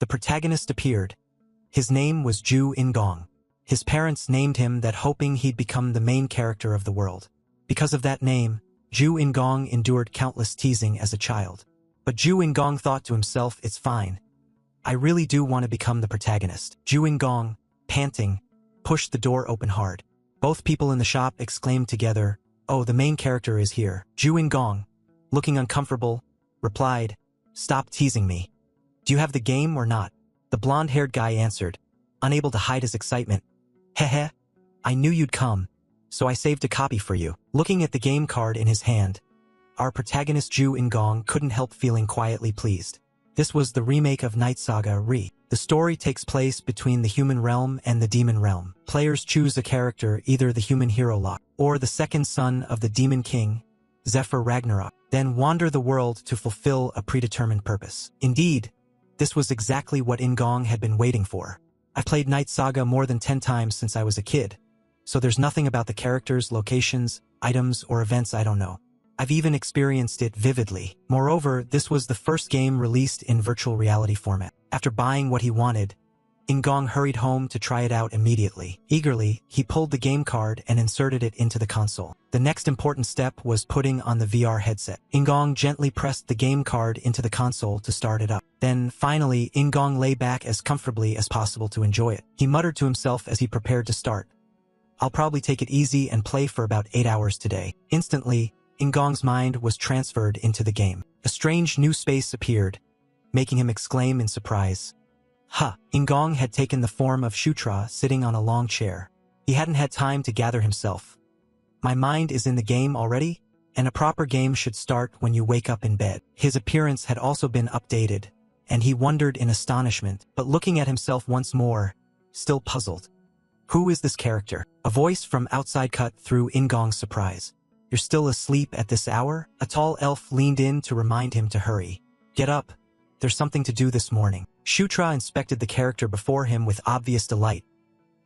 The protagonist appeared. His name was Ju In-gong. His parents named him that hoping he'd become the main character of the world. Because of that name, Ju In-gong endured countless teasing as a child. But Ju In-gong thought to himself, it's fine. I really do want to become the protagonist. Ju In-gong, panting, pushed the door open hard. Both people in the shop exclaimed together, oh, the main character is here. Ju In-gong, looking uncomfortable, replied, stop teasing me. Do you have the game or not? The blonde-haired guy answered, unable to hide his excitement. Heh, I knew you'd come, so I saved a copy for you. Looking at the game card in his hand, our protagonist Ju In-gong couldn't help feeling quietly pleased. This was the remake of Night Saga Re. The story takes place between the human realm and the demon realm. Players choose a character, either the human hero Locke or the second son of the demon king, Zephyr Ragnarok, then wander the world to fulfill a predetermined purpose. Indeed, this was exactly what In-gong had been waiting for. I've played Night Saga more than 10 times since I was a kid, so there's nothing about the characters, locations, items, or events I don't know. I've even experienced it vividly. Moreover, this was the first game released in virtual reality format. After buying what he wanted, In-gong hurried home to try it out immediately. Eagerly, he pulled the game card and inserted it into the console. The next important step was putting on the VR headset. In-gong gently pressed the game card into the console to start it up. Then, finally, In-gong lay back as comfortably as possible to enjoy it. He muttered to himself as he prepared to start, I'll probably take it easy and play for about 8 hours today. Instantly, In-gong's mind was transferred into the game. A strange new space appeared, making him exclaim in surprise. Ha! In-gong had taken the form of Shutra sitting on a long chair. He hadn't had time to gather himself. My mind is in the game already, and a proper game should start when you wake up in bed. His appearance had also been updated, and he wondered in astonishment, but looking at himself once more, still puzzled. Who is this character? A voice from outside cut through In-gong's surprise. You're still asleep at this hour? A tall elf leaned in to remind him to hurry. Get up. There's something to do this morning. Shutra inspected the character before him with obvious delight.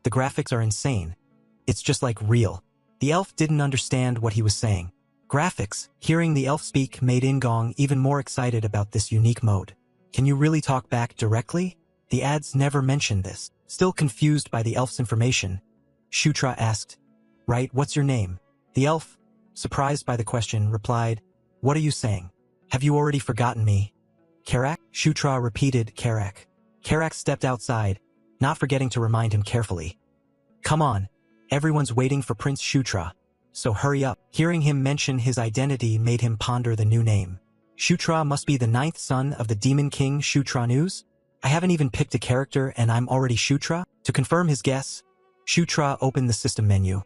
The graphics are insane. It's just like real. The elf didn't understand what he was saying. Graphics. Hearing the elf speak made In-gong even more excited about this unique mode. Can you really talk back directly? The ads never mentioned this. Still confused by the elf's information, Shutra asked, Right, what's your name? The elf, surprised by the question, replied, What are you saying? Have you already forgotten me? Karak? Shutra repeated, Karak. Karak stepped outside, not forgetting to remind him carefully. Come on, everyone's waiting for Prince Shutra, so hurry up. Hearing him mention his identity made him ponder the new name. Shutra must be the 9th son of the Demon King Shutra News? I haven't even picked a character and I'm already Shutra? To confirm his guess, Shutra opened the system menu.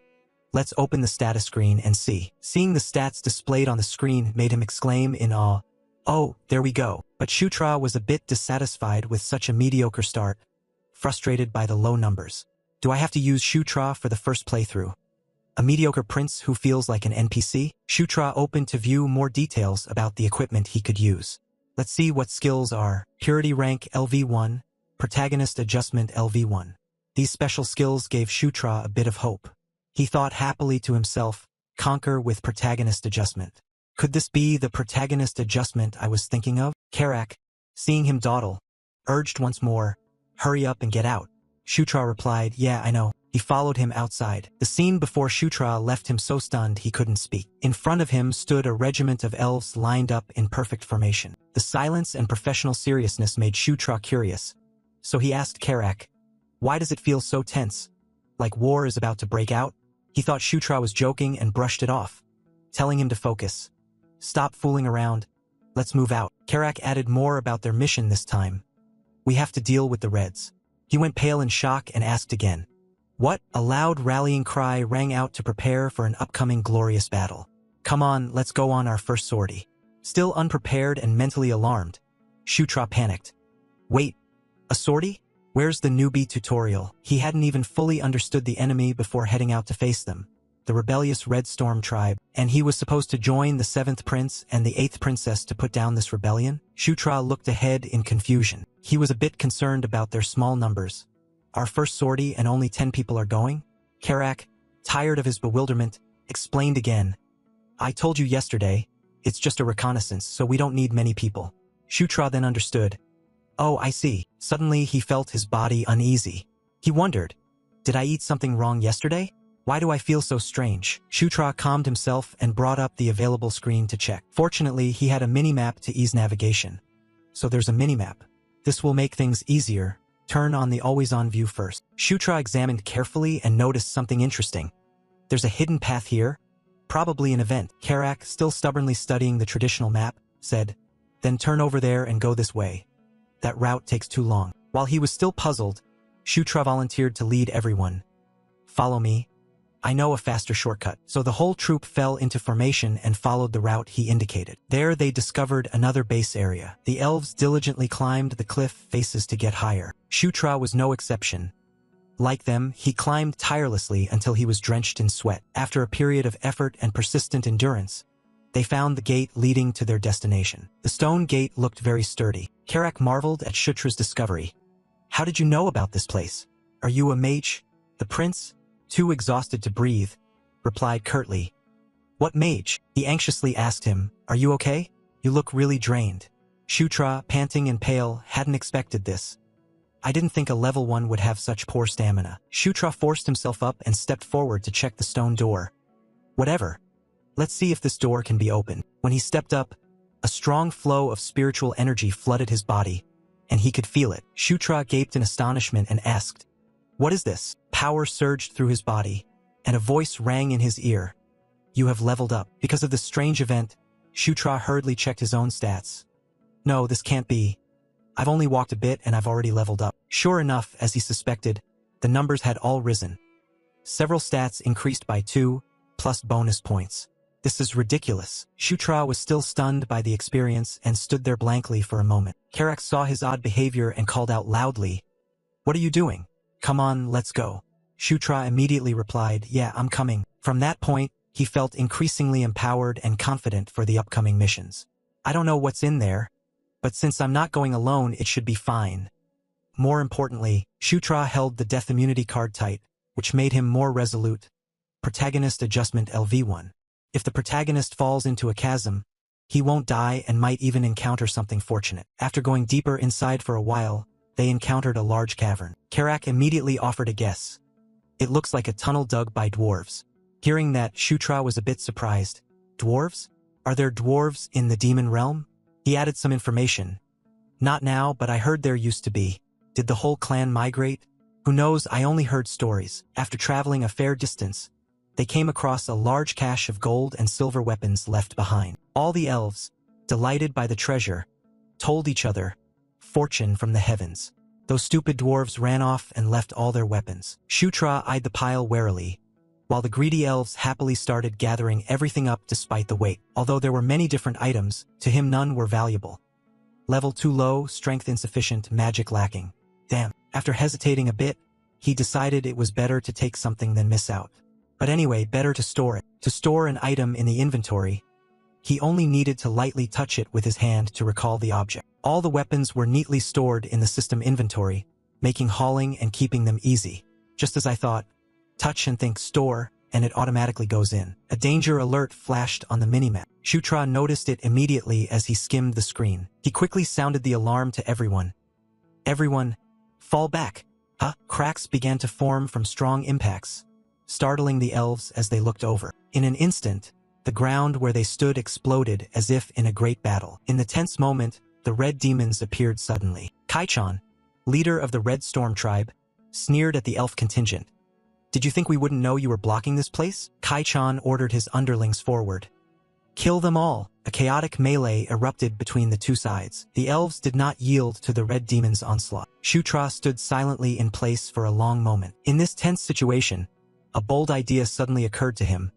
Let's open the status screen and see. Seeing the stats displayed on the screen made him exclaim in awe. Oh, there we go. But Shutra was a bit dissatisfied with such a mediocre start, frustrated by the low numbers. Do I have to use Shutra for the first playthrough? A mediocre prince who feels like an NPC? Shutra opened to view more details about the equipment he could use. Let's see what skills are. Purity rank LV1, Protagonist adjustment LV1. These special skills gave Shutra a bit of hope. He thought happily to himself, conquer with Protagonist adjustment. Could this be the Protagonist adjustment I was thinking of? Karak, seeing him dawdle, urged once more, hurry up and get out. Shutra replied, yeah, I know. He followed him outside. The scene before Shutra left him so stunned he couldn't speak. In front of him stood a regiment of elves lined up in perfect formation. The silence and professional seriousness made Shutra curious. So he asked Karak, why does it feel so tense? Like war is about to break out? He thought Shutra was joking and brushed it off, telling him to focus. Stop fooling around. Let's move out. Karak added more about their mission this time. We have to deal with the Reds. He went pale in shock and asked again. What? A loud rallying cry rang out to prepare for an upcoming glorious battle. Come on, let's go on our first sortie. Still unprepared and mentally alarmed, Shutra panicked. Wait, a sortie? Where's the newbie tutorial? He hadn't even fully understood the enemy before heading out to face them, the rebellious Red Storm tribe, and he was supposed to join the 7th prince and the 8th princess to put down this rebellion? Shutra looked ahead in confusion. He was a bit concerned about their small numbers. Our first sortie and only 10 people are going? Karak, tired of his bewilderment, explained again. I told you yesterday, it's just a reconnaissance, so we don't need many people. Shutra then understood. Oh, I see. Suddenly he felt his body uneasy. He wondered, did I eat something wrong yesterday? Why do I feel so strange? Shutra calmed himself and brought up the available screen to check. Fortunately, he had a mini-map to ease navigation. So there's a mini-map. This will make things easier. Turn on the always-on view first. Shutra examined carefully and noticed something interesting. There's a hidden path here. Probably an event. Karak, still stubbornly studying the traditional map, said, then turn over there and go this way. That route takes too long. While he was still puzzled, Shutra volunteered to lead everyone. Follow me. I know a faster shortcut. So the whole troop fell into formation and followed the route he indicated. There they discovered another base area. The elves diligently climbed the cliff faces to get higher. Shutra was no exception. Like them, he climbed tirelessly until he was drenched in sweat. After a period of effort and persistent endurance, they found the gate leading to their destination. The stone gate looked very sturdy. Karak marveled at Shutra's discovery. How did you know about this place? Are you a mage? The prince, too exhausted to breathe, replied curtly. What mage? He anxiously asked him. Are you okay? You look really drained. Shutra, panting and pale, hadn't expected this. I didn't think a level 1 would have such poor stamina. Shutra forced himself up and stepped forward to check the stone door. Whatever. Let's see if this door can be opened. When he stepped up, a strong flow of spiritual energy flooded his body, and he could feel it. Shutra gaped in astonishment and asked, what is this? Power surged through his body, and a voice rang in his ear. You have leveled up. Because of this strange event, Shutra hurriedly checked his own stats. No, this can't be. I've only walked a bit and I've already leveled up. Sure enough, as he suspected, the numbers had all risen. Several stats increased by 2, plus bonus points. This is ridiculous. Shutra was still stunned by the experience and stood there blankly for a moment. Karak saw his odd behavior and called out loudly, what are you doing? Come on, let's go. Shutra immediately replied, yeah, I'm coming. From that point, he felt increasingly empowered and confident for the upcoming missions. I don't know what's in there, but since I'm not going alone, it should be fine. More importantly, Shutra held the death immunity card tight, which made him more resolute. Protagonist adjustment LV1. If the protagonist falls into a chasm, he won't die and might even encounter something fortunate. After going deeper inside for a while, they encountered a large cavern. Karak immediately offered a guess. It looks like a tunnel dug by dwarves. Hearing that, Shutra was a bit surprised. Dwarves? Are there dwarves in the demon realm? He added some information. Not now, but I heard there used to be. Did the whole clan migrate? Who knows, I only heard stories. After traveling a fair distance, they came across a large cache of gold and silver weapons left behind. All the elves, delighted by the treasure, told each other, fortune from the heavens. Those stupid dwarves ran off and left all their weapons. Shutra eyed the pile warily, while the greedy elves happily started gathering everything up despite the weight. Although there were many different items, to him none were valuable. Level too low, strength insufficient, magic lacking. Damn. After hesitating a bit, he decided it was better to take something than miss out. But anyway, better to store it. To store an item in the inventory, he only needed to lightly touch it with his hand to recall the object. All the weapons were neatly stored in the system inventory, making hauling and keeping them easy. Just as I thought, touch and think store, and it automatically goes in. A danger alert flashed on the minimap. Shutra noticed it immediately as he skimmed the screen. He quickly sounded the alarm to everyone. Everyone, fall back. Cracks began to form from strong impacts, startling the elves as they looked over. In an instant, the ground where they stood exploded as if in a great battle. In the tense moment, the red demons appeared suddenly. Kaichan, leader of the Red Storm tribe, sneered at the elf contingent. Did you think we wouldn't know you were blocking this place? Kaichan ordered his underlings forward. Kill them all. A chaotic melee erupted between the two sides. The elves did not yield to the red demon's onslaught. Shutra stood silently in place for a long moment. In this tense situation, a bold idea suddenly occurred to him.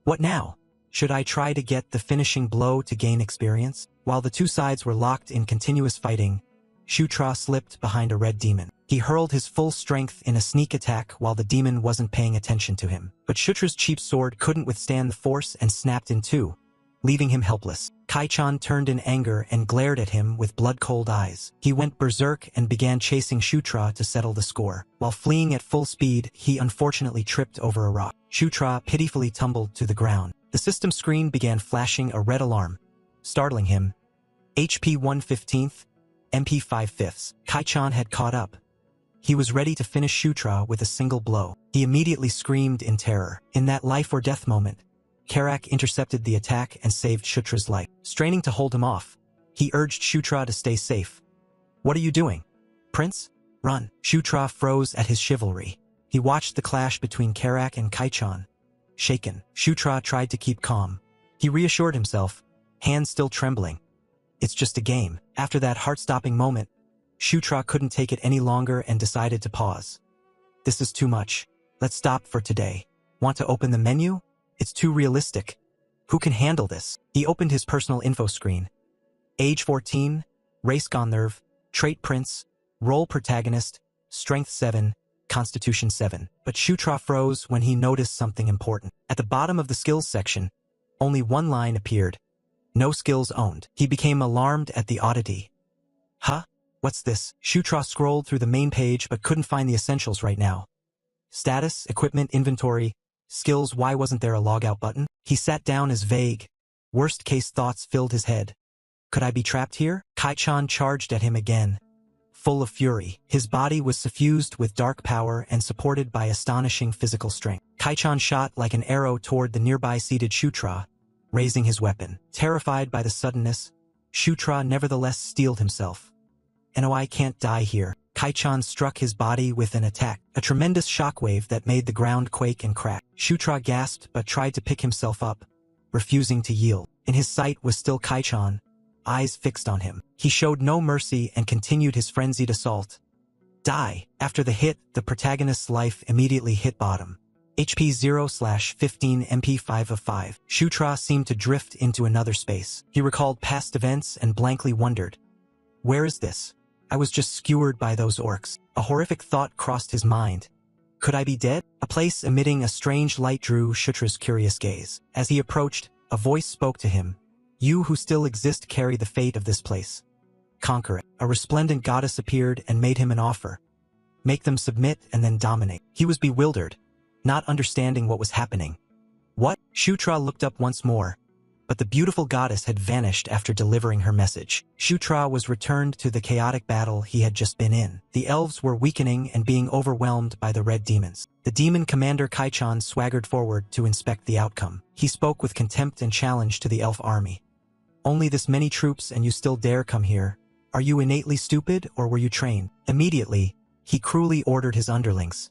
What now? Should I try to get the finishing blow to gain experience? While the two sides were locked in continuous fighting, Shutra slipped behind a red demon. He hurled his full strength in a sneak attack while the demon wasn't paying attention to him. But Shutra's cheap sword couldn't withstand the force and snapped in two, leaving him helpless. Kaichan turned in anger and glared at him with blood-cold eyes. He went berserk and began chasing Shutra to settle the score. While fleeing at full speed, he unfortunately tripped over a rock. Shutra pitifully tumbled to the ground. The system screen began flashing a red alarm, startling him. HP 1/15th, MP 5/5. Kai-chan had caught up. He was ready to finish Shutra with a single blow. He immediately screamed in terror. In that life-or-death moment, Karak intercepted the attack and saved Shutra's life. Straining to hold him off, he urged Shutra to stay safe. "What are you doing, Prince? Run." Shutra froze at his chivalry. He watched the clash between Karak and Kai-chan. Shaken, Shutra tried to keep calm. He reassured himself, hands still trembling. "It's just a game." After that heart-stopping moment, Shutra couldn't take it any longer and decided to pause. "This is too much. Let's stop for today. Want to open the menu? It's too realistic. Who can handle this?" He opened his personal info screen. Age 14, race Gandharv, trait Prince, role protagonist, strength 7, constitution 7. But Shutra froze when he noticed something important. At the bottom of the skills section, only one line appeared. No skills owned. He became alarmed at the oddity. "Huh? What's this?" Shutra scrolled through the main page but couldn't find the essentials right now. Status, equipment, inventory, skills. Why wasn't there a logout button? He sat down as vague. Worst-case thoughts filled his head. Could I be trapped here? Kai-chan charged at him again. Full of fury, his body was suffused with dark power and supported by astonishing physical strength. Kai-chan shot like an arrow toward the nearby seated Shutra, raising his weapon. Terrified by the suddenness, Shutra nevertheless steeled himself. "No, I can't die here." Kai-chan struck his body with an attack, a tremendous shockwave that made the ground quake and crack. Shutra gasped but tried to pick himself up, refusing to yield. In his sight was still Kai-chan, eyes fixed on him. He showed no mercy and continued his frenzied assault. Die. After the hit, the protagonist's life immediately hit bottom. HP 0/15 MP 5 of 5. Shutra seemed to drift into another space. He recalled past events and blankly wondered, "Where is this? I was just skewered by those orcs." A horrific thought crossed his mind. Could I be dead? A place emitting a strange light drew Shutra's curious gaze. As he approached, a voice spoke to him. "You who still exist carry the fate of this place. Conquer it." A resplendent goddess appeared and made him an offer. Make them submit and then dominate. He was bewildered, not understanding what was happening. What? Shutra looked up once more, but the beautiful goddess had vanished after delivering her message. Shutra was returned to the chaotic battle he had just been in. The elves were weakening and being overwhelmed by the red demons. The demon commander Kai-chan swaggered forward to inspect the outcome. He spoke with contempt and challenge to the elf army. "Only this many troops and you still dare come here? Are you innately stupid or were you trained?" Immediately, he cruelly ordered his underlings.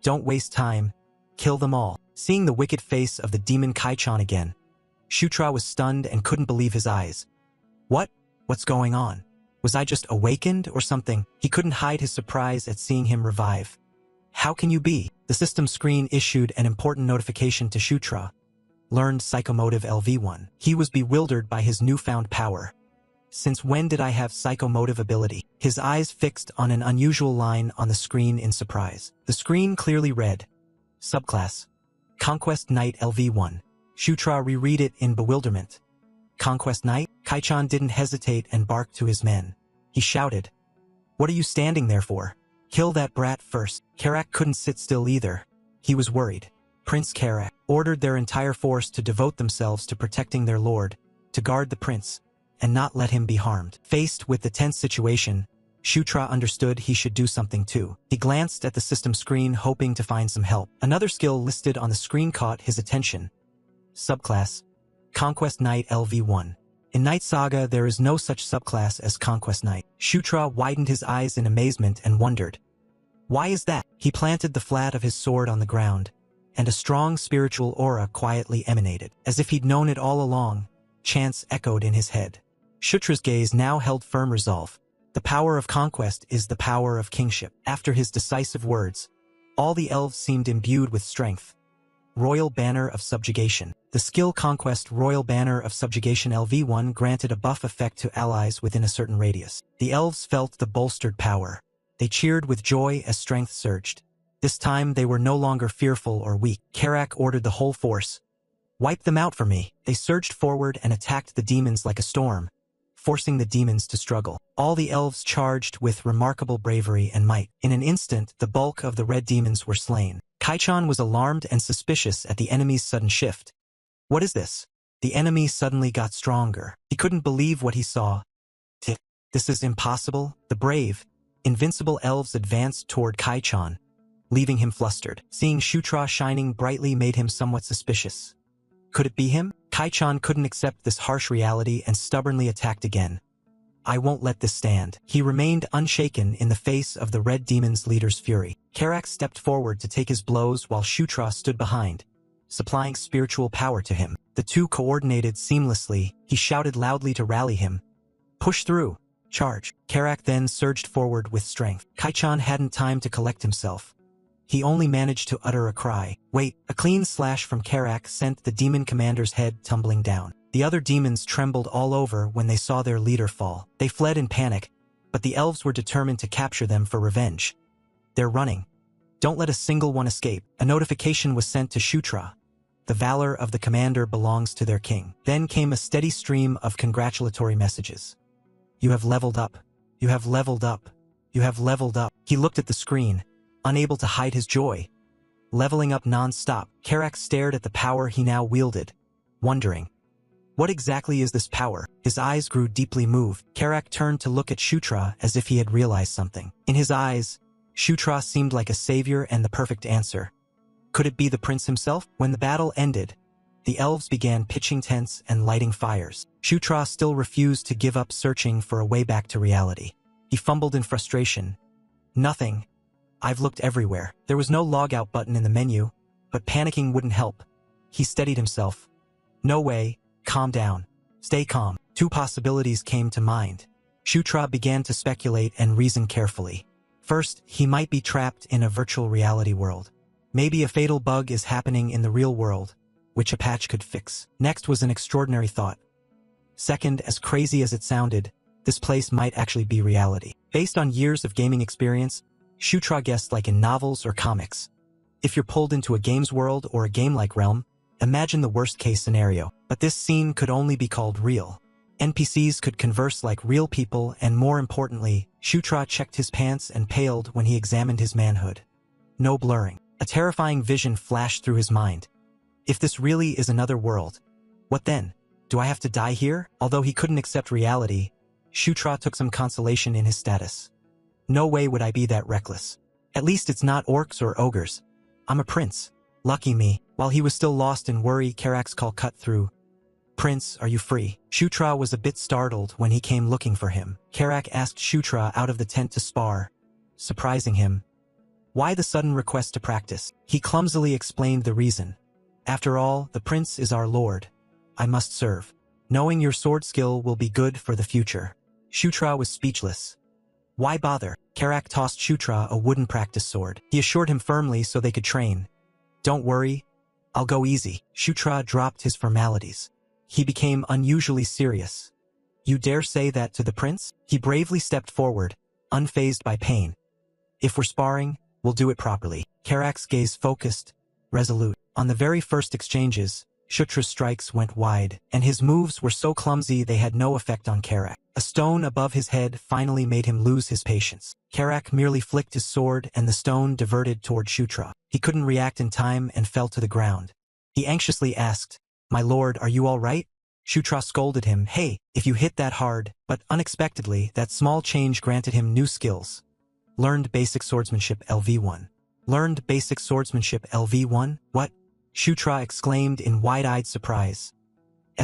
"Don't waste time. Kill them all." Seeing the wicked face of the demon Kai-chan again, Shutra was stunned and couldn't believe his eyes. What's going on? Was I just awakened or something? He couldn't hide his surprise at seeing him revive. "How can you be?" The system screen issued an important notification to Shutra. Learned Psychomotive LV1. He was bewildered by his newfound power. Since when did I have psychomotive ability? His eyes fixed on an unusual line on the screen in surprise. The screen clearly read, Subclass, Conquest Knight LV1. Shutra reread it in bewilderment. Conquest Knight? Kai-chan didn't hesitate and barked to his men. He shouted, "What are you standing there for? Kill that brat first." Karak couldn't sit still either. He was worried. Prince Karak ordered their entire force to devote themselves to protecting their lord, to guard the prince, and not let him be harmed. Faced with the tense situation, Shutra understood he should do something too. He glanced at the system screen hoping to find some help. Another skill listed on the screen caught his attention. Subclass, Conquest Knight LV1. In Knight Saga there is no such subclass as Conquest Knight. Shutra widened his eyes in amazement and wondered, "Why is that?" He planted the flat of his sword on the ground, and a strong spiritual aura quietly emanated. As if he'd known it all along, chants echoed in his head. Shutra's gaze now held firm resolve. The power of conquest is the power of kingship. After his decisive words, all the elves seemed imbued with strength. Royal Banner of Subjugation. The skill Conquest Royal Banner of Subjugation LV1 granted a buff effect to allies within a certain radius. The elves felt the bolstered power. They cheered with joy as strength surged. This time they were no longer fearful or weak. Karak ordered the whole force. "Wipe them out for me." They surged forward and attacked the demons like a storm, forcing the demons to struggle. All the elves charged with remarkable bravery and might. In an instant, the bulk of the red demons were slain. Kai-chan was alarmed and suspicious at the enemy's sudden shift. What is this? The enemy suddenly got stronger. He couldn't believe what he saw. This is impossible. The brave, invincible elves advanced toward Kai-chan, leaving him flustered. Seeing Shutra shining brightly made him somewhat suspicious. Could it be him? Kai-chan couldn't accept this harsh reality and stubbornly attacked again. I won't let this stand. He remained unshaken in the face of the Red Demon's leader's fury. Karak stepped forward to take his blows while Shutra stood behind, supplying spiritual power to him. The two coordinated seamlessly. He shouted loudly to rally him. Push through. Charge. Karak then surged forward with strength. Kai-chan hadn't time to collect himself. He only managed to utter a cry. Wait! A clean slash from Karak sent the demon commander's head tumbling down. The other demons trembled all over when they saw their leader fall. They fled in panic, but the elves were determined to capture them for revenge. They're running. Don't let a single one escape. A notification was sent to Shutra. The valor of the commander belongs to their king. Then came a steady stream of congratulatory messages. You have leveled up. You have leveled up. You have leveled up. He looked at the screen, unable to hide his joy. Leveling up non-stop, Karak stared at the power he now wielded, wondering, what exactly is this power? His eyes grew deeply moved. Karak turned to look at Shutra as if he had realized something. In his eyes, Shutra seemed like a savior and the perfect answer. Could it be the prince himself? When the battle ended, the elves began pitching tents and lighting fires. Shutra still refused to give up searching for a way back to reality. He fumbled in frustration. Nothing. I've looked everywhere. There was no logout button in the menu, but panicking wouldn't help. He steadied himself. No way. Calm down. Stay calm. Two possibilities came to mind. Shutra began to speculate and reason carefully. First, he might be trapped in a virtual reality world. Maybe a fatal bug is happening in the real world, which a patch could fix. Next was an extraordinary thought. Second, as crazy as it sounded, this place might actually be reality. Based on years of gaming experience, Shutra guessed like in novels or comics. If you're pulled into a game's world or a game-like realm, imagine the worst-case scenario. But this scene could only be called real. NPCs could converse like real people, and more importantly, Shutra checked his pants and paled when he examined his manhood. No blurring. A terrifying vision flashed through his mind. If this really is another world, what then? Do I have to die here? Although he couldn't accept reality, Shutra took some consolation in his status. No way would I be that reckless. At least it's not orcs or ogres. I'm a prince. Lucky me. While he was still lost in worry, Karak's call cut through. Prince, are you free? Shutra was a bit startled when he came looking for him. Karak asked Shutra out of the tent to spar, surprising him. Why the sudden request to practice? He clumsily explained the reason. After all, the prince is our lord. I must serve. Knowing your sword skill will be good for the future. Shutra was speechless. Why bother? Karak tossed Shutra a wooden practice sword. He assured him firmly so they could train. Don't worry. I'll go easy. Shutra dropped his formalities. He became unusually serious. You dare say that to the prince? He bravely stepped forward, unfazed by pain. If we're sparring, we'll do it properly. Karak's gaze focused, resolute. On the very first exchanges, Shutra's strikes went wide, and his moves were so clumsy they had no effect on Karak. A stone above his head finally made him lose his patience. Karak merely flicked his sword and the stone diverted toward Shutra. He couldn't react in time and fell to the ground. He anxiously asked, My lord, are you all right? Shutra scolded him, Hey, if you hit that hard, but unexpectedly, that small change granted him new skills. Learned basic swordsmanship LV1. Learned basic swordsmanship LV1? What? Shutra exclaimed in wide-eyed surprise.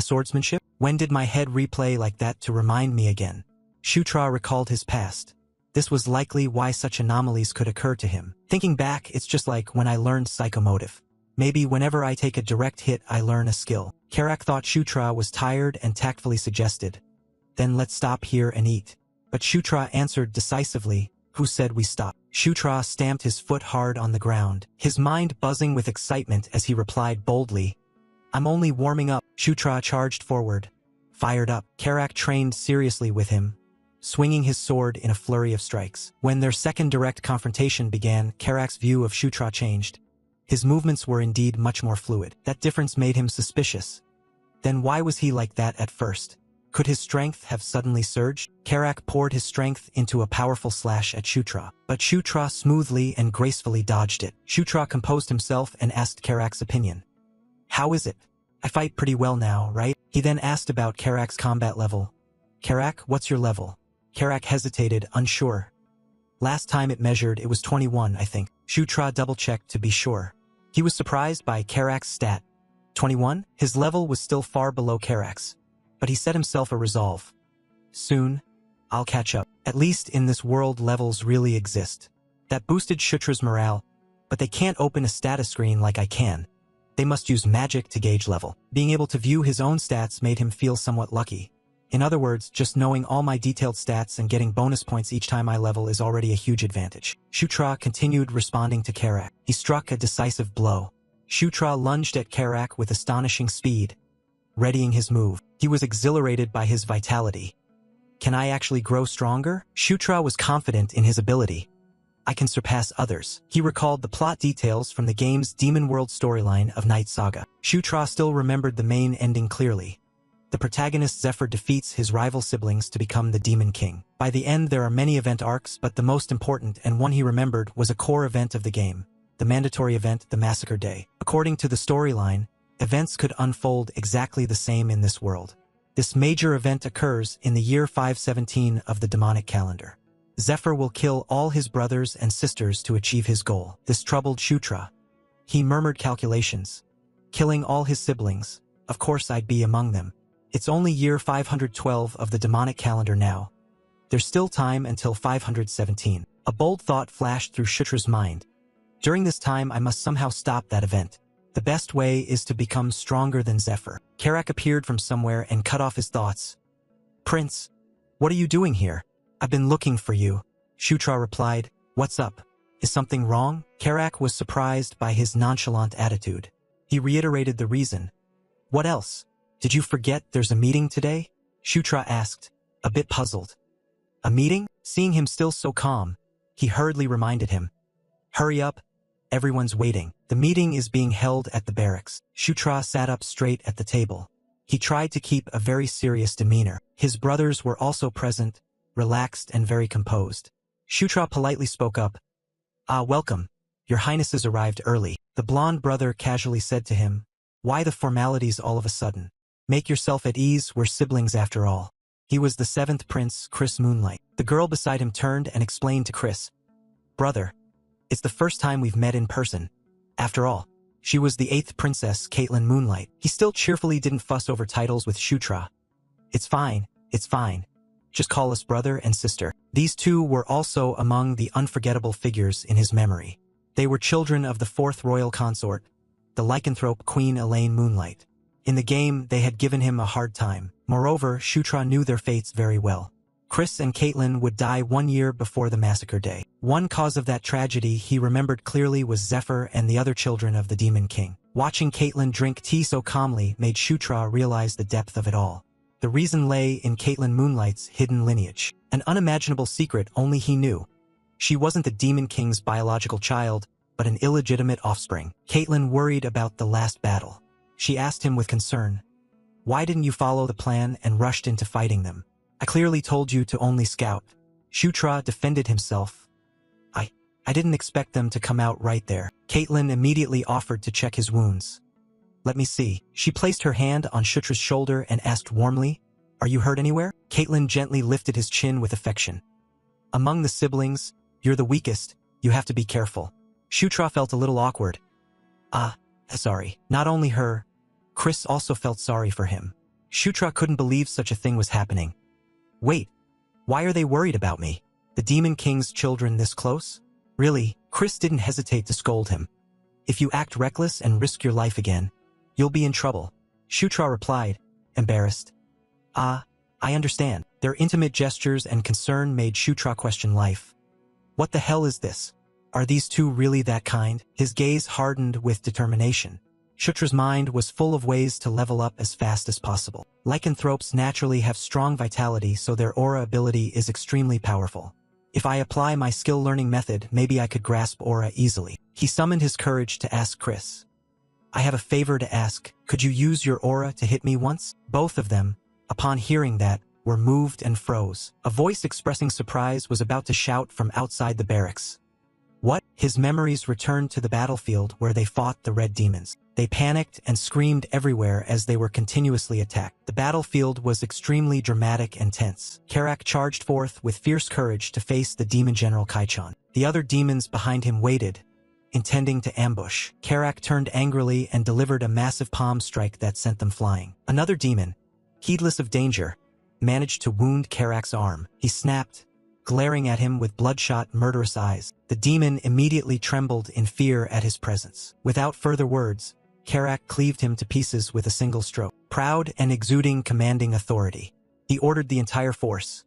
Swordsmanship? When did my head replay like that to remind me again? Shutra recalled his past. This was likely why such anomalies could occur to him. Thinking back, it's just like when I learned psychomotive. Maybe whenever I take a direct hit, I learn a skill. Karak thought Shutra was tired and tactfully suggested, Then let's stop here and eat. But Shutra answered decisively, Who said we stop? Shutra stamped his foot hard on the ground, his mind buzzing with excitement as he replied boldly, I'm only warming up. Shutra charged forward, fired up. Karak trained seriously with him, swinging his sword in a flurry of strikes. When their second direct confrontation began, Karak's view of Shutra changed. His movements were indeed much more fluid. That difference made him suspicious. Then why was he like that at first? Could his strength have suddenly surged? Karak poured his strength into a powerful slash at Shutra, but Shutra smoothly and gracefully dodged it. Shutra composed himself and asked Karak's opinion. How is it? I fight pretty well now, right? He then asked about Karak's combat level. Karak, what's your level? Karak hesitated, unsure. Last time it measured, it was 21, I think. Shutra double-checked to be sure. He was surprised by Karak's stat. 21? His level was still far below Karak's. But he set himself a resolve. Soon, I'll catch up. At least in this world, levels really exist. That boosted Shutra's morale, but they can't open a status screen like I can. They must use magic to gauge level. Being able to view his own stats made him feel somewhat lucky. In other words, just knowing all my detailed stats and getting bonus points each time I level is already a huge advantage. Shutra continued responding to Karak. He struck a decisive blow. Shutra lunged at Karak with astonishing speed, readying his move. He was exhilarated by his vitality. Can I actually grow stronger? Shutra was confident in his ability. I can surpass others. He recalled the plot details from the game's Demon World storyline of Night Saga. Shutra still remembered the main ending clearly. The protagonist Zephyr defeats his rival siblings to become the Demon King. By the end, there are many event arcs, but the most important and one he remembered was a core event of the game, the mandatory event, the Massacre Day. According to the storyline, events could unfold exactly the same in this world. This major event occurs in the year 517 of the demonic calendar. Zephyr will kill all his brothers and sisters to achieve his goal. This troubled Shutra. He murmured calculations. Killing all his siblings. Of course I'd be among them. It's only year 512 of the demonic calendar now. There's still time until 517. A bold thought flashed through Shutra's mind. During this time I must somehow stop that event. The best way is to become stronger than Zephyr. Karak appeared from somewhere and cut off his thoughts. Prince, what are you doing here? I've been looking for you. Shutra replied. What's up? Is something wrong? Karak was surprised by his nonchalant attitude. He reiterated the reason. What else? Did you forget there's a meeting today? Shutra asked, a bit puzzled. A meeting? Seeing him still so calm, he hurriedly reminded him. Hurry up. Everyone's waiting. The meeting is being held at the barracks. Shutra sat up straight at the table. He tried to keep a very serious demeanor. His brothers were also present, relaxed and very composed. Shutra politely spoke up. Welcome. Your Highnesses arrived early. The blonde brother casually said to him. Why the formalities all of a sudden? Make yourself at ease, we're siblings after all. He was the 7th prince, Chris Moonlight. The girl beside him turned and explained to Chris. Brother, it's the first time we've met in person. After all, she was the 8th princess, Caitlin Moonlight. He still cheerfully didn't fuss over titles with Shutra. It's fine. Just call us brother and sister. These two were also among the unforgettable figures in his memory. They were children of the 4th royal consort, the lycanthrope Queen Elaine Moonlight. In the game, they had given him a hard time. Moreover, Shutra knew their fates very well. Chris and Caitlin would die 1 year before the Massacre Day. One cause of that tragedy he remembered clearly was Zephyr and the other children of the Demon King. Watching Caitlin drink tea so calmly made Shutra realize the depth of it all. The reason lay in Caitlin Moonlight's hidden lineage, an unimaginable secret only he knew. She wasn't the Demon King's biological child, but an illegitimate offspring. Caitlin worried about the last battle. She asked him with concern, why didn't you follow the plan and rushed into fighting them? I clearly told you to only scout. Shutra defended himself. I didn't expect them to come out right there. Caitlin immediately offered to check his wounds. Let me see. She placed her hand on Shutra's shoulder and asked warmly, are you hurt anywhere? Caitlin gently lifted his chin with affection. Among the siblings, you're the weakest. You have to be careful. Shutra felt a little awkward. Sorry. Not only her, Chris also felt sorry for him. Shutra couldn't believe such a thing was happening. Wait, why are they worried about me? The Demon King's children this close? Really, Chris didn't hesitate to scold him. If you act reckless and risk your life again, you'll be in trouble. Shutra replied, embarrassed. I understand. Their intimate gestures and concern made Shutra question life. What the hell is this? Are these two really that kind? His gaze hardened with determination. Shutra's mind was full of ways to level up as fast as possible. Lycanthropes naturally have strong vitality, so their aura ability is extremely powerful. If I apply my skill learning method, maybe I could grasp aura easily. He summoned his courage to ask Chris. I have a favor to ask. Could you use your aura to hit me once? Both of them, upon hearing that, were moved and froze. A voice expressing surprise was about to shout from outside the barracks. What? His memories returned to the battlefield where they fought the red demons. They panicked and screamed everywhere as they were continuously attacked. The battlefield was extremely dramatic and tense. Karak charged forth with fierce courage to face the demon general Kaichan. The other demons behind him waited, intending to ambush. Karak turned angrily and delivered a massive palm strike that sent them flying. Another demon, heedless of danger, managed to wound Karak's arm. He snapped, glaring at him with bloodshot, murderous eyes. The demon immediately trembled in fear at his presence. Without further words, Karak cleaved him to pieces with a single stroke. Proud and exuding commanding authority, he ordered the entire force,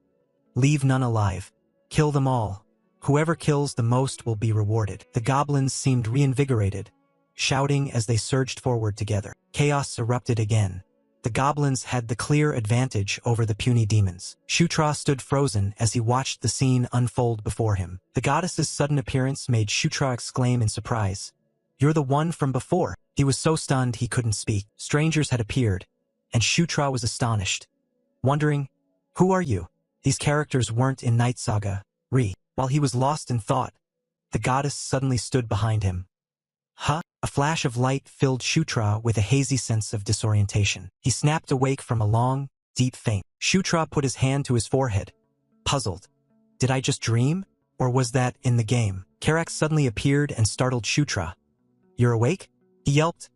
"Leave none alive. Kill them all. Whoever kills the most will be rewarded." The goblins seemed reinvigorated, shouting as they surged forward together. Chaos erupted again. The goblins had the clear advantage over the puny demons. Shutra stood frozen as he watched the scene unfold before him. The goddess's sudden appearance made Shutra exclaim in surprise, "You're the one from before." He was so stunned he couldn't speak. Strangers had appeared, and Shutra was astonished, wondering, "Who are you?" These characters weren't in Night Saga, Re. While he was lost in thought, the goddess suddenly stood behind him. Huh? A flash of light filled Shutra with a hazy sense of disorientation. He snapped awake from a long, deep faint. Shutra put his hand to his forehead, puzzled. Did I just dream? Or was that in the game? Karak suddenly appeared and startled Shutra. "You're awake?" He yelped.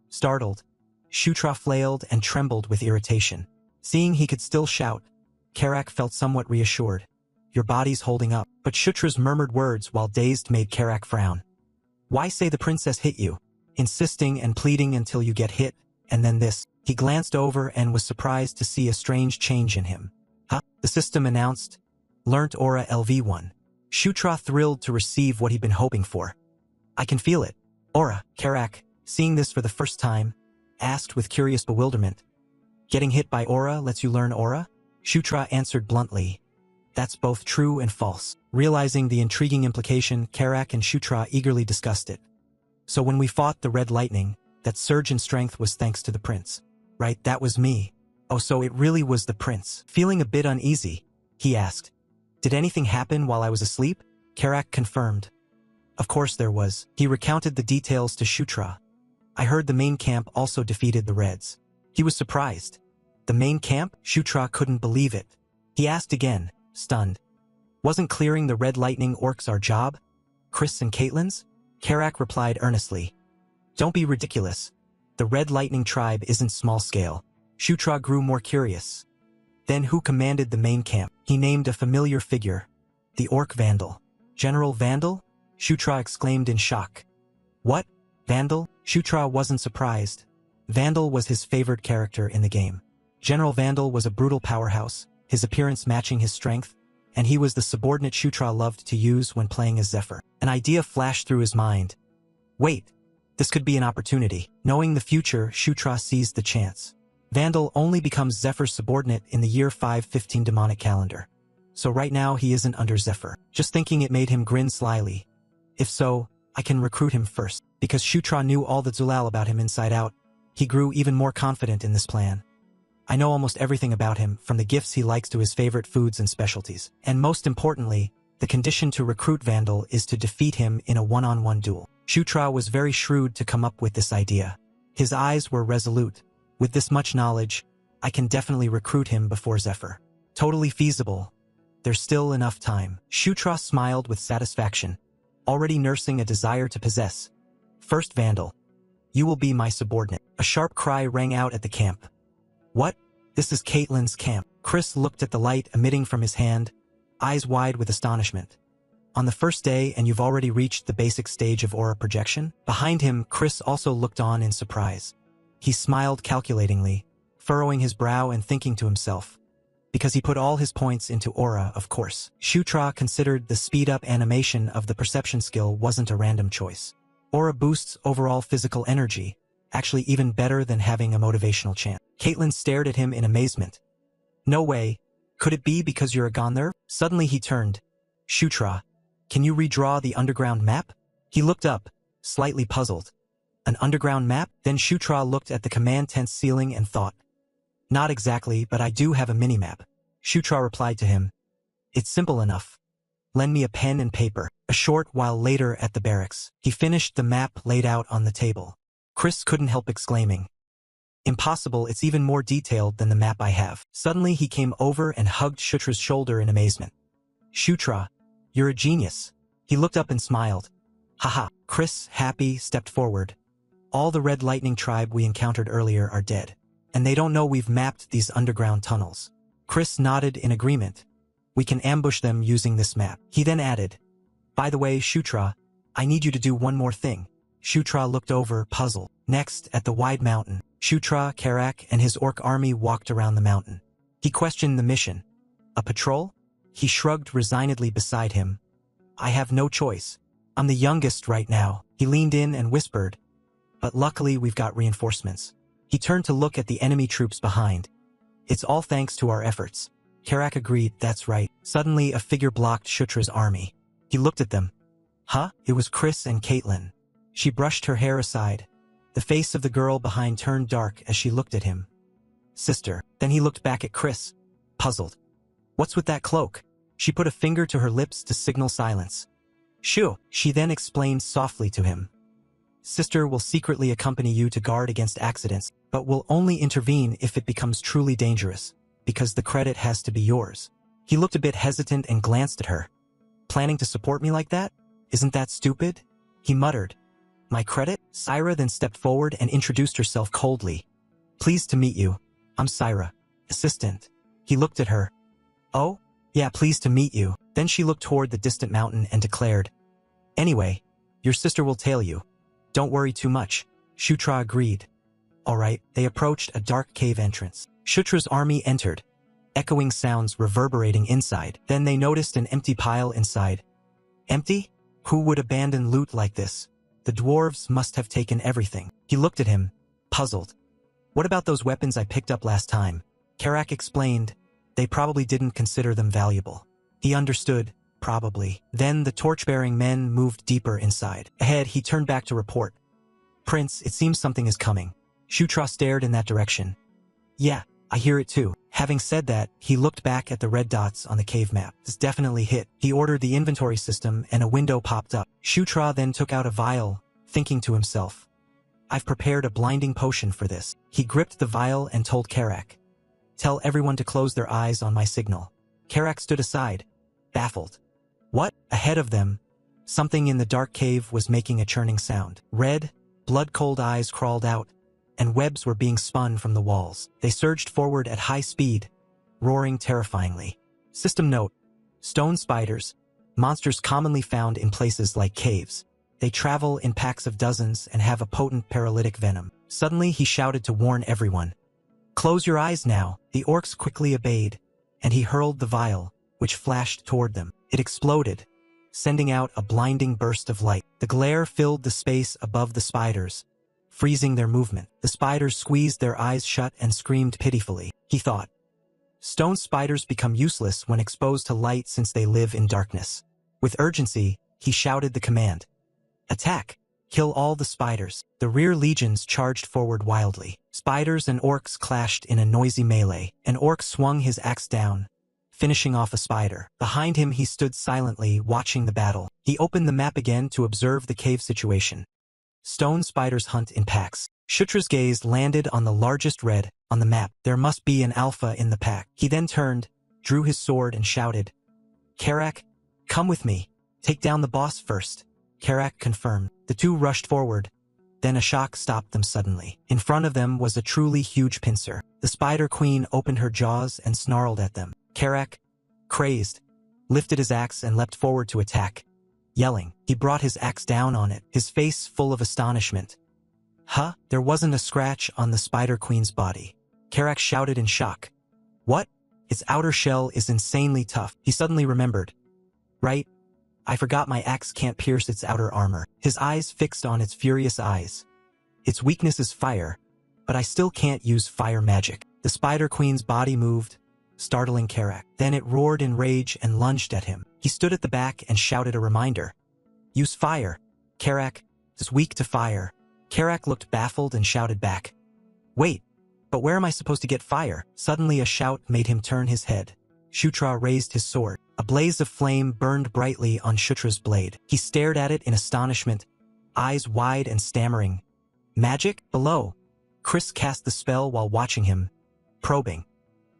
Startled. Shutra flailed and trembled with irritation. Seeing he could still shout, Karak felt somewhat reassured. "Your body's holding up." But Shutra's murmured words while dazed made Karak frown. "Why say the princess hit you? Insisting and pleading until you get hit, and then this." He glanced over and was surprised to see a strange change in him. The system announced, "Learnt Aura LV1. Shutra thrilled to receive what he'd been hoping for. "I can feel it." Aura. Karak, seeing this for the first time, asked with curious bewilderment. "Getting hit by aura lets you learn aura?" Shutra answered bluntly. "That's both true and false." Realizing the intriguing implication, Karak and Shutra eagerly discussed it. "So when we fought the Red Lightning, that surge in strength was thanks to the prince. Right, that was me." "Oh, so it really was the prince." Feeling a bit uneasy, he asked, "Did anything happen while I was asleep?" Karak confirmed. "Of course there was." He recounted the details to Shutra. "I heard the main camp also defeated the Reds." He was surprised. "The main camp?" Shutra couldn't believe it. He asked again, stunned. "Wasn't clearing the Red Lightning orcs our job? Chris and Caitlin's?" Karak replied earnestly. "Don't be ridiculous. The Red Lightning tribe isn't small scale." Shutra grew more curious. "Then who commanded the main camp?" He named a familiar figure. "The Orc Vandal." "General Vandal?" Shutra exclaimed in shock. "What? Vandal?" Shutra wasn't surprised. Vandal was his favorite character in the game. General Vandal was a brutal powerhouse, his appearance matching his strength, and he was the subordinate Shutra loved to use when playing as Zephyr. An idea flashed through his mind. Wait, this could be an opportunity. Knowing the future, Shutra seized the chance. Vandal only becomes Zephyr's subordinate in the year 515 demonic calendar. So right now he isn't under Zephyr. Just thinking it made him grin slyly. If so, I can recruit him first. Because Shutra knew all the Zulal about him inside out, he grew even more confident in this plan. I know almost everything about him, from the gifts he likes to his favorite foods and specialties. And most importantly, the condition to recruit Vandal is to defeat him in a one-on-one duel. Shutra was very shrewd to come up with this idea. His eyes were resolute. With this much knowledge, I can definitely recruit him before Zephyr. Totally feasible. There's still enough time. Shutra smiled with satisfaction, already nursing a desire to possess. "First Vandal, you will be my subordinate." A sharp cry rang out at the camp. "What? This is Caitlin's camp." Chris looked at the light emitting from his hand, eyes wide with astonishment. "On the first day and you've already reached the basic stage of aura projection?" Behind him, Chris also looked on in surprise. He smiled calculatingly, furrowing his brow and thinking to himself. Because he put all his points into aura, of course. Shutra considered the speed-up animation of the perception skill wasn't a random choice. Aura boosts overall physical energy, actually even better than having a motivational chant. Caitlin stared at him in amazement. "No way. Could it be because you're a Gandhar?" Suddenly he turned. "Shutra, can you redraw the underground map?" He looked up, slightly puzzled. "An underground map?" Then Shutra looked at the command tent ceiling and thought. "Not exactly, but I do have a minimap." Shutra replied to him. "It's simple enough. Lend me a pen and paper." A short while later at the barracks, he finished the map laid out on the table. Chris couldn't help exclaiming, "Impossible, it's even more detailed than the map I have." Suddenly he came over and hugged Shutra's shoulder in amazement. "Shutra, you're a genius." He looked up and smiled. "Haha." Chris, happy, stepped forward. "All the Red Lightning tribe we encountered earlier are dead. And they don't know we've mapped these underground tunnels." Chris nodded in agreement. "We can ambush them using this map." He then added, "By the way, Shutra, I need you to do one more thing." Shutra looked over, puzzled. Next, at the wide mountain, Shutra, Karak, and his orc army walked around the mountain. He questioned the mission. "A patrol?" He shrugged resignedly beside him. "I have no choice. I'm the youngest right now." He leaned in and whispered, "But luckily we've got reinforcements." He turned to look at the enemy troops behind. "It's all thanks to our efforts." Karak agreed, "That's right." Suddenly a figure blocked Shutra's army. He looked at them. Huh? It was Chris and Caitlin. She brushed her hair aside. The face of the girl behind turned dark as she looked at him. "Sister." Then he looked back at Chris, puzzled. "What's with that cloak?" She put a finger to her lips to signal silence. "Shoo." She then explained softly to him. "Sister will secretly accompany you to guard against accidents, but will only intervene if it becomes truly dangerous, because the credit has to be yours." He looked a bit hesitant and glanced at her. "Planning to support me like that? Isn't that stupid?" He muttered. "My credit?" Syra then stepped forward and introduced herself coldly. "Pleased to meet you. I'm Syra, assistant." He looked at her. "Oh? Yeah, pleased to meet you." Then she looked toward the distant mountain and declared, "Anyway, your sister will tell you. Don't worry too much." Shutra agreed. All right, they approached a dark cave entrance. Shutra's army entered, echoing sounds reverberating inside. Then they noticed an empty pile inside. Empty? Who would abandon loot like this? The dwarves must have taken everything. He looked at him, puzzled. "What about those weapons I picked up last time?" Karak explained. "They probably didn't consider them valuable." He understood, probably. Then the torch-bearing men moved deeper inside. Ahead, he turned back to report. "Prince, it seems something is coming." Shutra stared in that direction. "Yeah, I hear it too." Having said that, he looked back at the red dots on the cave map. This definitely hit. He ordered the inventory system and a window popped up. Shutra then took out a vial, thinking to himself, "I've prepared a blinding potion for this." He gripped the vial and told Karak, "Tell everyone to close their eyes on my signal." Karak stood aside, baffled. What? Ahead of them, something in the dark cave was making a churning sound. Red, blood-cold eyes crawled out, and webs were being spun from the walls. They surged forward at high speed, roaring terrifyingly. System note: stone spiders, monsters commonly found in places like caves. They travel in packs of dozens and have a potent paralytic venom. Suddenly he shouted to warn everyone. "Close your eyes now." The orcs quickly obeyed, and he hurled the vial, which flashed toward them. It exploded, sending out a blinding burst of light. The glare filled the space above the spiders, freezing their movement. The spiders squeezed their eyes shut and screamed pitifully. He thought, stone spiders become useless when exposed to light since they live in darkness. With urgency, he shouted the command. "Attack! Kill all the spiders." The rear legions charged forward wildly. Spiders and orcs clashed in a noisy melee. An orc swung his axe down, finishing off a spider. Behind him he stood silently, watching the battle. He opened the map again to observe the cave situation. Stone spiders hunt in packs. Shutra's gaze landed on the largest red on the map. There must be an alpha in the pack. He then turned, drew his sword and shouted, "Karak, come with me. Take down the boss first." Karak confirmed. The two rushed forward. Then a shock stopped them suddenly. In front of them was a truly huge pincer. The Spider Queen opened her jaws and snarled at them. Karak, crazed, lifted his axe and leapt forward to attack. Yelling, he brought his axe down on it, his face full of astonishment. Huh? There wasn't a scratch on the Spider Queen's body. Karak shouted in shock. What? Its outer shell is insanely tough. He suddenly remembered. Right? I forgot my axe can't pierce its outer armor. His eyes fixed on its furious eyes. Its weakness is fire, but I still can't use fire magic. The Spider Queen's body moved, startling Karak. Then it roared in rage and lunged at him. He stood at the back and shouted a reminder. Use fire. Karak is weak to fire. Karak looked baffled and shouted back. Wait, but where am I supposed to get fire? Suddenly a shout made him turn his head. Shutra raised his sword. A blaze of flame burned brightly on Shutra's blade. He stared at it in astonishment, eyes wide and stammering. Magic? Below. Chris cast the spell while watching him, probing.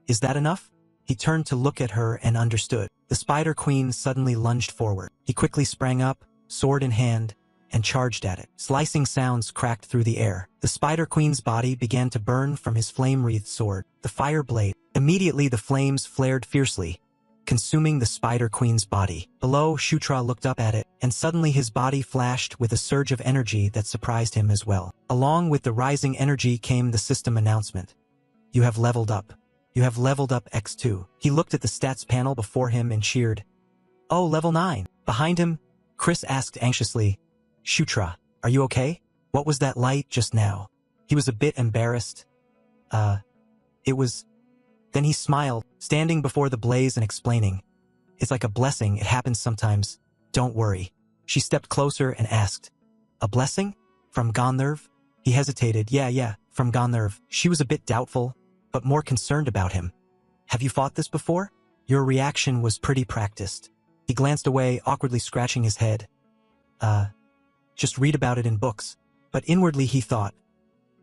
Is that enough? He turned to look at her and understood. The Spider Queen suddenly lunged forward. He quickly sprang up, sword in hand, and charged at it. Slicing sounds cracked through the air. The Spider Queen's body began to burn from his flame-wreathed sword, the fire blade. Immediately the flames flared fiercely, consuming the Spider Queen's body. Below, Shutra looked up at it, and suddenly his body flashed with a surge of energy that surprised him as well. Along with the rising energy came the system announcement. You have leveled up. You have leveled up X2. He looked at the stats panel before him and cheered. Oh, level 9. Behind him, Chris asked anxiously, Shutra, are you okay? What was that light just now? He was a bit embarrassed. It was... Then he smiled, standing before the blaze and explaining. It's like a blessing, it happens sometimes. Don't worry. She stepped closer and asked. A blessing? From Gonnerv? He hesitated. Yeah, from Gonnerv. She was a bit doubtful, but more concerned about him. Have you fought this before? Your reaction was pretty practiced. He glanced away, awkwardly scratching his head. Just read about it in books. But inwardly he thought,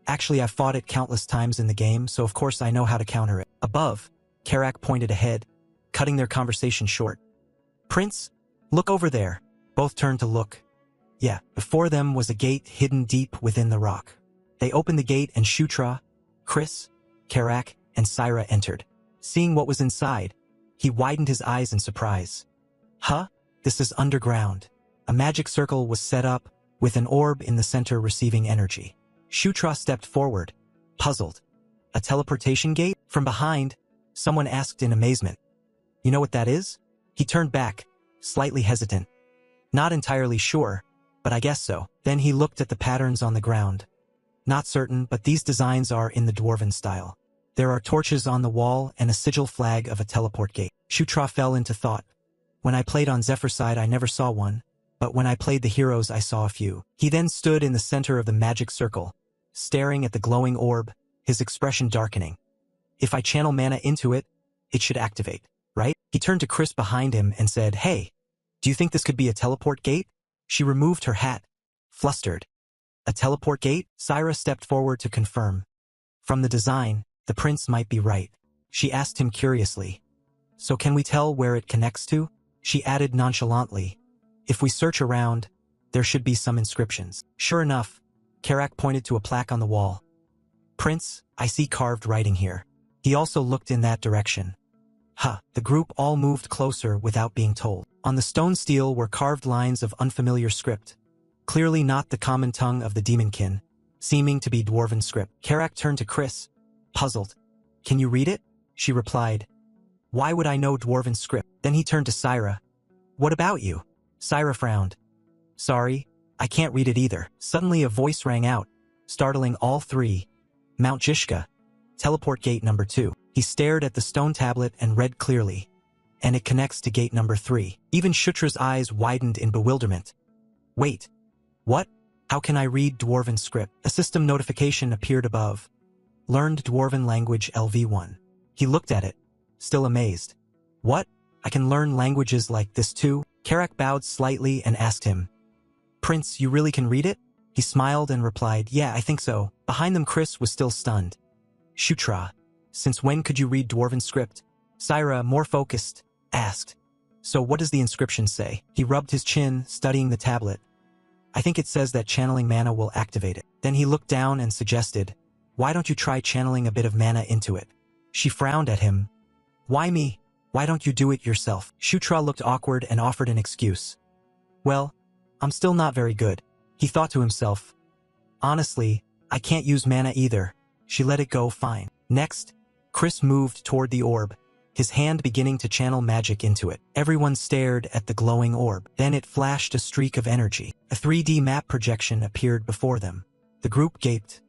actually I've fought it countless times in the game, so of course I know how to counter it. Above, Karak pointed ahead, cutting their conversation short. Prince, look over there. Both turned to look. Yeah, before them was a gate hidden deep within the rock. They opened the gate and Shutra, Chris, Karak, and Syra entered. Seeing what was inside, he widened his eyes in surprise. Huh? This is underground. A magic circle was set up, with an orb in the center receiving energy. Shutra stepped forward, puzzled. A teleportation gate? From behind, someone asked in amazement. You know what that is? He turned back, slightly hesitant. Not entirely sure, but I guess so. Then he looked at the patterns on the ground. Not certain, but these designs are in the dwarven style. There are torches on the wall and a sigil flag of a teleport gate. Shutra fell into thought. When I played on Zephyrside, I never saw one. But when I played the heroes, I saw a few. He then stood in the center of the magic circle, staring at the glowing orb, his expression darkening. If I channel mana into it, it should activate, right? He turned to Chris behind him and said, Hey, do you think this could be a teleport gate? She removed her hat, flustered. A teleport gate? Syra stepped forward to confirm. From the design, the prince might be right. She asked him curiously. So can we tell where it connects to? She added nonchalantly. If we search around, there should be some inscriptions. Sure enough, Karak pointed to a plaque on the wall. Prince, I see carved writing here. He also looked in that direction. The group all moved closer without being told. On the stone steel were carved lines of unfamiliar script, clearly not the common tongue of the demonkin, seeming to be dwarven script. Karak turned to Chris, puzzled. Can you read it? She replied. Why would I know dwarven script? Then he turned to Syra. What about you? Syra frowned. Sorry, I can't read it either. Suddenly a voice rang out, startling all three. Mount Jishka. Teleport gate number 2. He stared at the stone tablet and read clearly. And it connects to gate number 3. Even Shutra's eyes widened in bewilderment. Wait. What? How can I read dwarven script? A system notification appeared above. Learned dwarven language LV1. He looked at it, still amazed. What? I can learn languages like this too? Karak bowed slightly and asked him. Prince, you really can read it? He smiled and replied, Yeah, I think so. Behind them Chris was still stunned. Shutra, since when could you read dwarven script? Syra, more focused, asked. So what does the inscription say? He rubbed his chin, studying the tablet. I think it says that channeling mana will activate it. Then he looked down and suggested, Why don't you try channeling a bit of mana into it? She frowned at him. Why me? Why don't you do it yourself? Shutra looked awkward and offered an excuse. Well, I'm still not very good. He thought to himself. Honestly, I can't use mana either. She let it go fine. Next, Chris moved toward the orb, his hand beginning to channel magic into it. Everyone stared at the glowing orb. Then it flashed a streak of energy. A 3D map projection appeared before them. The group gaped.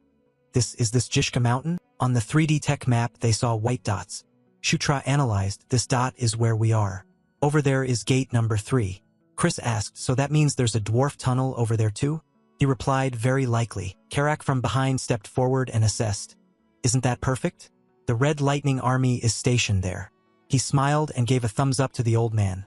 Is this Jishka Mountain? On the 3D tech map they saw white dots. Shutra analyzed, this dot is where we are. Over there is gate number 3. Chris asked, so that means there's a dwarf tunnel over there too? He replied, very likely. Karak from behind stepped forward and assessed. Isn't that perfect? The Red Lightning Army is stationed there. He smiled and gave a thumbs up to the old man.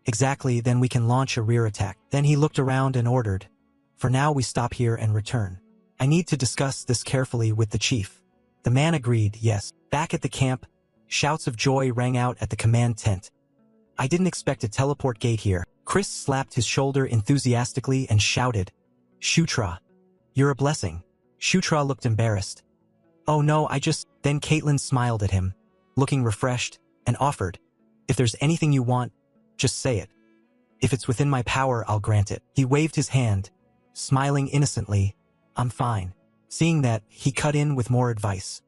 Exactly, then we can launch a rear attack. Then he looked around and ordered, for now we stop here and return. I need to discuss this carefully with the chief. The man agreed, yes. Back at the camp, shouts of joy rang out at the command tent. I didn't expect a teleport gate here. Chris slapped his shoulder enthusiastically and shouted, Shutra, you're a blessing. Shutra looked embarrassed. Oh no, Then Caitlin smiled at him, looking refreshed, and offered, if there's anything you want, just say it. If it's within my power, I'll grant it. He waved his hand, smiling innocently. I'm fine. Seeing that, he cut in with more advice.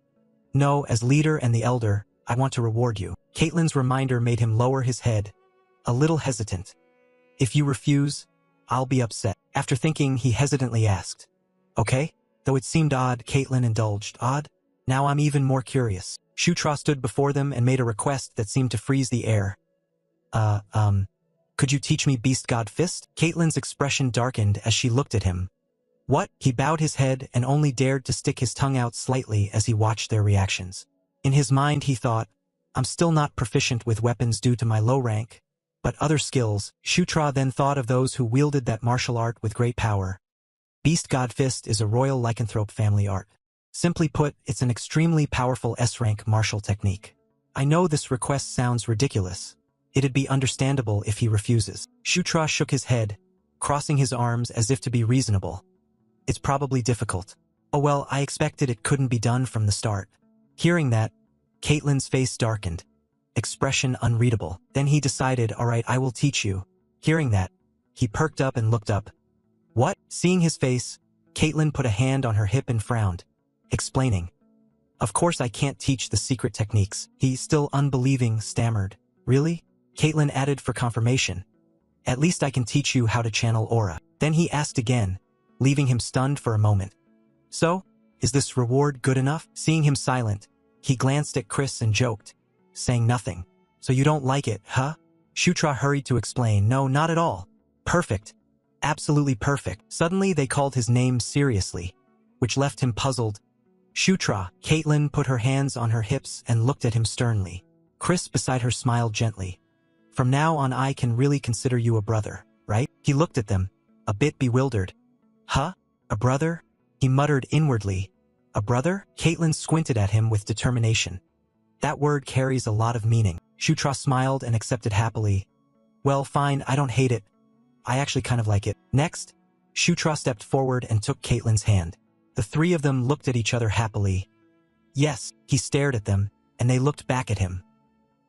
No, as leader and the elder, I want to reward you. Caitlin's reminder made him lower his head, a little hesitant. If you refuse, I'll be upset. After thinking, he hesitantly asked, okay? Though it seemed odd, Caitlin indulged. Odd? Now I'm even more curious. Shutra stood before them and made a request that seemed to freeze the air. Could you teach me Beast God Fist? Caitlin's expression darkened as she looked at him. What? He bowed his head and only dared to stick his tongue out slightly as he watched their reactions. In his mind he thought, I'm still not proficient with weapons due to my low rank, but other skills. Shutra then thought of those who wielded that martial art with great power. Beast God Fist is a royal lycanthrope family art. Simply put, it's an extremely powerful S-rank martial technique. I know this request sounds ridiculous. It'd be understandable if he refuses. Shutra shook his head, crossing his arms as if to be reasonable. It's probably difficult. Oh well, I expected it couldn't be done from the start. Hearing that, Caitlin's face darkened, expression unreadable. Then he decided, alright, I will teach you. Hearing that, he perked up and looked up. What? Seeing his face, Caitlin put a hand on her hip and frowned, explaining. Of course I can't teach the secret techniques. He, still unbelieving, stammered. Really? Caitlin added for confirmation. At least I can teach you how to channel aura. Then he asked again, leaving him stunned for a moment. So, is this reward good enough? Seeing him silent, he glanced at Chris and joked, saying nothing. So you don't like it, huh? Shutra hurried to explain, no, not at all. Perfect. Absolutely perfect. Suddenly they called his name seriously, which left him puzzled. Shutra. Caitlin put her hands on her hips and looked at him sternly. Chris beside her smiled gently. From now on I can really consider you a brother, right? He looked at them, a bit bewildered. Huh? A brother? He muttered inwardly. A brother? Caitlin squinted at him with determination. That word carries a lot of meaning. Shutra smiled and accepted happily. Well, fine, I don't hate it. I actually kind of like it. Next, Shutra stepped forward and took Caitlin's hand. The three of them looked at each other happily. Yes, he stared at them, and they looked back at him.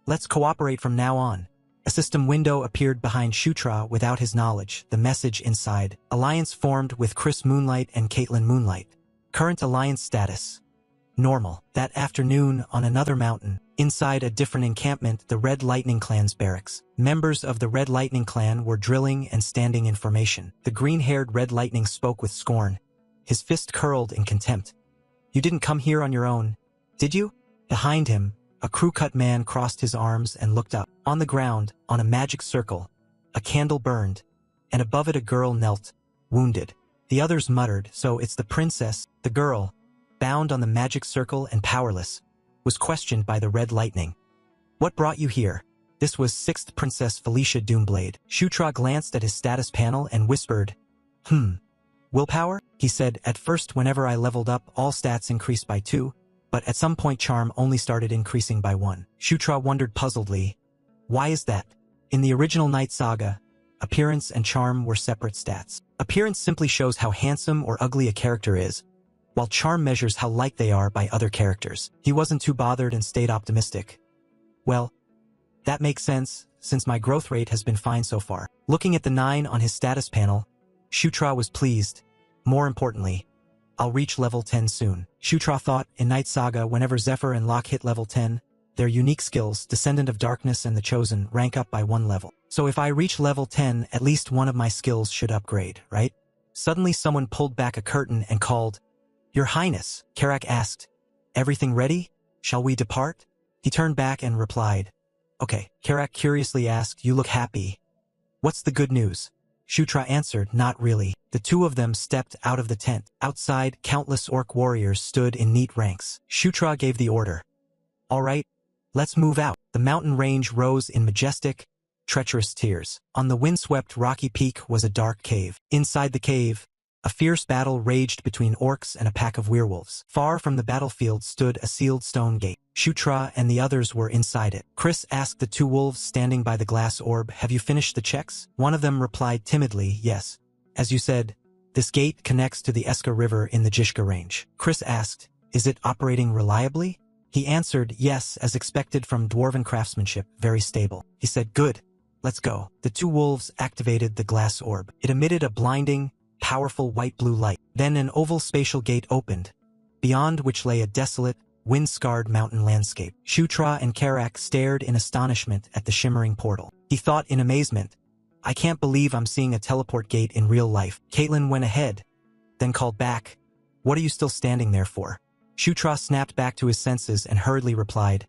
Let's cooperate from now on. A system window appeared behind Shutra without his knowledge, the message inside. Alliance formed with Chris Moonlight and Caitlin Moonlight. Current alliance status. Normal. That afternoon, on another mountain, inside a different encampment, the Red Lightning Clan's barracks. Members of the Red Lightning Clan were drilling and standing in formation. The green-haired Red Lightning spoke with scorn. His fist curled in contempt. You didn't come here on your own, did you? Behind him, a crew-cut man crossed his arms and looked up. On the ground, on a magic circle, a candle burned, and above it a girl knelt, wounded. The others muttered, so it's the princess. The girl, bound on the magic circle and powerless, was questioned by the Red Lightning. What brought you here? This was 6th Princess Felicia Doomblade. Shutra glanced at his status panel and whispered, Willpower? He said, at first whenever I leveled up, all stats increased by 2, but at some point charm only started increasing by 1. Shutra wondered puzzledly, why is that? In the original Night Saga, appearance and charm were separate stats. Appearance simply shows how handsome or ugly a character is, while charm measures how liked they are by other characters. He wasn't too bothered and stayed optimistic. Well, that makes sense, since my growth rate has been fine so far. Looking at the 9 on his status panel, Shutra was pleased. More importantly, I'll reach level 10 soon. Shutra thought, in Night Saga, whenever Zephyr and Locke hit level 10, their unique skills, Descendant of Darkness and the Chosen, rank up by 1 level. So if I reach level 10, at least one of my skills should upgrade, right? Suddenly someone pulled back a curtain and called, Your Highness. Karak asked, Everything ready? Shall we depart? He turned back and replied, Okay. Karak curiously asked, You look happy. What's the good news? Shutra answered, Not really. The two of them stepped out of the tent. Outside, countless orc warriors stood in neat ranks. Shutra gave the order. All right, let's move out. The mountain range rose in majestic, treacherous tiers. On the windswept rocky peak was a dark cave. Inside the cave, a fierce battle raged between orcs and a pack of werewolves. Far from the battlefield stood a sealed stone gate. Shutra and the others were inside it. Chris asked the two wolves standing by the glass orb, "Have you finished the checks?" One of them replied timidly, "Yes. As you said, this gate connects to the Eska River in the Jishka Range." Chris asked, "Is it operating reliably?" He answered, "Yes, as expected from dwarven craftsmanship, very stable." He said, "Good. Let's go." The two wolves activated the glass orb. It emitted a blinding, powerful white-blue light. Then an oval spatial gate opened, beyond which lay a desolate, wind-scarred mountain landscape. Shutra and Karak stared in astonishment at the shimmering portal. He thought in amazement, "I can't believe I'm seeing a teleport gate in real life." Caitlin went ahead, then called back, "What are you still standing there for?" Shutra snapped back to his senses and hurriedly replied,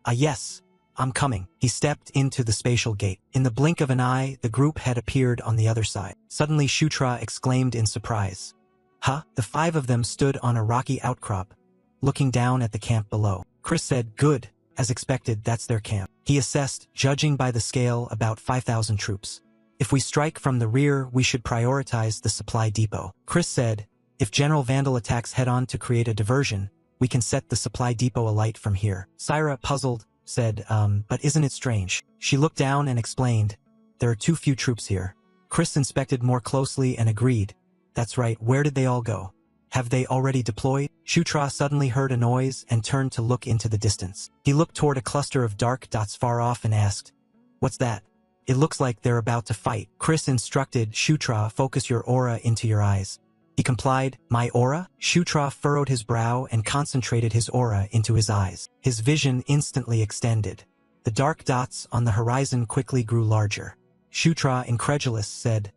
Yes, I'm coming." He stepped into the spatial gate. In the blink of an eye, the group had appeared on the other side. Suddenly Shutra exclaimed in surprise, "Huh?" The five of them stood on a rocky outcrop, looking down at the camp below. Chris said, "Good. As expected, that's their camp." He assessed, judging by the scale, about 5,000 troops. "If we strike from the rear, we should prioritize the supply depot." Chris said, "If General Vandal attacks head-on to create a diversion, we can set the supply depot alight from here." Syra, puzzled, said, "But isn't it strange?" She looked down and explained, "There are too few troops here." Chris inspected more closely and agreed, "That's right, where did they all go? Have they already deployed?" Shutra suddenly heard a noise and turned to look into the distance. He looked toward a cluster of dark dots far off and asked, "What's that?" "It looks like they're about to fight." Chris instructed, "Shutra, focus your aura into your eyes." He complied. "My aura?" Shutra furrowed his brow and concentrated his aura into his eyes. His vision instantly extended. The dark dots on the horizon quickly grew larger. Shutra, incredulous, said,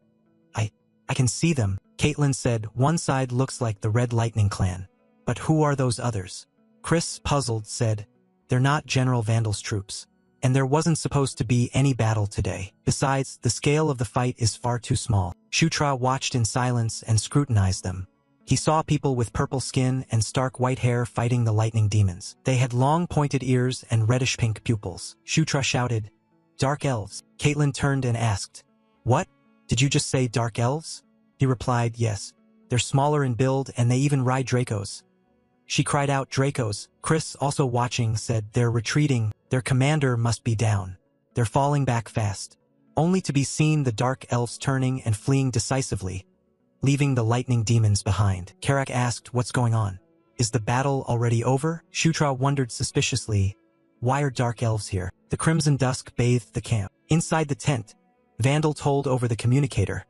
I can see them." Caitlin said, "One side looks like the Red Lightning clan. But who are those others?" Chris, puzzled, said, "They're not General Vandal's troops. And there wasn't supposed to be any battle today. Besides, the scale of the fight is far too small." Shutra watched in silence and scrutinized them. He saw people with purple skin and stark white hair fighting the lightning demons. They had long pointed ears and reddish-pink pupils. Shutra shouted, "Dark elves." Caitlin turned and asked, "What? Did you just say dark elves?" He replied, "Yes. They're smaller in build and they even ride Dracos." She cried out, "Dracos." Chris, also watching, said, "They're retreating. Their commander must be down. They're falling back fast." Only to be seen the dark elves turning and fleeing decisively, leaving the lightning demons behind. Karak asked, "What's going on? Is the battle already over?" Shutra wondered suspiciously, "Why are dark elves here?" The crimson dusk bathed the camp. Inside the tent, Vandal told over the communicator,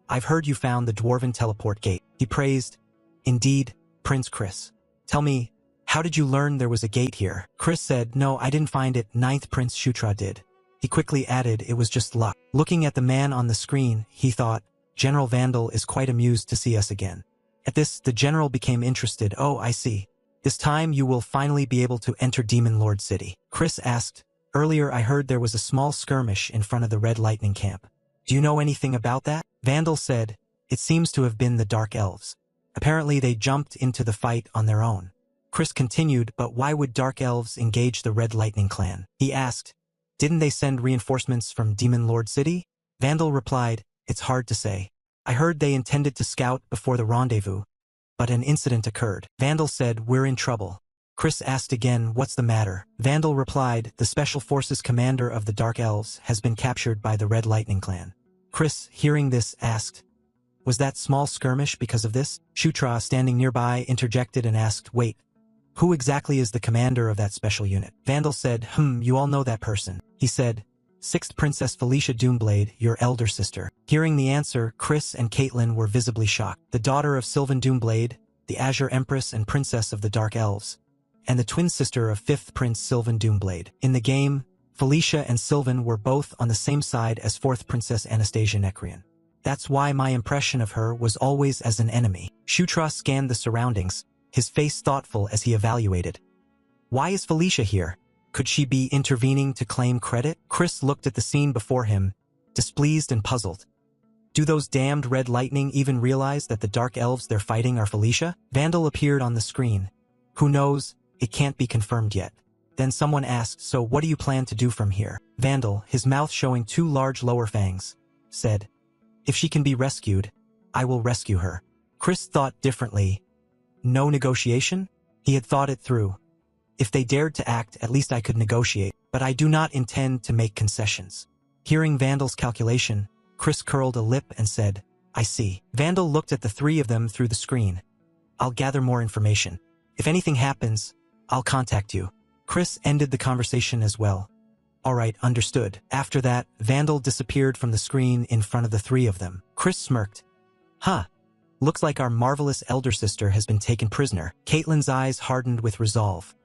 "I've heard you found the dwarven teleport gate." He praised, "Indeed, Prince Chris. Tell me, how did you learn there was a gate here?" Chris said, "No, I didn't find it. Ninth Prince Shutra did." He quickly added, "It was just luck." Looking at the man on the screen, he thought, "General Vandal is quite amused to see us again." At this, the general became interested. "Oh, I see. This time you will finally be able to enter Demon Lord City." Chris asked, "Earlier I heard there was a small skirmish in front of the Red Lightning camp. Do you know anything about that?" Vandal said, "It seems to have been the Dark Elves. Apparently they jumped into the fight on their own." Chris continued, "But why would Dark Elves engage the Red Lightning clan?" He asked, "Didn't they send reinforcements from Demon Lord City?" Vandal replied, "It's hard to say. I heard they intended to scout before the rendezvous, but an incident occurred." Vandal said, "We're in trouble." Chris asked again, "What's the matter?" Vandal replied, "The Special Forces commander of the Dark Elves has been captured by the Red Lightning clan." Chris, hearing this, asked, "Was that small skirmish because of this?" Shutra, standing nearby, interjected and asked, "Wait, who exactly is the commander of that special unit?" Vandal said, You all know that person." He said, "Sixth Princess Felicia Doomblade, your elder sister." Hearing the answer, Chris and Caitlin were visibly shocked. The daughter of Sylvan Doomblade, the Azure Empress and Princess of the Dark Elves, and the twin sister of 5th Prince Sylvan Doomblade. In the game, Felicia and Sylvan were both on the same side as 4th Princess Anastasia Necrian. That's why my impression of her was always as an enemy. Shutra scanned the surroundings, his face thoughtful as he evaluated. "Why is Felicia here? Could she be intervening to claim credit?" Chris looked at the scene before him, displeased and puzzled. Do those damned Red Lightning even realize that the Dark Elves they're fighting are Felicia? Vandal appeared on the screen. "Who knows? It can't be confirmed yet. Then someone asked, so what do you plan to do from here? Vandal, his mouth showing 2 large lower fangs, said, if she can be rescued, I will rescue her. Chris thought differently. No negotiation? He had thought it through. If they dared to act, at least I could negotiate, but I do not intend to make concessions. Hearing Vandal's calculation, Chris curled a lip and said, I see. Vandal looked at the 3 of them through the screen. I'll gather more information. If anything happens, I'll contact you. Chris ended the conversation as well. All right, understood. After that, Vandal disappeared from the screen in front of the 3 of them. Chris smirked. Huh. Looks like our marvelous elder sister has been taken prisoner. Caitlin's eyes hardened with resolve.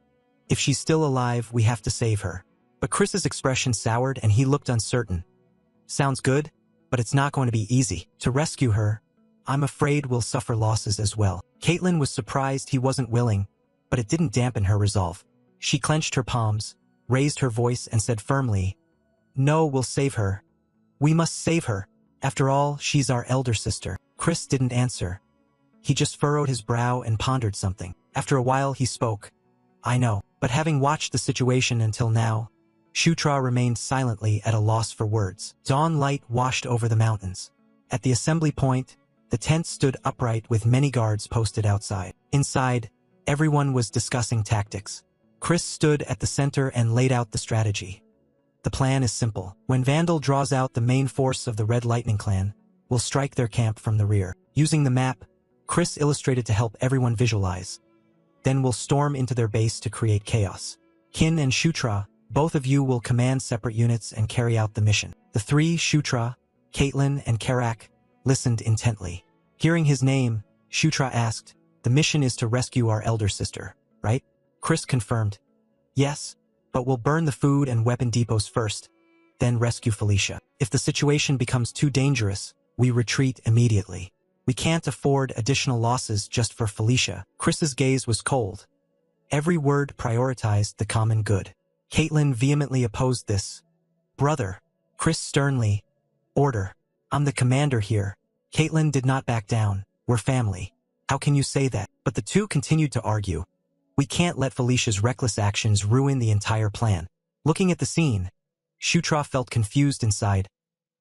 If she's still alive, we have to save her. But Chris's expression soured and he looked uncertain. Sounds good, but it's not going to be easy. To rescue her, I'm afraid we'll suffer losses as well. Caitlin was surprised he wasn't willing, but it didn't dampen her resolve. She clenched her palms, raised her voice and said firmly, no, we'll save her. We must save her. After all, she's our elder sister. Chris didn't answer. He just furrowed his brow and pondered something. After a while he spoke. I know, but having watched the situation until now, Shutra remained silently at a loss for words. Dawn light washed over the mountains. At the assembly point, the tent stood upright with many guards posted outside. Inside, everyone was discussing tactics. Chris stood at the center and laid out the strategy. The plan is simple. When Vandal draws out the main force of the Red Lightning Clan, we'll strike their camp from the rear. Using the map, Chris illustrated to help everyone visualize. Then we'll storm into their base to create chaos. Kin and Shutra, both of you will command separate units and carry out the mission. The 3, Shutra, Caitlin, and Karak, listened intently. Hearing his name, Shutra asked, the mission is to rescue our elder sister, right? Chris confirmed. Yes, but we'll burn the food and weapon depots first, then rescue Felicia. If the situation becomes too dangerous, we retreat immediately. We can't afford additional losses just for Felicia. Chris's gaze was cold. Every word prioritized the common good. Caitlin vehemently opposed this. Brother, Chris sternly. Order. I'm the commander here. Caitlin did not back down. We're family. How can you say that? But the 2 continued to argue. We can't let Felicia's reckless actions ruin the entire plan. Looking at the scene, Shutra felt confused inside.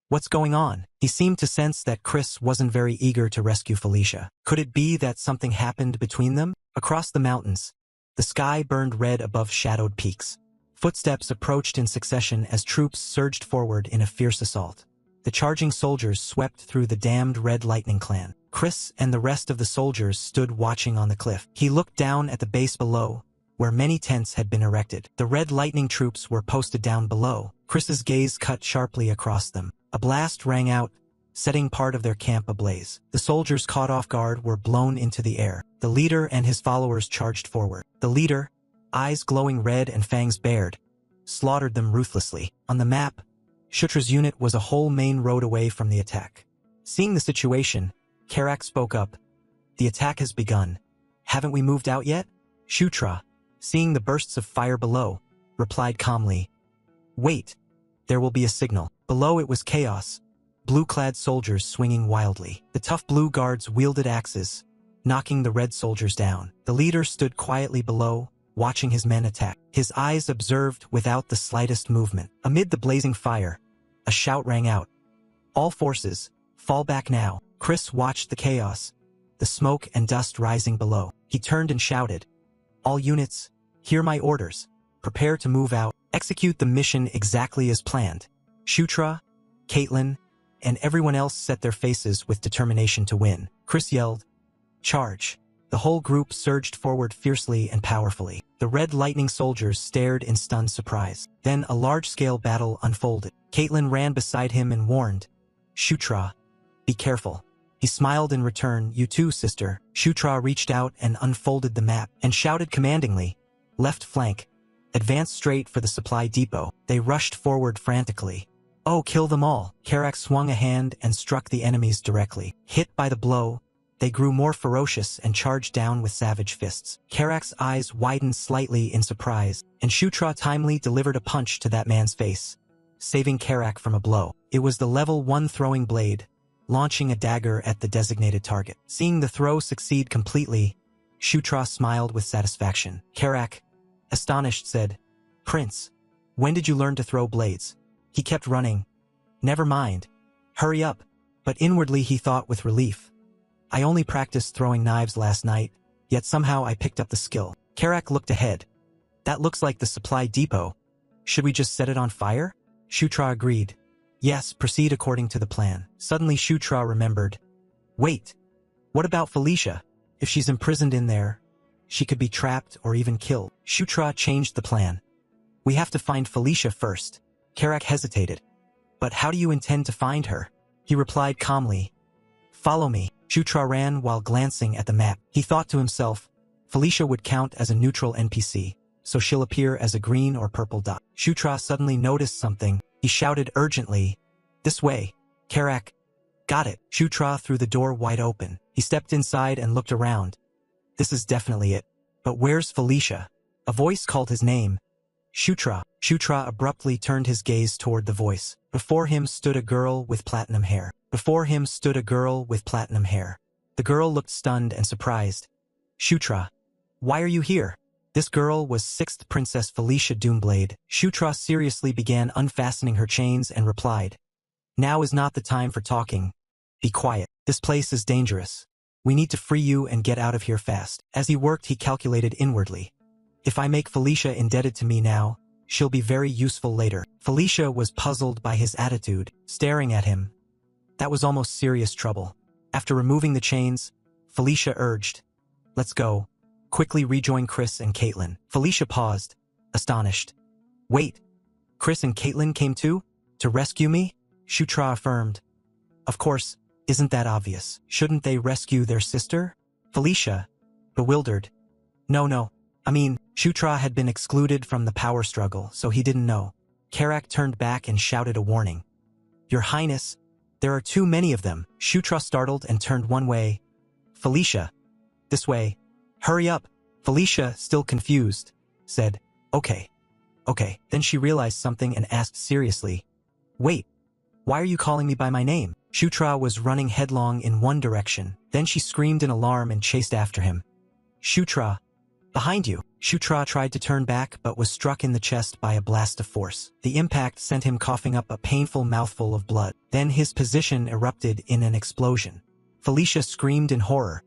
What's going on? He seemed to sense that Chris wasn't very eager to rescue Felicia. Could it be that something happened between them? Across the mountains, the sky burned red above shadowed peaks. Footsteps approached in succession as troops surged forward in a fierce assault. The charging soldiers swept through the damned Red Lightning Clan. Chris and the rest of the soldiers stood watching on the cliff. He looked down at the base below, where many tents had been erected. The Red Lightning troops were posted down below. Chris's gaze cut sharply across them. A blast rang out, setting part of their camp ablaze. The soldiers caught off guard were blown into the air. The leader and his followers charged forward. The leader, eyes glowing red and fangs bared, slaughtered them ruthlessly. On the map, Shutra's unit was a whole main road away from the attack. Seeing the situation, Karak spoke up. The attack has begun. Haven't we moved out yet? Shutra, seeing the bursts of fire below, replied calmly. Wait. There will be a signal. Below it was chaos. Blue-clad soldiers swinging wildly. The tough blue guards wielded axes, knocking the red soldiers down. The leader stood quietly below, watching his men attack. His eyes observed without the slightest movement. Amid the blazing fire, a shout rang out. All forces, fall back now. Chris watched the chaos, the smoke and dust rising below. He turned and shouted, all units, hear my orders. Prepare to move out. Execute the mission exactly as planned. Shutra, Caitlin, and everyone else set their faces with determination to win. Chris yelled, charge. The whole group surged forward fiercely and powerfully. The Red Lightning soldiers stared in stunned surprise. Then a large-scale battle unfolded. Caitlin ran beside him and warned, Shutra, be careful. He smiled in return. You too, sister. Shutra reached out and unfolded the map and shouted commandingly, left flank, advance straight for the supply depot. They rushed forward frantically. Oh, kill them all. Karak swung a hand and struck the enemies directly. Hit by the blow, they grew more ferocious and charged down with savage fists. Karak's eyes widened slightly in surprise, and Shutra timely delivered a punch to that man's face, saving Karak from a blow. It was the level 1 throwing blade, launching a dagger at the designated target. Seeing the throw succeed completely, Shutra smiled with satisfaction. Karak, astonished, said, Prince, when did you learn to throw blades? He kept running. Never mind. Hurry up. But inwardly he thought with relief. I only practiced throwing knives last night, yet somehow I picked up the skill. Karak looked ahead. That looks like the supply depot. Should we just set it on fire? Shutra agreed. Yes, proceed according to the plan. Suddenly Shutra remembered. Wait. What about Felicia? If she's imprisoned in there, she could be trapped or even killed. Shutra changed the plan. We have to find Felicia first. Karak hesitated. But how do you intend to find her? He replied calmly. Follow me. Shutra ran while glancing at the map. He thought to himself, Felicia would count as a neutral NPC, so she'll appear as a green or purple dot. Shutra suddenly noticed something. He shouted urgently, This way. Karak. Got it. Shutra threw the door wide open. He stepped inside and looked around. This is definitely it. But where's Felicia? A voice called his name. Shutra. Shutra abruptly turned his gaze toward the voice. Before him stood a girl with platinum hair. Before him stood a girl with platinum hair. The girl looked stunned and surprised. Shutra. Why are you here? This girl was 6th Princess Felicia Doomblade. Shutra seriously began unfastening her chains and replied. Now is not the time for talking. Be quiet. This place is dangerous. We need to free you and get out of here fast. As he worked, he calculated inwardly. If I make Felicia indebted to me now, she'll be very useful later. Felicia was puzzled by his attitude, staring at him. That was almost serious trouble. After removing the chains, Felicia urged, Let's go. Quickly rejoin Chris and Caitlin. Felicia paused, astonished. Wait, Chris and Caitlin came too? To rescue me? Shutra affirmed. Of course, isn't that obvious? Shouldn't they rescue their sister? Felicia, bewildered. No. I mean, Shutra had been excluded from the power struggle, so he didn't know. Karak turned back and shouted a warning. Your Highness, there are too many of them. Shutra startled and turned one way. Felicia. This way. Hurry up. Felicia, still confused, said, Okay. Then she realized something and asked seriously. Wait, why are you calling me by my name? Shutra was running headlong in one direction. Then she screamed in alarm and chased after him. Shutra. Behind you. Shutra tried to turn back but was struck in the chest by a blast of force. The impact sent him coughing up a painful mouthful of blood. Then his position erupted in an explosion. Felicia screamed in horror.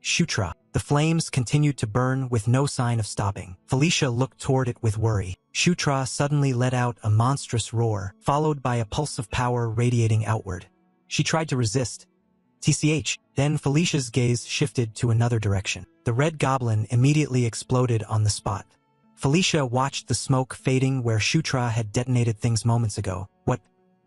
Shutra. The flames continued to burn with no sign of stopping. Felicia looked toward it with worry. Shutra suddenly let out a monstrous roar, followed by a pulse of power radiating outward. She tried to resist. TCH. Then Felicia's gaze shifted to another direction. The red goblin immediately exploded on the spot. Felicia watched the smoke fading where Shutra had detonated things moments ago.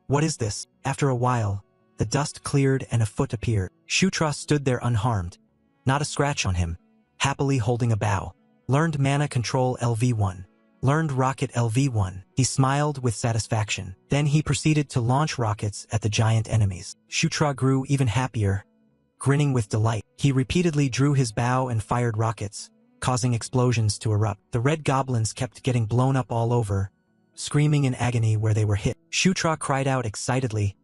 What is this? After a while, the dust cleared and a foot appeared. Shutra stood there unharmed. Not a scratch on him. Happily holding a bow. Learned mana control LV1. Learned rocket LV1. He smiled with satisfaction. Then he proceeded to launch rockets at the giant enemies. Shutra grew even happier. Grinning with delight, he repeatedly drew his bow and fired rockets, causing explosions to erupt. The red goblins kept getting blown up all over, screaming in agony where they were hit. Shutra cried out excitedly,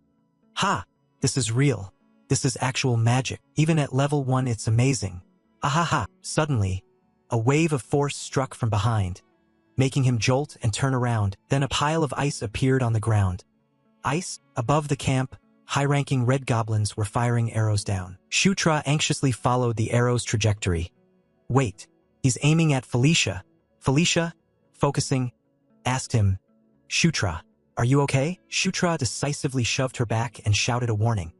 Ha! This is real. This is actual magic. Even at level 1 it's amazing. Ahaha! Suddenly, a wave of force struck from behind, making him jolt and turn around. Then a pile of ice appeared on the ground. Ice? Above the camp, high-ranking red goblins were firing arrows down. Shutra anxiously followed the arrow's trajectory. Wait, he's aiming at Felicia. Felicia, focusing, asked him, Shutra, are you okay? Shutra decisively shoved her back and shouted a warning.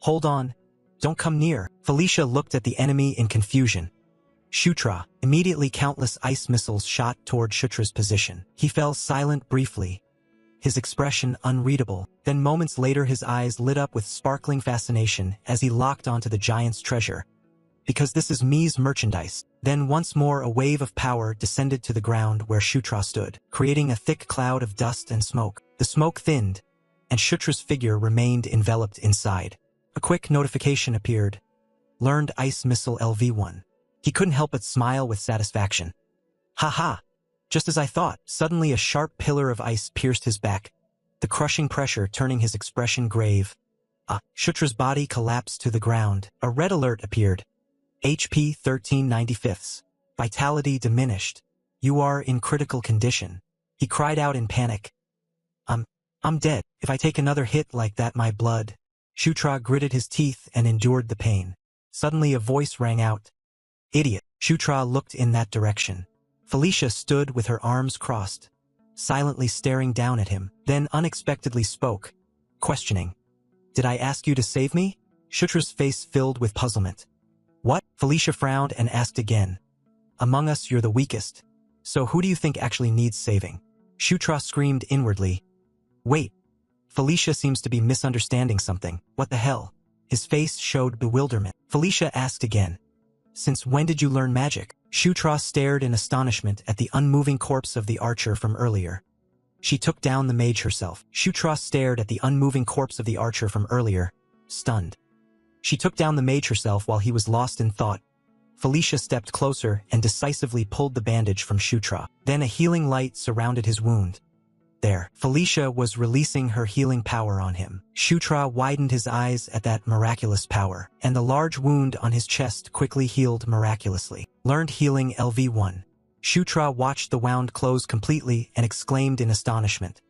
Hold on, don't come near. Felicia looked at the enemy in confusion. Shutra. Immediately countless ice missiles shot toward Shutra's position. He fell silent briefly, his expression unreadable. Then moments later his eyes lit up with sparkling fascination as he locked onto the giant's treasure. Because this is me's merchandise. Then once more a wave of power descended to the ground where Shutra stood, creating a thick cloud of dust and smoke. The smoke thinned, and Shutra's figure remained enveloped inside. A quick notification appeared. Learned ice missile LV1. He couldn't help but smile with satisfaction. Ha! Just as I thought. Suddenly a sharp pillar of ice pierced his back, the crushing pressure turning his expression grave. Shutra's body collapsed to the ground. A red alert appeared. HP 1395. Vitality diminished. You are in critical condition. He cried out in panic. I'm, I'm dead. If I take another hit like that, my blood. Shutra gritted his teeth and endured the pain. Suddenly a voice rang out. Idiot. Shutra looked in that direction. Felicia stood with her arms crossed, silently staring down at him, then unexpectedly spoke, questioning. Did I ask you to save me? Shutra's face filled with puzzlement. What? Felicia frowned and asked again. Among us, you're the weakest. So who do you think actually needs saving? Shutra screamed inwardly. Wait. Felicia seems to be misunderstanding something. What the hell? His face showed bewilderment. Felicia asked again. Since when did you learn magic? Shutra stared in astonishment at the unmoving corpse of the archer from earlier. She took down the mage herself. Shutra stared at the unmoving corpse of the archer from earlier, stunned. She took down the mage herself while he was lost in thought. Felicia stepped closer and decisively pulled the bandage from Shutra. Then a healing light surrounded his wound. There, Felicia was releasing her healing power on him. Shutra widened his eyes at that miraculous power, and the large wound on his chest quickly healed miraculously. Learned healing LV1. Shutra watched the wound close completely and exclaimed in astonishment.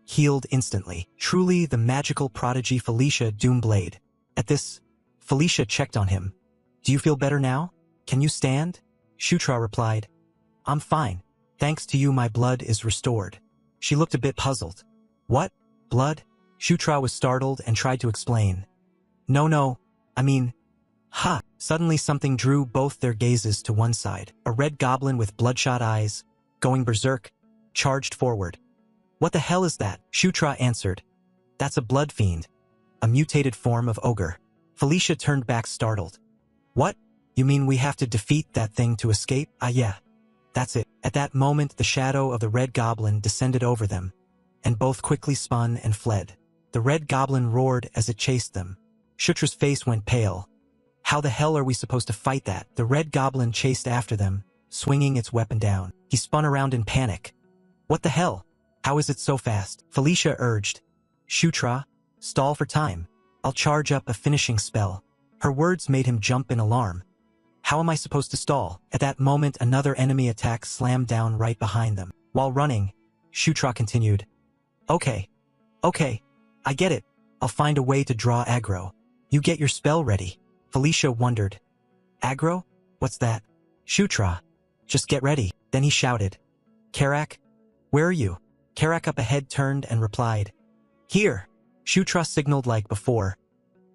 Healed instantly. Truly the magical prodigy Felicia Doomblade. At this, Felicia checked on him. Do you feel better now? Can you stand? Shutra replied. I'm fine. Thanks to you my blood is restored. She looked a bit puzzled. What? Blood? Shutra was startled and tried to explain. No, I mean... Ha! Suddenly something drew both their gazes to one side. A red goblin with bloodshot eyes, going berserk, charged forward. What the hell is that? Shutra answered. That's a blood fiend. A mutated form of ogre. Felicia turned back startled. What? You mean we have to defeat that thing to escape? Yeah. That's it. At that moment the shadow of the red goblin descended over them, and both quickly spun and fled. The red goblin roared as it chased them. Shutra's face went pale. How the hell are we supposed to fight that? The red goblin chased after them, swinging its weapon down. He spun around in panic. What the hell? How is it so fast? Felicia urged. Shutra, stall for time. I'll charge up a finishing spell. Her words made him jump in alarm. How am I supposed to stall? At that moment another enemy attack slammed down right behind them. While running, Shutra continued. Okay, I get it. I'll find a way to draw aggro. You get your spell ready. Felicia wondered. Aggro? What's that? Shutra, just get ready. Then he shouted. Karak? Where are you? Karak up ahead turned and replied. Here. Shutra signaled like before.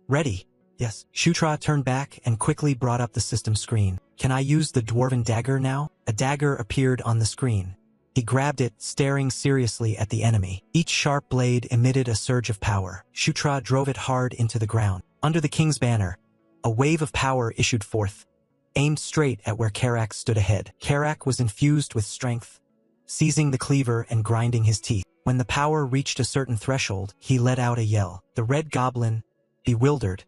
Ready. Yes. Shutra turned back and quickly brought up the system screen. Can I use the dwarven dagger now? A dagger appeared on the screen. He grabbed it, staring seriously at the enemy. Each sharp blade emitted a surge of power. Shutra drove it hard into the ground. Under the king's banner, a wave of power issued forth, aimed straight at where Karak stood ahead. Karak was infused with strength, seizing the cleaver and grinding his teeth. When the power reached a certain threshold, he let out a yell. The red goblin, bewildered,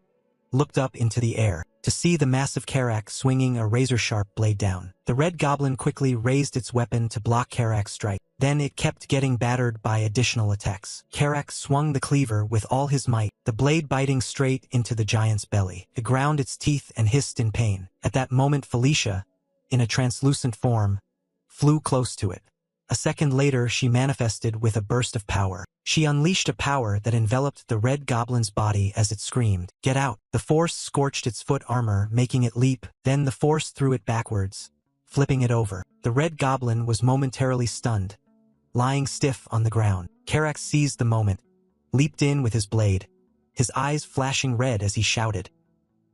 looked up into the air to see the massive Karak swinging a razor-sharp blade down. The red goblin quickly raised its weapon to block Karak's strike. Then it kept getting battered by additional attacks. Karak swung the cleaver with all his might, the blade biting straight into the giant's belly. It ground its teeth and hissed in pain. At that moment Felicia, in a translucent form, flew close to it. A second later she manifested with a burst of power. She unleashed a power that enveloped the red goblin's body as it screamed, "Get out!" The force scorched its foot armor, making it leap. Then the force threw it backwards, flipping it over. The red goblin was momentarily stunned, lying stiff on the ground. Karak seized the moment, leaped in with his blade, his eyes flashing red as he shouted,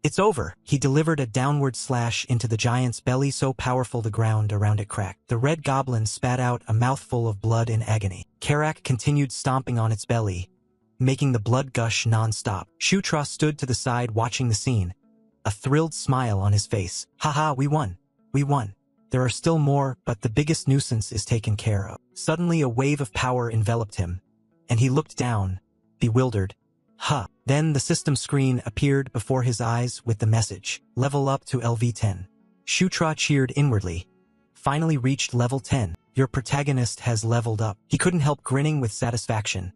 "It's over!" He delivered a downward slash into the giant's belly so powerful the ground around it cracked. The red goblin spat out a mouthful of blood in agony. Karak continued stomping on its belly, making the blood gush non-stop. Shutra stood to the side watching the scene, a thrilled smile on his face. "Haha, we won! We won! There are still more, but the biggest nuisance is taken care of." Suddenly a wave of power enveloped him, and he looked down, bewildered. Then the system screen appeared before his eyes with the message, "Level up to LV10. Shutra cheered inwardly. Finally reached level 10. Your protagonist has leveled up. He couldn't help grinning with satisfaction.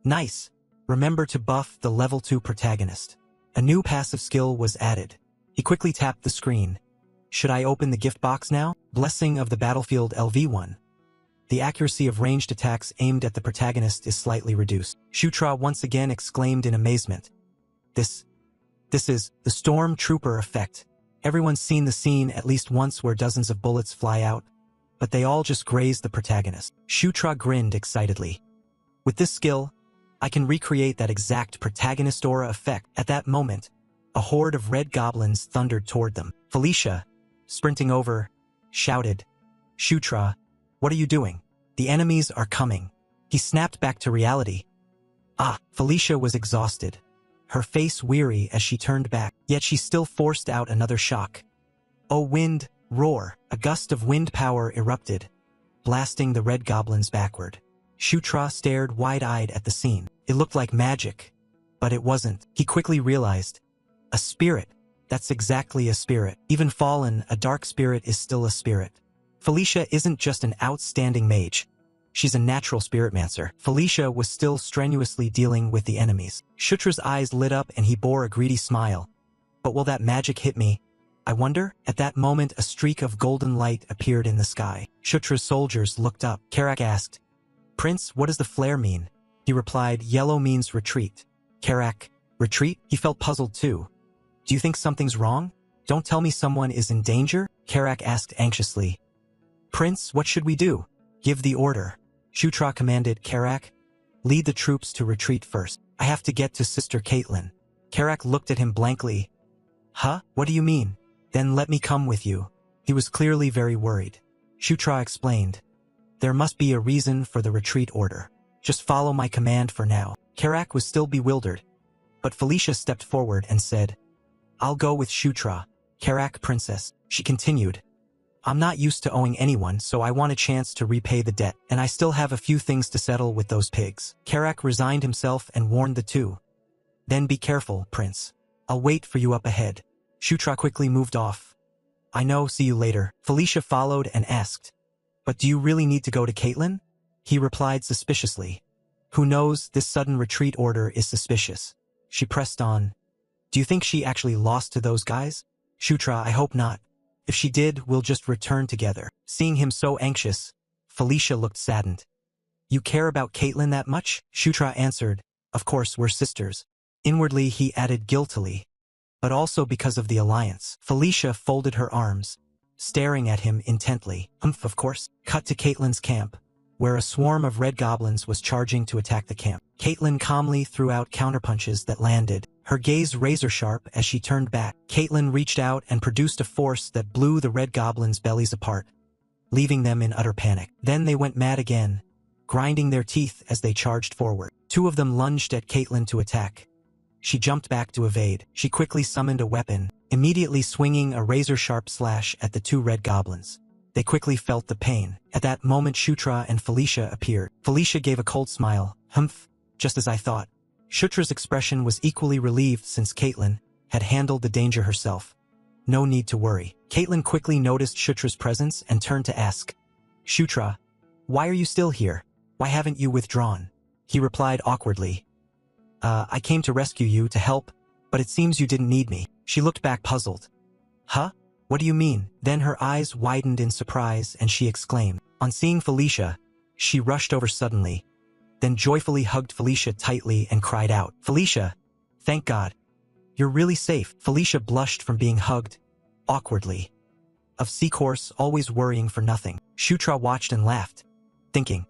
Nice. Remember to buff the level 2 protagonist. A new passive skill was added. He quickly tapped the screen. Should I open the gift box now? Blessing of the Battlefield LV1. the accuracy of ranged attacks aimed at the protagonist is slightly reduced. Shutra once again exclaimed in amazement. This is the stormtrooper effect. Everyone's seen the scene at least once where dozens of bullets fly out, but they all just graze the protagonist. Shutra grinned excitedly. With this skill, I can recreate that exact protagonist aura effect. At that moment, a horde of red goblins thundered toward them. Felicia, sprinting over, shouted, "Shutra, what are you doing? The enemies are coming." He snapped back to reality. Felicia was exhausted, her face weary as she turned back, yet she still forced out another shock. "Oh wind, roar!" A gust of wind power erupted, blasting the red goblins backward. Shutra stared wide-eyed at the scene. It looked like magic, but it wasn't. He quickly realized, a spirit. That's exactly a spirit. Even fallen, a dark spirit is still a spirit. Felicia isn't just an outstanding mage. She's a natural spiritmancer. Felicia was still strenuously dealing with the enemies. Shutra's eyes lit up and he bore a greedy smile. But will that magic hit me? I wonder? At that moment, a streak of golden light appeared in the sky. Shutra's soldiers looked up. Karak asked, "Prince, what does the flare mean?" He replied, "Yellow means retreat." Karak, retreat? He felt puzzled too. "Do you think something's wrong? Don't tell me someone is in danger?" Karak asked anxiously. "Prince, what should we do?" "Give the order." Shutra commanded. Karak, "Lead the troops to retreat first. I have to get to Sister Caitlin." Karak looked at him blankly. "Huh? What do you mean?" "Then let me come with you." He was clearly very worried. Shutra explained, "There must be a reason for the retreat order. Just follow my command for now." Karak was still bewildered, but Felicia stepped forward and said, "I'll go with Shutra." "Karak, princess," she continued, "I'm not used to owing anyone, so I want a chance to repay the debt, and I still have a few things to settle with those pigs." Karak resigned himself and warned the two. "Then be careful, Prince. I'll wait for you up ahead." Shutra quickly moved off. "I know, see you later." Felicia followed and asked, "But do you really need to go to Caitlin?" He replied suspiciously. "Who knows, this sudden retreat order is suspicious." She pressed on. "Do you think she actually lost to those guys?" "Shutra, I hope not. If she did, we'll just return together." Seeing him so anxious, Felicia looked saddened. "You care about Caitlin that much?" Shutra answered, "Of course, we're sisters." Inwardly, he added guiltily, "But also because of the alliance." Felicia folded her arms, staring at him intently. Of course." Cut to Caitlin's camp, where a swarm of red goblins was charging to attack the camp. Caitlin calmly threw out counterpunches that landed, her gaze razor-sharp as she turned back. Caitlin reached out and produced a force that blew the red goblins' bellies apart, leaving them in utter panic. Then they went mad again, grinding their teeth as they charged forward. Two of them lunged at Caitlin to attack. She jumped back to evade. She quickly summoned a weapon, immediately swinging a razor-sharp slash at the two red goblins. They quickly felt the pain. At that moment, Shutra and Felicia appeared. Felicia gave a cold smile. "Humph, just as I thought." Shutra's expression was equally relieved since Caitlin had handled the danger herself. No need to worry. Caitlin quickly noticed Shutra's presence and turned to ask, "Shutra, why are you still here? Why haven't you withdrawn?" He replied awkwardly, I came to rescue you, to help, but it seems you didn't need me." She looked back puzzled. "Huh? What do you mean?" Then her eyes widened in surprise and she exclaimed. On seeing Felicia, she rushed over suddenly, then joyfully hugged Felicia tightly and cried out, "Felicia, thank God. You're really safe." Felicia blushed from being hugged, awkwardly. Of course, always worrying for nothing. Shutra watched and laughed, thinking,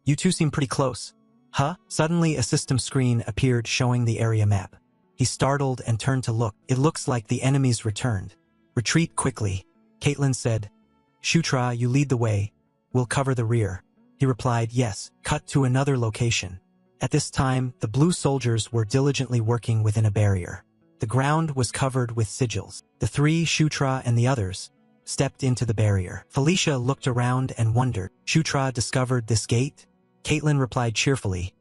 "You two seem pretty close." "Huh?" Suddenly a system screen appeared showing the area map. He startled and turned to look. "It looks like the enemies returned. Retreat quickly." Caitlin said, "Shutra, you lead the way. We'll cover the rear." He replied, "Yes." Cut to another location. At this time, the blue soldiers were diligently working within a barrier. The ground was covered with sigils. The three, Shutra and the others, stepped into the barrier. Felicia looked around and wondered. "Shutra discovered this gate?" Caitlin replied cheerfully,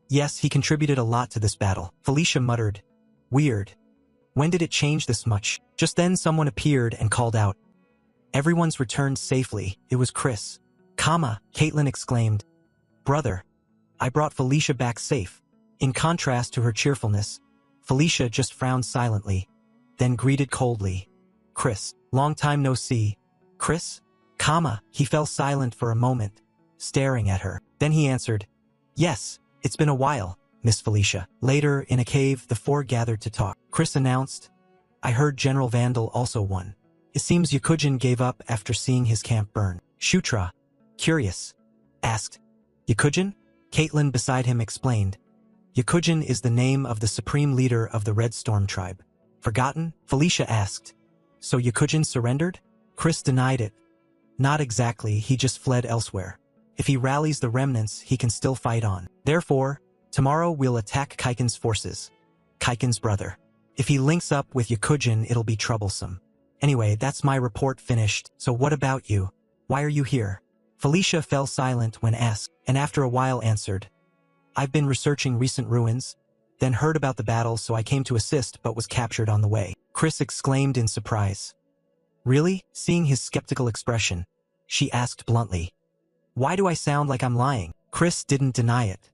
"Yes, he contributed a lot to this battle." Felicia muttered, "Weird. When did it change this much?" Just then someone appeared and called out, "Everyone's returned safely." It was Chris. Caitlin exclaimed, "Brother, I brought Felicia back safe." In contrast to her cheerfulness, Felicia just frowned silently, then greeted coldly, "Chris, long time no see." "Chris?" He fell silent for a moment, staring at her. Then he answered, "Yes, it's been a while, Miss Felicia." Later, in a cave, the four gathered to talk. Chris announced, "I heard General Vandal also won. It seems Yakujin gave up after seeing his camp burn." Shutra, curious, asked, "Yakujin?" Caitlin beside him explained, "Yakujin is the name of the supreme leader of the Red Storm tribe." "Forgotten?" Felicia asked. "So Yakujin surrendered?" Chris denied it. "Not exactly, he just fled elsewhere. If he rallies the remnants, he can still fight on. Therefore, tomorrow we'll attack Kaiken's forces. Kaiken's brother. If he links up with Yakujin, it'll be troublesome. Anyway, that's my report finished, so what about you? Why are you here?" Felicia fell silent when asked, and after a while answered, "I've been researching recent ruins, then heard about the battle, so I came to assist but was captured on the way." Chris exclaimed in surprise. "Really?" Seeing his skeptical expression, she asked bluntly, "Why do I sound like I'm lying?" Chris didn't deny it.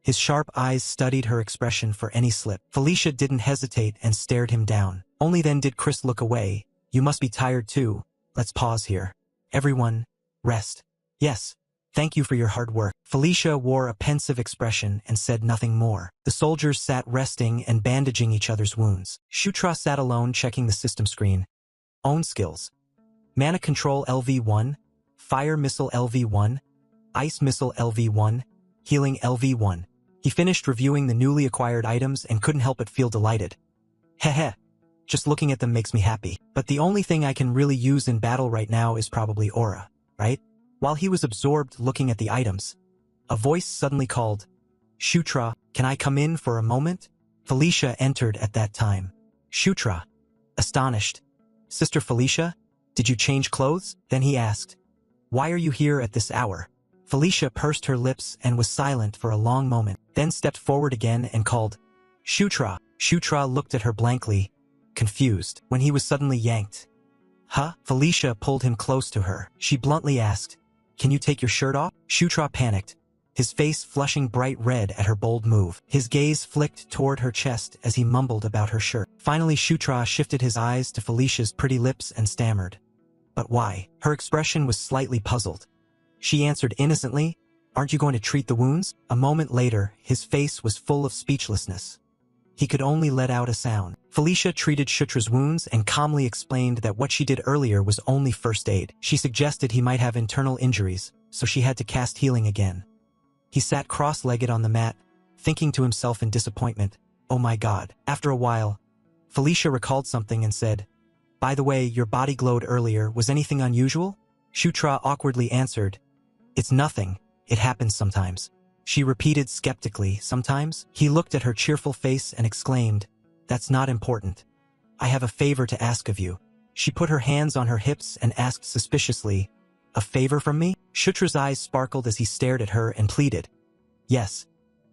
His sharp eyes studied her expression for any slip. Felicia didn't hesitate and stared him down. Only then did Chris look away. "You must be tired too. Let's pause here. Everyone, rest." "Yes. Thank you for your hard work." Felicia wore a pensive expression and said nothing more. The soldiers sat resting and bandaging each other's wounds. Shutra sat alone checking the system screen. Own skills. Mana Control LV1, Fire Missile LV1, Ice Missile LV1, Healing LV1. He finished reviewing the newly acquired items and couldn't help but feel delighted. "Heh. Just looking at them makes me happy. But the only thing I can really use in battle right now is probably aura, right?" While he was absorbed looking at the items, a voice suddenly called, "Shutra, can I come in for a moment?" Felicia entered at that time. Shutra, astonished, "Sister Felicia, did you change clothes?" Then he asked, "Why are you here at this hour?" Felicia pursed her lips and was silent for a long moment, then stepped forward again and called, "Shutra." Shutra looked at her blankly, confused, when he was suddenly yanked. "Huh?" Felicia pulled him close to her. She bluntly asked, "Can you take your shirt off?" Shutra panicked, his face flushing bright red at her bold move. His gaze flicked toward her chest as he mumbled about her shirt. Finally, Shutra shifted his eyes to Felicia's pretty lips and stammered, "But why?" Her expression was slightly puzzled. She answered innocently, "Aren't you going to treat the wounds?" A moment later, his face was full of speechlessness. He could only let out a sound. Felicia treated Shutra's wounds and calmly explained that what she did earlier was only first aid. She suggested he might have internal injuries, so she had to cast healing again. He sat cross-legged on the mat, thinking to himself in disappointment, "Oh my God." After a while, Felicia recalled something and said, "By the way, your body glowed earlier. Was anything unusual?" Shutra awkwardly answered, "It's nothing. It happens sometimes." She repeated skeptically, "Sometimes?" He looked at her cheerful face and exclaimed, "That's not important. I have a favor to ask of you." She put her hands on her hips and asked suspiciously, "A favor from me?" Shutra's eyes sparkled as he stared at her and pleaded, "Yes.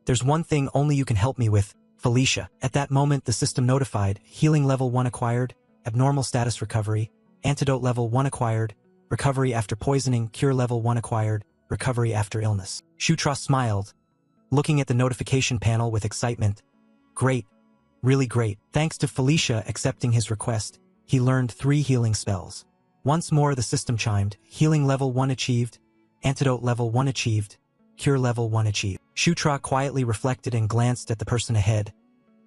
There's one thing only you can help me with, Felicia." At that moment, the system notified, "Healing level 1 acquired, abnormal status recovery, antidote level 1 acquired, recovery after poisoning, cure level 1 acquired, recovery after illness." Shutra smiled, looking at the notification panel with excitement. "Great. Really great." Thanks to Felicia accepting his request, he learned 3 healing spells. Once more the system chimed, "Healing level 1 achieved, antidote level 1 achieved, cure level 1 achieved." Shutra quietly reflected and glanced at the person ahead.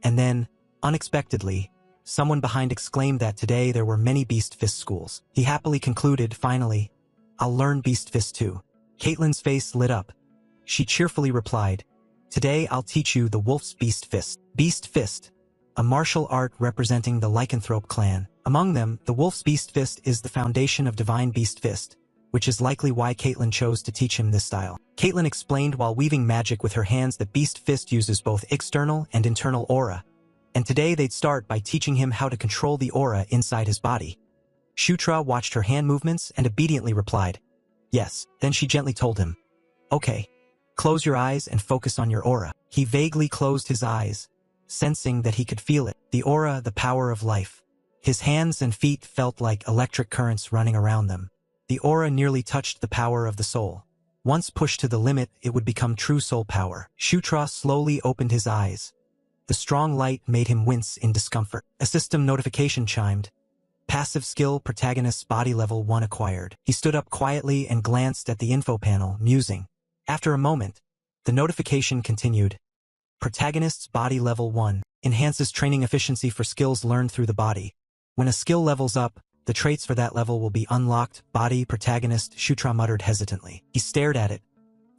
And then, unexpectedly, someone behind exclaimed that today there were many Beast Fist schools. He happily concluded, finally, "I'll learn Beast Fist too." Caitlin's face lit up. She cheerfully replied, "Today I'll teach you the Wolf's Beast Fist." Beast Fist, a martial art representing the lycanthrope clan. Among them, the Wolf's Beast Fist is the foundation of Divine Beast Fist, which is likely why Caitlin chose to teach him this style. Caitlin explained while weaving magic with her hands that Beast Fist uses both external and internal aura, and today they'd start by teaching him how to control the aura inside his body. Shutra watched her hand movements and obediently replied, "Yes." Then she gently told him, "Okay. Close your eyes and focus on your aura." He vaguely closed his eyes, sensing that he could feel it. The aura, the power of life. His hands and feet felt like electric currents running around them. The aura nearly touched the power of the soul. Once pushed to the limit, it would become true soul power. Shutra slowly opened his eyes. The strong light made him wince in discomfort. A system notification chimed. Passive skill protagonist's body level 1 acquired. He stood up quietly and glanced at the info panel, musing. After a moment, the notification continued. Protagonist's body level 1 enhances training efficiency for skills learned through the body. When a skill levels up, the traits for that level will be unlocked. Body protagonist Shutra muttered hesitantly. He stared at it,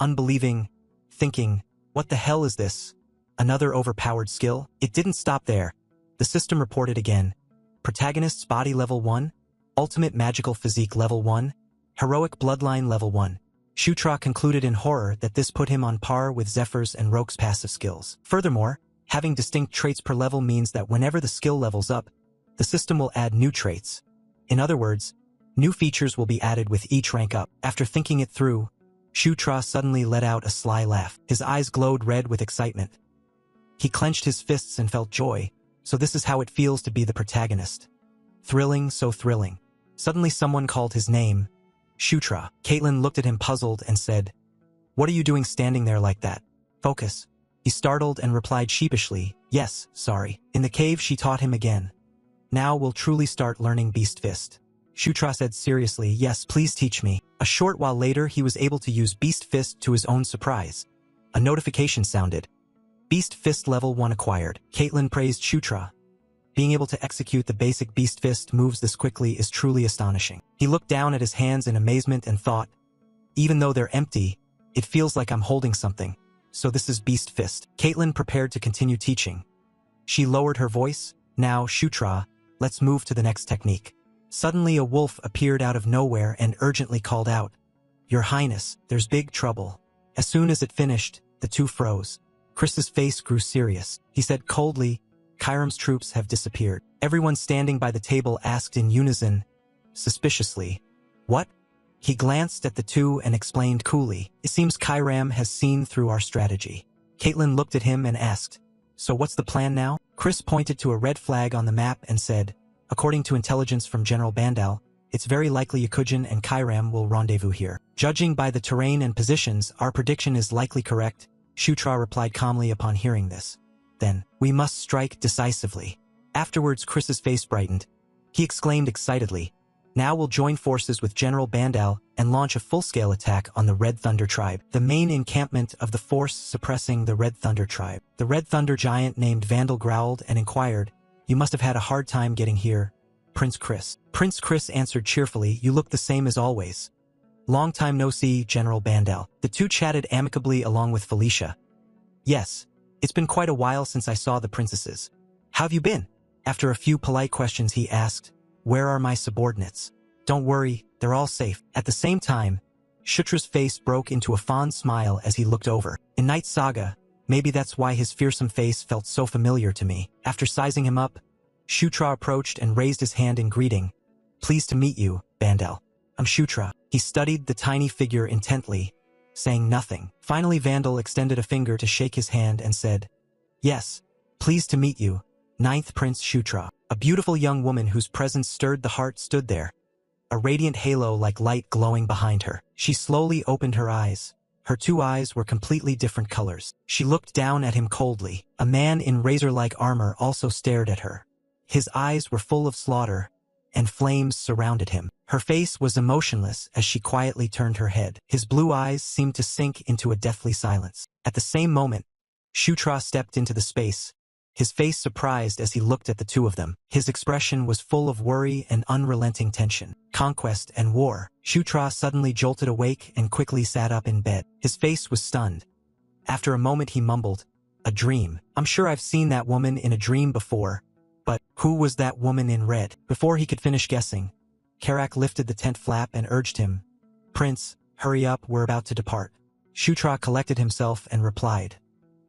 unbelieving, thinking, what the hell is this? Another overpowered skill? It didn't stop there. The system reported again. Protagonist's body level 1, ultimate magical physique level 1, heroic bloodline level 1. Shutra concluded in horror that this put him on par with Zephyr's and Roke's passive skills. Furthermore, having distinct traits per level means that whenever the skill levels up, the system will add new traits. In other words, new features will be added with each rank up. After thinking it through, Shutra suddenly let out a sly laugh. His eyes glowed red with excitement. He clenched his fists and felt joy. So this is how it feels to be the protagonist. Thrilling, so thrilling. Suddenly someone called his name. Shutra. Caitlin looked at him puzzled and said, "What are you doing standing there like that? Focus." He startled and replied sheepishly, "Yes, sorry." In the cave she taught him again. "Now we'll truly start learning Beast Fist." Shutra said seriously, "Yes, please teach me." A short while later he was able to use Beast Fist to his own surprise. A notification sounded. Beast Fist level 1 acquired. Caitlin praised Shutra. Being able to execute the basic Beast Fist moves this quickly is truly astonishing. He looked down at his hands in amazement and thought, even though they're empty, it feels like I'm holding something. So this is Beast Fist. Caitlin prepared to continue teaching. She lowered her voice. "Now, Shutra, let's move to the next technique." Suddenly a wolf appeared out of nowhere and urgently called out, "Your Highness, there's big trouble." As soon as it finished, the two froze. Chris's face grew serious. He said coldly, "Kairam's troops have disappeared." Everyone standing by the table asked in unison, suspiciously, "What?" He glanced at the two and explained coolly, "It seems Kairam has seen through our strategy." Caitlin looked at him and asked, "So what's the plan now?" Chris pointed to a red flag on the map and said, "According to intelligence from General Bandal, it's very likely Yakujin and Kairam will rendezvous here. Judging by the terrain and positions, our prediction is likely correct." Shutra replied calmly upon hearing this. "Then, we must strike decisively." Afterwards Chris's face brightened. He exclaimed excitedly, "Now we'll join forces with General Bandal and launch a full-scale attack on the Red Thunder tribe, the main encampment of the force suppressing the Red Thunder tribe." The Red Thunder giant named Vandal growled and inquired, "You must have had a hard time getting here, Prince Chris." Prince Chris answered cheerfully, "You look the same as always." "Long time no see, General Bandal." The two chatted amicably along with Felicia. "Yes, it's been quite a while since I saw the princesses. How have you been?" After a few polite questions he asked, "Where are my subordinates?" "Don't worry, they're all safe." At the same time, Shutra's face broke into a fond smile as he looked over. In Night Saga, maybe that's why his fearsome face felt so familiar to me. After sizing him up, Shutra approached and raised his hand in greeting. "Pleased to meet you, Bandal. I'm Shutra." He studied the tiny figure intently, saying nothing. Finally Vandal extended a finger to shake his hand and said, "Yes, pleased to meet you, 9th Prince Shutra." A beautiful young woman whose presence stirred the heart stood there, a radiant halo like light glowing behind her. She slowly opened her eyes. Her two eyes were completely different colors. She looked down at him coldly. A man in razor-like armor also stared at her. His eyes were full of slaughter, and flames surrounded him. Her face was emotionless as she quietly turned her head. His blue eyes seemed to sink into a deathly silence. At the same moment, Shutra stepped into the space, his face surprised as he looked at the two of them. His expression was full of worry and unrelenting tension. Conquest and war. Shutra suddenly jolted awake and quickly sat up in bed. His face was stunned. After a moment he mumbled, "A dream. I'm sure I've seen that woman in a dream before. But who was that woman in red?" Before he could finish guessing, Karak lifted the tent flap and urged him, "Prince, hurry up, we're about to depart." Shutra collected himself and replied,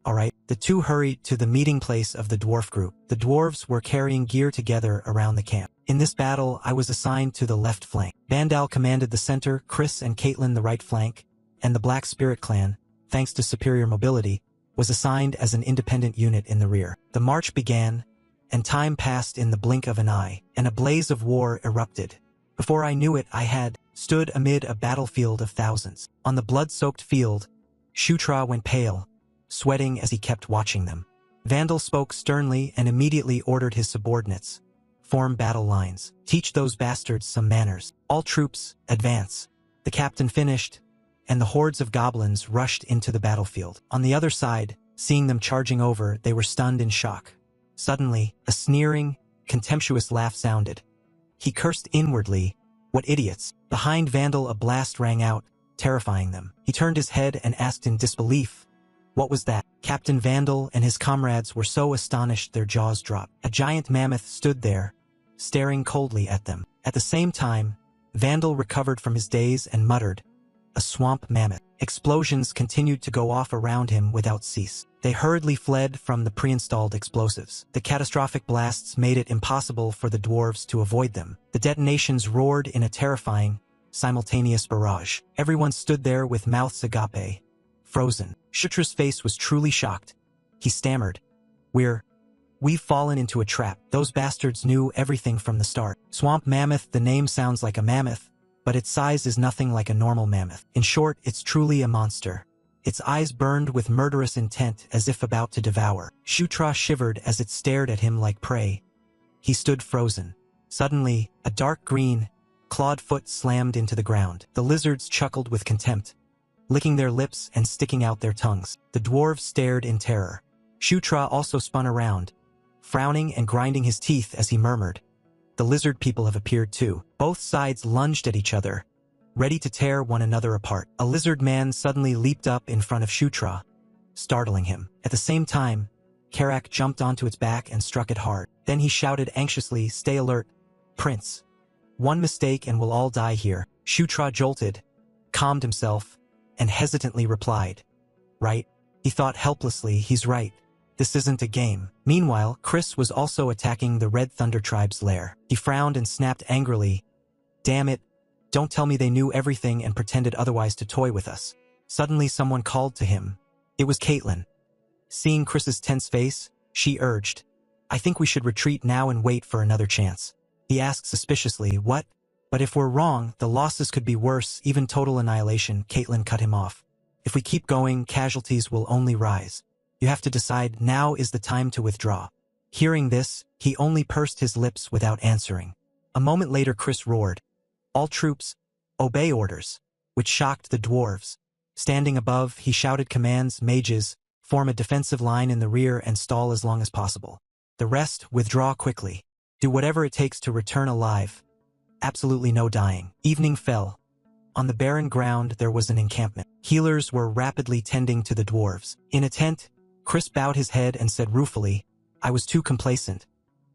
"All right." The two hurried to the meeting place of the dwarf group. The dwarves were carrying gear together around the camp. In this battle, I was assigned to the left flank. Bandal commanded the center, Chris and Caitlin the right flank, and the Black Spirit clan, thanks to superior mobility, was assigned as an independent unit in the rear. The march began, and time passed in the blink of an eye, and a blaze of war erupted. Before I knew it, I had stood amid a battlefield of thousands. On the blood-soaked field, Shutra went pale, sweating as he kept watching them. Vandal spoke sternly and immediately ordered his subordinates, form battle lines. Teach those bastards some manners. All troops, advance. The captain finished, and the hordes of goblins rushed into the battlefield. On the other side, seeing them charging over, they were stunned in shock. Suddenly, a sneering, contemptuous laugh sounded. He cursed inwardly, "What idiots!" Behind Vandal a blast rang out, terrifying them. He turned his head and asked in disbelief, "What was that?" Captain Vandal and his comrades were so astonished their jaws dropped. A giant mammoth stood there, staring coldly at them. At the same time, Vandal recovered from his daze and muttered, "A swamp mammoth." Explosions continued to go off around him without cease. They hurriedly fled from the pre-installed explosives. The catastrophic blasts made it impossible for the dwarves to avoid them. The detonations roared in a terrifying, simultaneous barrage. Everyone stood there with mouths agape, frozen. Shutra's face was truly shocked. He stammered, We've fallen into a trap. Those bastards knew everything from the start. Swamp mammoth, the name sounds like a mammoth, but its size is nothing like a normal mammoth. In short, it's truly a monster. Its eyes burned with murderous intent as if about to devour. Shutra shivered as it stared at him like prey. He stood frozen. Suddenly, a dark green, clawed foot slammed into the ground. The lizards chuckled with contempt, licking their lips and sticking out their tongues. The dwarves stared in terror. Shutra also spun around, frowning and grinding his teeth as he murmured, "The lizard people have appeared too." Both sides lunged at each other, ready to tear one another apart. A lizard man suddenly leaped up in front of Shutra, startling him. At the same time, Karak jumped onto its back and struck it hard. Then he shouted anxiously, "Stay alert, Prince. One mistake and we'll all die here." Shutra jolted, calmed himself, and hesitantly replied, "Right." He thought helplessly, he's right. This isn't a game. Meanwhile, Chris was also attacking the Red Thunder Tribe's lair. He frowned and snapped angrily, "Damn it, don't tell me they knew everything and pretended otherwise to toy with us." Suddenly someone called to him. It was Caitlin. Seeing Chris's tense face, she urged, "I think we should retreat now and wait for another chance." He asked suspiciously, "What? But if we're wrong, the losses could be worse, even total annihilation." Caitlin cut him off. "If we keep going, casualties will only rise. You have to decide now is the time to withdraw." Hearing this, he only pursed his lips without answering. A moment later Chris roared, "All troops, obey orders," which shocked the dwarves. Standing above, he shouted commands, "Mages, form a defensive line in the rear and stall as long as possible. The rest, withdraw quickly. Do whatever it takes to return alive. Absolutely no dying." Evening fell. On the barren ground there was an encampment. Healers were rapidly tending to the dwarves. In a tent, Chris bowed his head and said ruefully, "I was too complacent.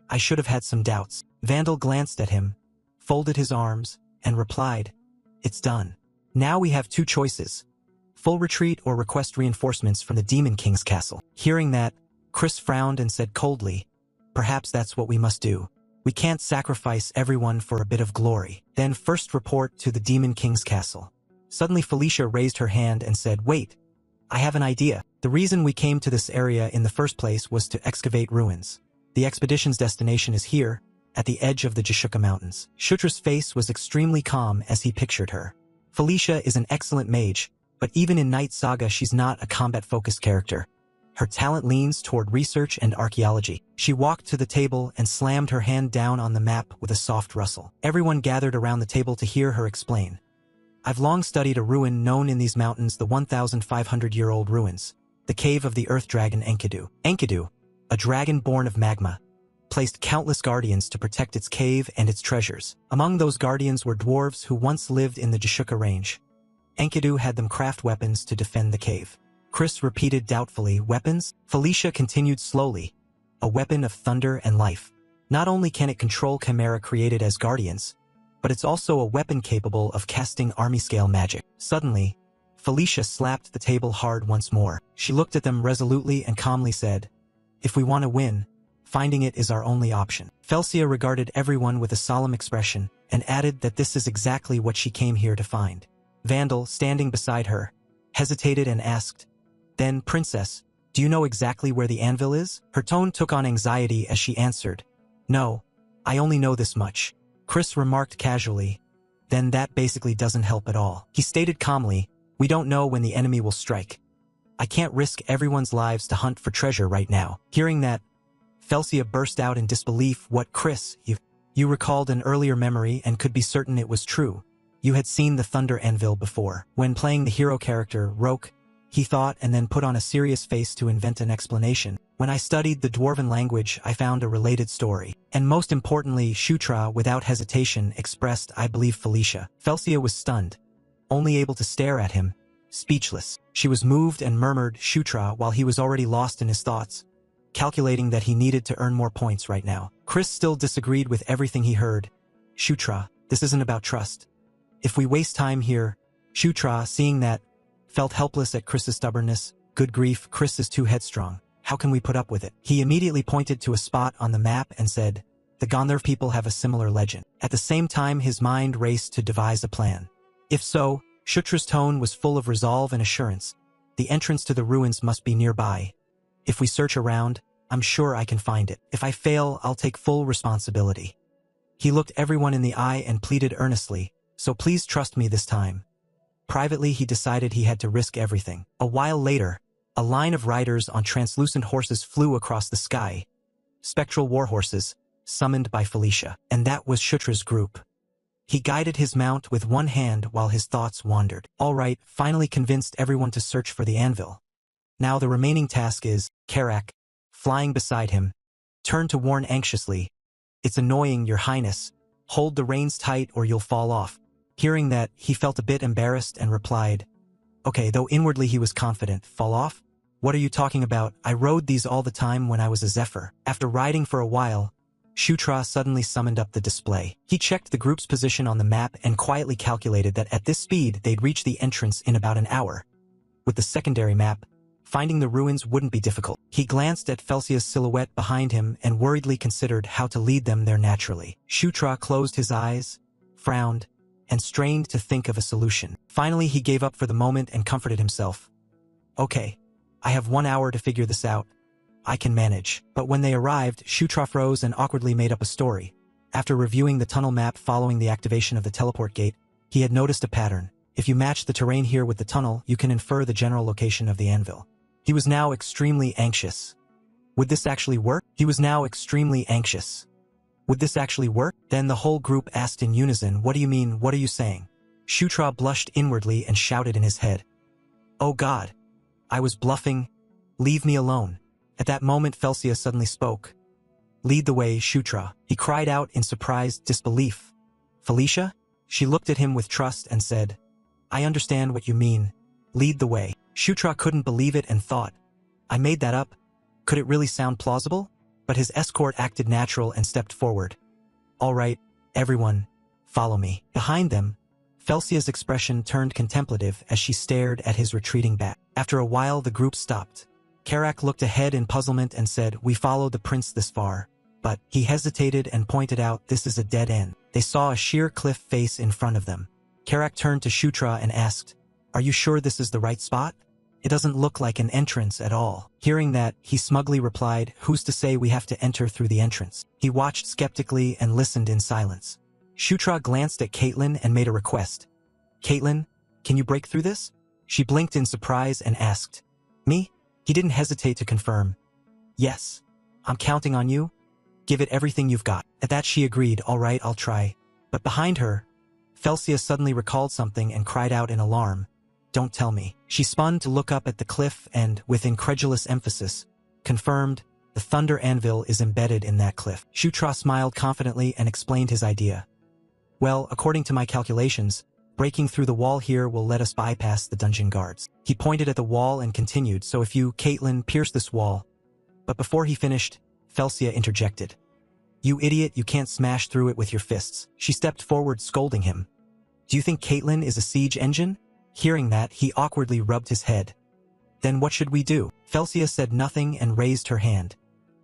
I should have had some doubts." Vandal glanced at him, folded his arms, and replied, "It's done. Now we have two choices. Full retreat or request reinforcements from the Demon King's castle." Hearing that, Chris frowned and said coldly, "Perhaps that's what we must do. We can't sacrifice everyone for a bit of glory." Then first report to the Demon King's castle. Suddenly Felicia raised her hand and said, "Wait, I have an idea. The reason we came to this area in the first place was to excavate ruins. The expedition's destination is here, at the edge of the Jashuka Mountains." Shutra's face was extremely calm as he pictured her. Felicia is an excellent mage, but even in Night Saga she's not a combat-focused character. Her talent leans toward research and archaeology. She walked to the table and slammed her hand down on the map with a soft rustle. Everyone gathered around the table to hear her explain. "I've long studied a ruin known in these mountains, the 1,500-year-old ruins, the cave of the earth dragon Enkidu. Enkidu, a dragon born of magma, placed countless guardians to protect its cave and its treasures. Among those guardians were dwarves who once lived in the Jashuka range. Enkidu had them craft weapons to defend the cave." Chris repeated doubtfully, "Weapons?" Felicia continued slowly, "A weapon of thunder and life. Not only can it control chimera created as guardians, but it's also a weapon capable of casting army-scale magic." Suddenly, Felicia slapped the table hard once more. She looked at them resolutely and calmly said, "If we want to win, finding it is our only option." Felsia regarded everyone with a solemn expression and added that this is exactly what she came here to find. Vandal, standing beside her, hesitated and asked, "Then, Princess, do you know exactly where the anvil is?" Her tone took on anxiety as she answered, "No, I only know this much." Chris remarked casually, "Then that basically doesn't help at all." He stated calmly, "We don't know when the enemy will strike. I can't risk everyone's lives to hunt for treasure right now." Hearing that, Felsia burst out in disbelief. "What, Chris, You recalled an earlier memory and could be certain it was true. You had seen the Thunder Anvil before. When playing the hero character, Roke, he thought and then put on a serious face to invent an explanation. When I studied the Dwarven language, I found a related story. And most importantly, Shutra, without hesitation, expressed, I believe Felicia. Felsia was stunned, only able to stare at him, speechless. She was moved and murmured, Shutra, while he was already lost in his thoughts, calculating that he needed to earn more points right now. Chris still disagreed with everything he heard. Shutra, this isn't about trust. If we waste time here, Shutra, seeing that, felt helpless at Chris's stubbornness. Good grief, Chris is too headstrong. How can we put up with it? He immediately pointed to a spot on the map and said, the Gandharv people have a similar legend. At the same time, his mind raced to devise a plan. If so, Shutra's tone was full of resolve and assurance. The entrance to the ruins must be nearby. If we search around, I'm sure I can find it. If I fail, I'll take full responsibility. He looked everyone in the eye and pleaded earnestly, so please trust me this time. Privately, he decided he had to risk everything. A while later, a line of riders on translucent horses flew across the sky. Spectral war horses, summoned by Felicia. And that was Shutra's group. He guided his mount with one hand while his thoughts wandered. All right, finally convinced everyone to search for the anvil. Now the remaining task is, Karak, flying beside him, turned to warn anxiously, it's annoying, Your Highness. Hold the reins tight or you'll fall off. Hearing that, he felt a bit embarrassed and replied, okay, though inwardly he was confident. Fall off? What are you talking about? I rode these all the time when I was a Zephyr. After riding for a while, Shutra suddenly summoned up the display. He checked the group's position on the map and quietly calculated that at this speed they'd reach the entrance in about an hour. With the secondary map, finding the ruins wouldn't be difficult. He glanced at Felsia's silhouette behind him and worriedly considered how to lead them there naturally. Shutra closed his eyes, frowned, and strained to think of a solution. Finally, he gave up for the moment and comforted himself. Okay, I have 1 hour to figure this out. I can manage. But when they arrived, Shutra froze and awkwardly made up a story. After reviewing the tunnel map following the activation of the teleport gate, he had noticed a pattern. If you match the terrain here with the tunnel, you can infer the general location of the anvil. He was now extremely anxious. Would this actually work? Would this actually work? Then the whole group asked in unison, what do you mean, what are you saying? Shutra blushed inwardly and shouted in his head, oh God, I was bluffing, leave me alone. At that moment Felsia suddenly spoke. Lead the way, Shutra. He cried out in surprised disbelief. Felicia? She looked at him with trust and said, I understand what you mean. Lead the way. Shutra couldn't believe it and thought, I made that up? Could it really sound plausible? But his escort acted natural and stepped forward. All right, everyone, follow me. Behind them, Felsia's expression turned contemplative as she stared at his retreating back. After a while, the group stopped. Karak looked ahead in puzzlement and said, we followed the prince this far. But he hesitated and pointed out, this is a dead end. They saw a sheer cliff face in front of them. Karak turned to Shutra and asked, are you sure this is the right spot? It doesn't look like an entrance at all. Hearing that, he smugly replied, who's to say we have to enter through the entrance? He watched skeptically and listened in silence. Shutra glanced at Caitlin and made a request. Caitlin, can you break through this? She blinked in surprise and asked, me? He didn't hesitate to confirm. Yes, I'm counting on you. Give it everything you've got. At that she agreed, all right, I'll try. But behind her, Felsia suddenly recalled something and cried out in alarm. Don't tell me. She spun to look up at the cliff and, with incredulous emphasis, confirmed, the Thunder Anvil is embedded in that cliff. Shutra smiled confidently and explained his idea. Well, according to my calculations, breaking through the wall here will let us bypass the dungeon guards. He pointed at the wall and continued, so if you, Caitlin, pierce this wall. But before he finished, Felsia interjected. You idiot, you can't smash through it with your fists. She stepped forward, scolding him. Do you think Caitlin is a siege engine? Hearing that, he awkwardly rubbed his head. Then what should we do? Felsia said nothing and raised her hand.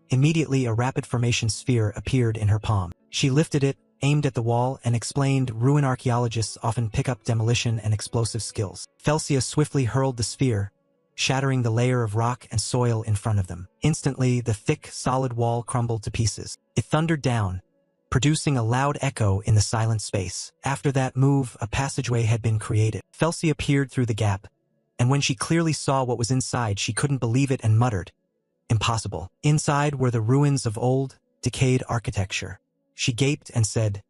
Immediately a rapid formation sphere appeared in her palm. She lifted it, aimed at the wall, and explained ruin archaeologists often pick up demolition and explosive skills. Felsia swiftly hurled the sphere, shattering the layer of rock and soil in front of them. Instantly, the thick, solid wall crumbled to pieces. It thundered down, producing a loud echo in the silent space. After that move, a passageway had been created. Felsia peered through the gap, and when she clearly saw what was inside, she couldn't believe it and muttered, impossible. Inside were the ruins of old, decayed architecture. She gaped and said,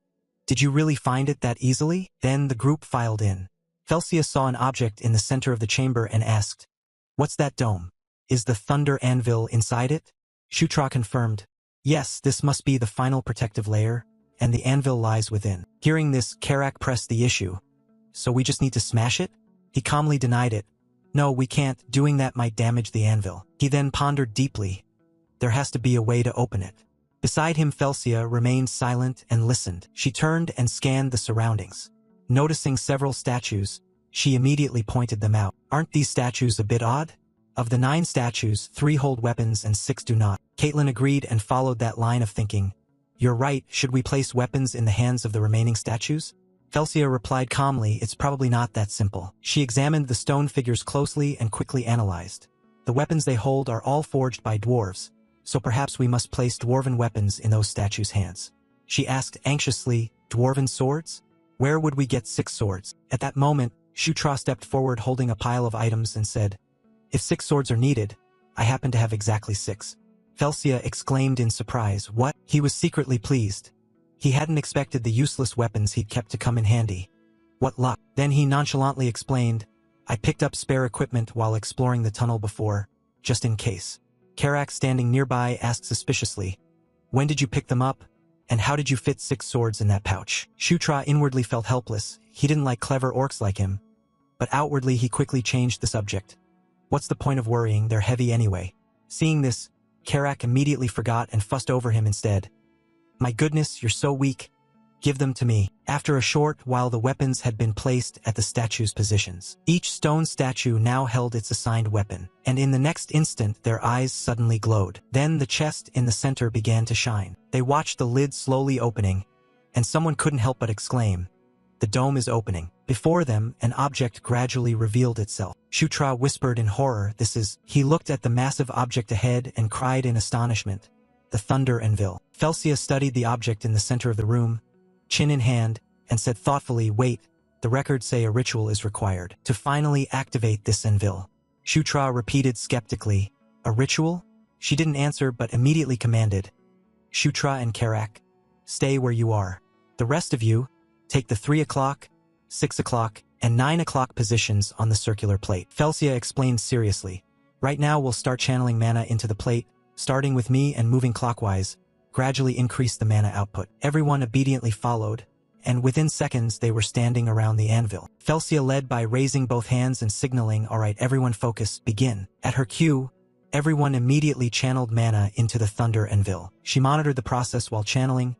"Did you really find it that easily?" Then the group filed in. Felsia saw an object in the center of the chamber and asked, "What's that dome? Is the thunder anvil inside it?" Shutra confirmed, "Yes, this must be the final protective layer, and the anvil lies within." Hearing this, Karak pressed the issue. "So we just need to smash it?" He calmly denied it. "No, we can't. Doing that might damage the anvil." He then pondered deeply. There has to be a way to open it. Beside him, Felsia remained silent and listened. She turned and scanned the surroundings. Noticing several statues, she immediately pointed them out. "Aren't these statues a bit odd? Of the 9 statues, 3 hold weapons and 6 do not." Caitlin agreed and followed that line of thinking. "You're right, should we place weapons in the hands of the remaining statues?" Felsia replied calmly, "It's probably not that simple." She examined the stone figures closely and quickly analyzed. "The weapons they hold are all forged by dwarves, so perhaps we must place dwarven weapons in those statues' hands." She asked anxiously, "Dwarven swords? Where would we get 6 swords?" At that moment, Shutra stepped forward holding a pile of items and said, "If 6 swords are needed, I happen to have exactly 6. Felsia exclaimed in surprise, "What?" He was secretly pleased. He hadn't expected the useless weapons he'd kept to come in handy. "What luck." Then he nonchalantly explained, "I picked up spare equipment while exploring the tunnel before, just in case." Karak, standing nearby, asked suspiciously, "When did you pick them up? And how did you fit 6 swords in that pouch?" Shutra inwardly felt helpless. He didn't like clever orcs like him. But outwardly he quickly changed the subject. "What's the point of worrying? They're heavy anyway." Seeing this, Karak immediately forgot and fussed over him instead. "My goodness, you're so weak. Give them to me." After a short while, the weapons had been placed at the statues' positions. Each stone statue now held its assigned weapon, and in the next instant their eyes suddenly glowed. Then the chest in the center began to shine. They watched the lid slowly opening, and someone couldn't help but exclaim, "The dome is opening." Before them, an object gradually revealed itself. Shutra whispered in horror, "This is..." He looked at the massive object ahead and cried in astonishment, "The thunder anvil." Felsia studied the object in the center of the room, chin in hand, and said thoughtfully, "Wait, the records say a ritual is required to finally activate this anvil." Shutra repeated skeptically, "A ritual?" She didn't answer but immediately commanded, "Shutra and Karak, stay where you are. The rest of you, take the 3 o'clock, 6 o'clock, and 9 o'clock positions on the circular plate." Felsia explained seriously, "Right now we'll start channeling mana into the plate, starting with me and moving clockwise, gradually increase the mana output." Everyone obediently followed, and within seconds they were standing around the anvil. Felsia led by raising both hands and signaling, "All right, everyone focus, begin." At her cue, everyone immediately channeled mana into the thunder anvil. She monitored the process while channeling,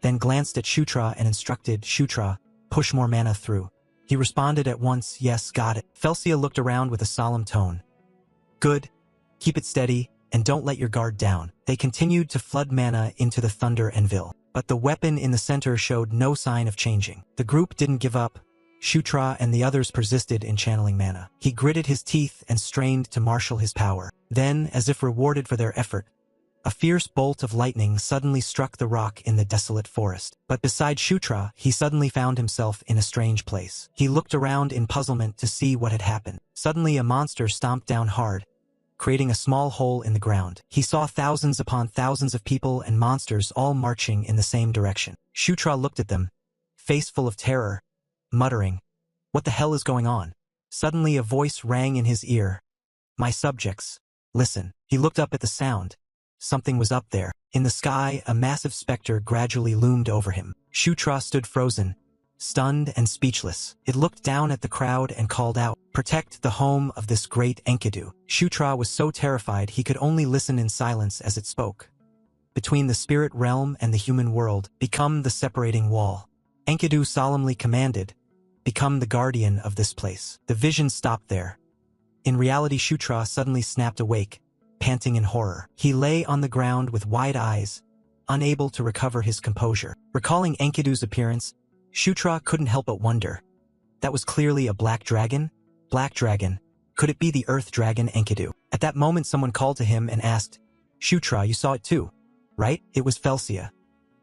then glanced at Shutra and instructed, "Shutra, push more mana through." He responded at once, "Yes, got it." Felsia looked around with a solemn tone. "Good. Keep it steady, and don't let your guard down." They continued to flood mana into the thunder anvil, but the weapon in the center showed no sign of changing. The group didn't give up. Shutra and the others persisted in channeling mana. He gritted his teeth and strained to marshal his power. Then, as if rewarded for their effort, a fierce bolt of lightning suddenly struck the rock in the desolate forest. But beside Shutra, he suddenly found himself in a strange place. He looked around in puzzlement to see what had happened. Suddenly a monster stomped down hard, creating a small hole in the ground. He saw thousands upon thousands of people and monsters all marching in the same direction. Shutra looked at them, face full of terror, muttering, "What the hell is going on?" Suddenly a voice rang in his ear, "My subjects, listen." He looked up at the sound. Something was up there. In the sky, a massive specter gradually loomed over him. Shutra stood frozen, stunned and speechless. It looked down at the crowd and called out, "Protect the home of this great Enkidu." Shutra was so terrified he could only listen in silence as it spoke. "Between the spirit realm and the human world, become the separating wall." Enkidu solemnly commanded, "Become the guardian of this place." The vision stopped there. In reality, Shutra suddenly snapped awake, panting in horror. He lay on the ground with wide eyes, unable to recover his composure. Recalling Enkidu's appearance, Shutra couldn't help but wonder. That was clearly a black dragon? Black dragon. Could it be the earth dragon Enkidu? At that moment someone called to him and asked, "Shutra, you saw it too, right?" It was Felsia.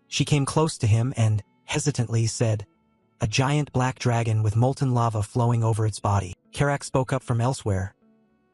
She came close to him and, hesitantly, said, "A giant black dragon with molten lava flowing over its body." Karak spoke up from elsewhere.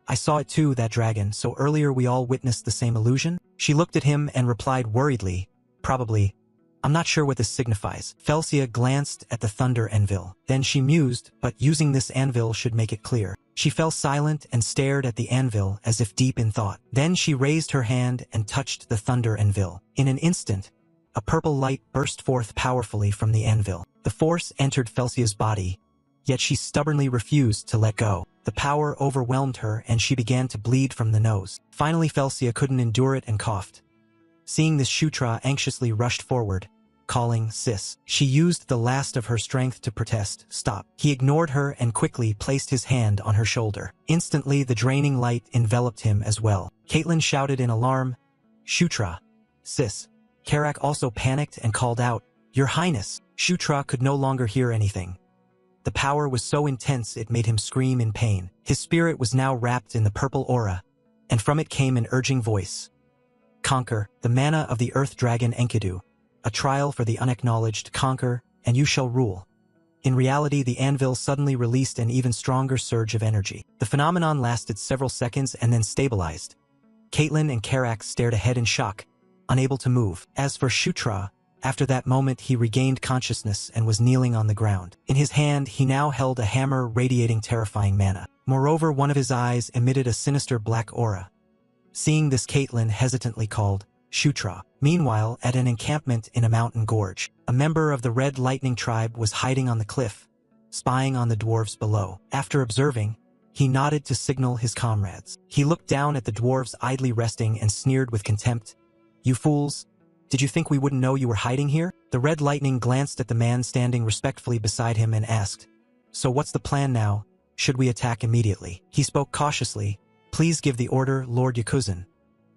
"I saw it too, that dragon, so earlier we all witnessed the same illusion?" She looked at him and replied worriedly, "Probably. I'm not sure what this signifies. Felsia glanced at the thunder anvil. Then she mused, but using this anvil should make it clear. She fell silent and stared at the anvil as if deep in thought. Then she raised her hand and touched the thunder anvil. In an instant, a purple light burst forth powerfully from the anvil. The force entered Felsia's body, yet she stubbornly refused to let go. The power overwhelmed her and she began to bleed from the nose. Finally, Felsia couldn't endure it and coughed. Seeing this, Shutra anxiously rushed forward, calling, "Sis." She used the last of her strength to protest, "Stop." He ignored her and quickly placed his hand on her shoulder. Instantly, the draining light enveloped him as well. Caitlin shouted in alarm, "Shutra, sis." Karak also panicked and called out, "Your Highness." Shutra could no longer hear anything. The power was so intense it made him scream in pain. His spirit was now wrapped in the purple aura, and from it came an urging voice. "Conquer, the mana of the earth dragon Enkidu. A trial for the unacknowledged. Conquer, and you shall rule." In reality, the anvil suddenly released an even stronger surge of energy. The phenomenon lasted several seconds and then stabilized. Caitlin and Karak stared ahead in shock, unable to move. As for Shutra, after that moment he regained consciousness and was kneeling on the ground. In his hand he now held a hammer radiating terrifying mana. Moreover, one of his eyes emitted a sinister black aura. Seeing this, Caitlin hesitantly called, "Shutra." Meanwhile, at an encampment in a mountain gorge, a member of the Red Lightning tribe was hiding on the cliff, spying on the dwarves below. After observing, he nodded to signal his comrades. He looked down at the dwarves idly resting and sneered with contempt, "You fools! Did you think we wouldn't know you were hiding here?" The Red Lightning glanced at the man standing respectfully beside him and asked, "So what's the plan now? Should we attack immediately?" He spoke cautiously, "Please give the order, Lord Yakuzan."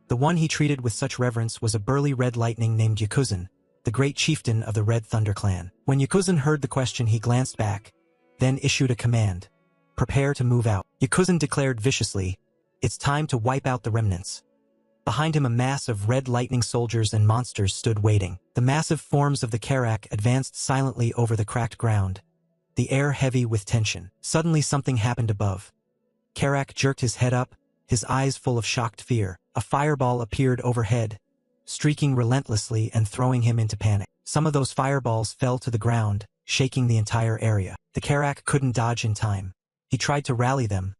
The one he treated with such reverence was a burly Red Lightning named Yakuzan, the great chieftain of the Red Thunder clan. When Yakuzan heard the question, he glanced back, then issued a command, "Prepare to move out." Yakuzan declared viciously, "It's time to wipe out the remnants." Behind him, a mass of Red Lightning soldiers and monsters stood waiting. The massive forms of the Karak advanced silently over the cracked ground, the air heavy with tension. Suddenly something happened above. Karak jerked his head up, his eyes full of shocked fear. A fireball appeared overhead, streaking relentlessly and throwing him into panic. Some of those fireballs fell to the ground, shaking the entire area. The Karak couldn't dodge in time. He tried to rally them.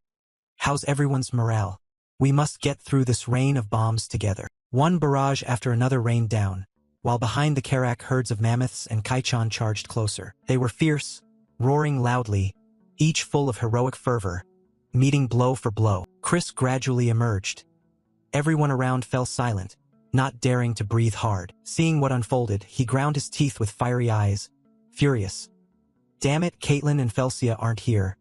"How's everyone's morale? We must get through this rain of bombs together." One barrage after another rained down, while behind the Karak herds of mammoths and Kaichan charged closer. They were fierce, roaring loudly, each full of heroic fervor, meeting blow for blow. Chris gradually emerged. Everyone around fell silent, not daring to breathe hard. Seeing what unfolded, he ground his teeth with fiery eyes, furious. "Damn it, Caitlin and Felsia aren't here.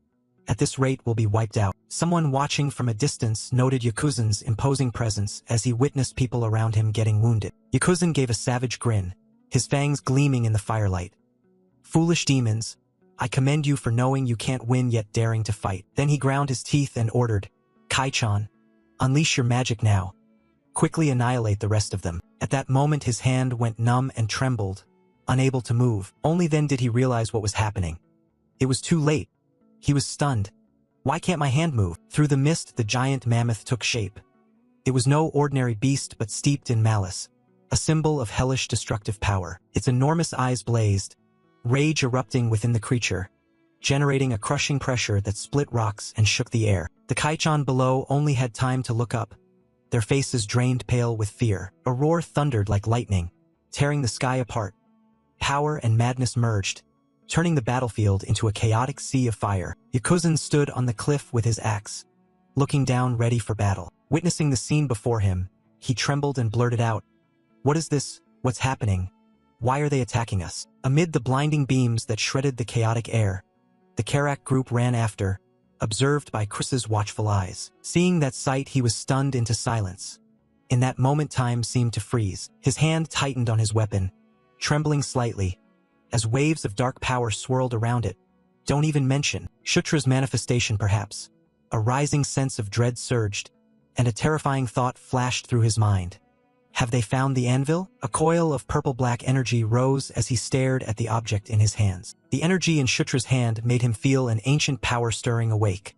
At this rate we'll be wiped out." Someone watching from a distance noted Yakuzan's imposing presence as he witnessed people around him getting wounded. Yakuzan gave a savage grin, his fangs gleaming in the firelight. "Foolish demons, I commend you for knowing you can't win yet daring to fight." Then he ground his teeth and ordered, "Kaichan, unleash your magic now. Quickly annihilate the rest of them." At that moment his hand went numb and trembled, unable to move. Only then did he realize what was happening. It was too late. He was stunned. "Why can't my hand move?" Through the mist the giant mammoth took shape. It was no ordinary beast but steeped in malice, a symbol of hellish destructive power. Its enormous eyes blazed, rage erupting within the creature, generating a crushing pressure that split rocks and shook the air. The Kaichan below only had time to look up, their faces drained pale with fear. A roar thundered like lightning, tearing the sky apart. Power and madness merged, turning the battlefield into a chaotic sea of fire. Yakuzan stood on the cliff with his axe, looking down ready for battle. Witnessing the scene before him, he trembled and blurted out, "What is this? What's happening? Why are they attacking us?" Amid the blinding beams that shredded the chaotic air, the Karak group ran after, observed by Chris's watchful eyes. Seeing that sight, he was stunned into silence. In that moment time seemed to freeze. His hand tightened on his weapon, trembling slightly, as waves of dark power swirled around it. Don't even mention Shutra's manifestation, perhaps. A rising sense of dread surged, and a terrifying thought flashed through his mind. Have they found the anvil? A coil of purple-black energy rose as he stared at the object in his hands. The energy in Shutra's hand made him feel an ancient power stirring awake.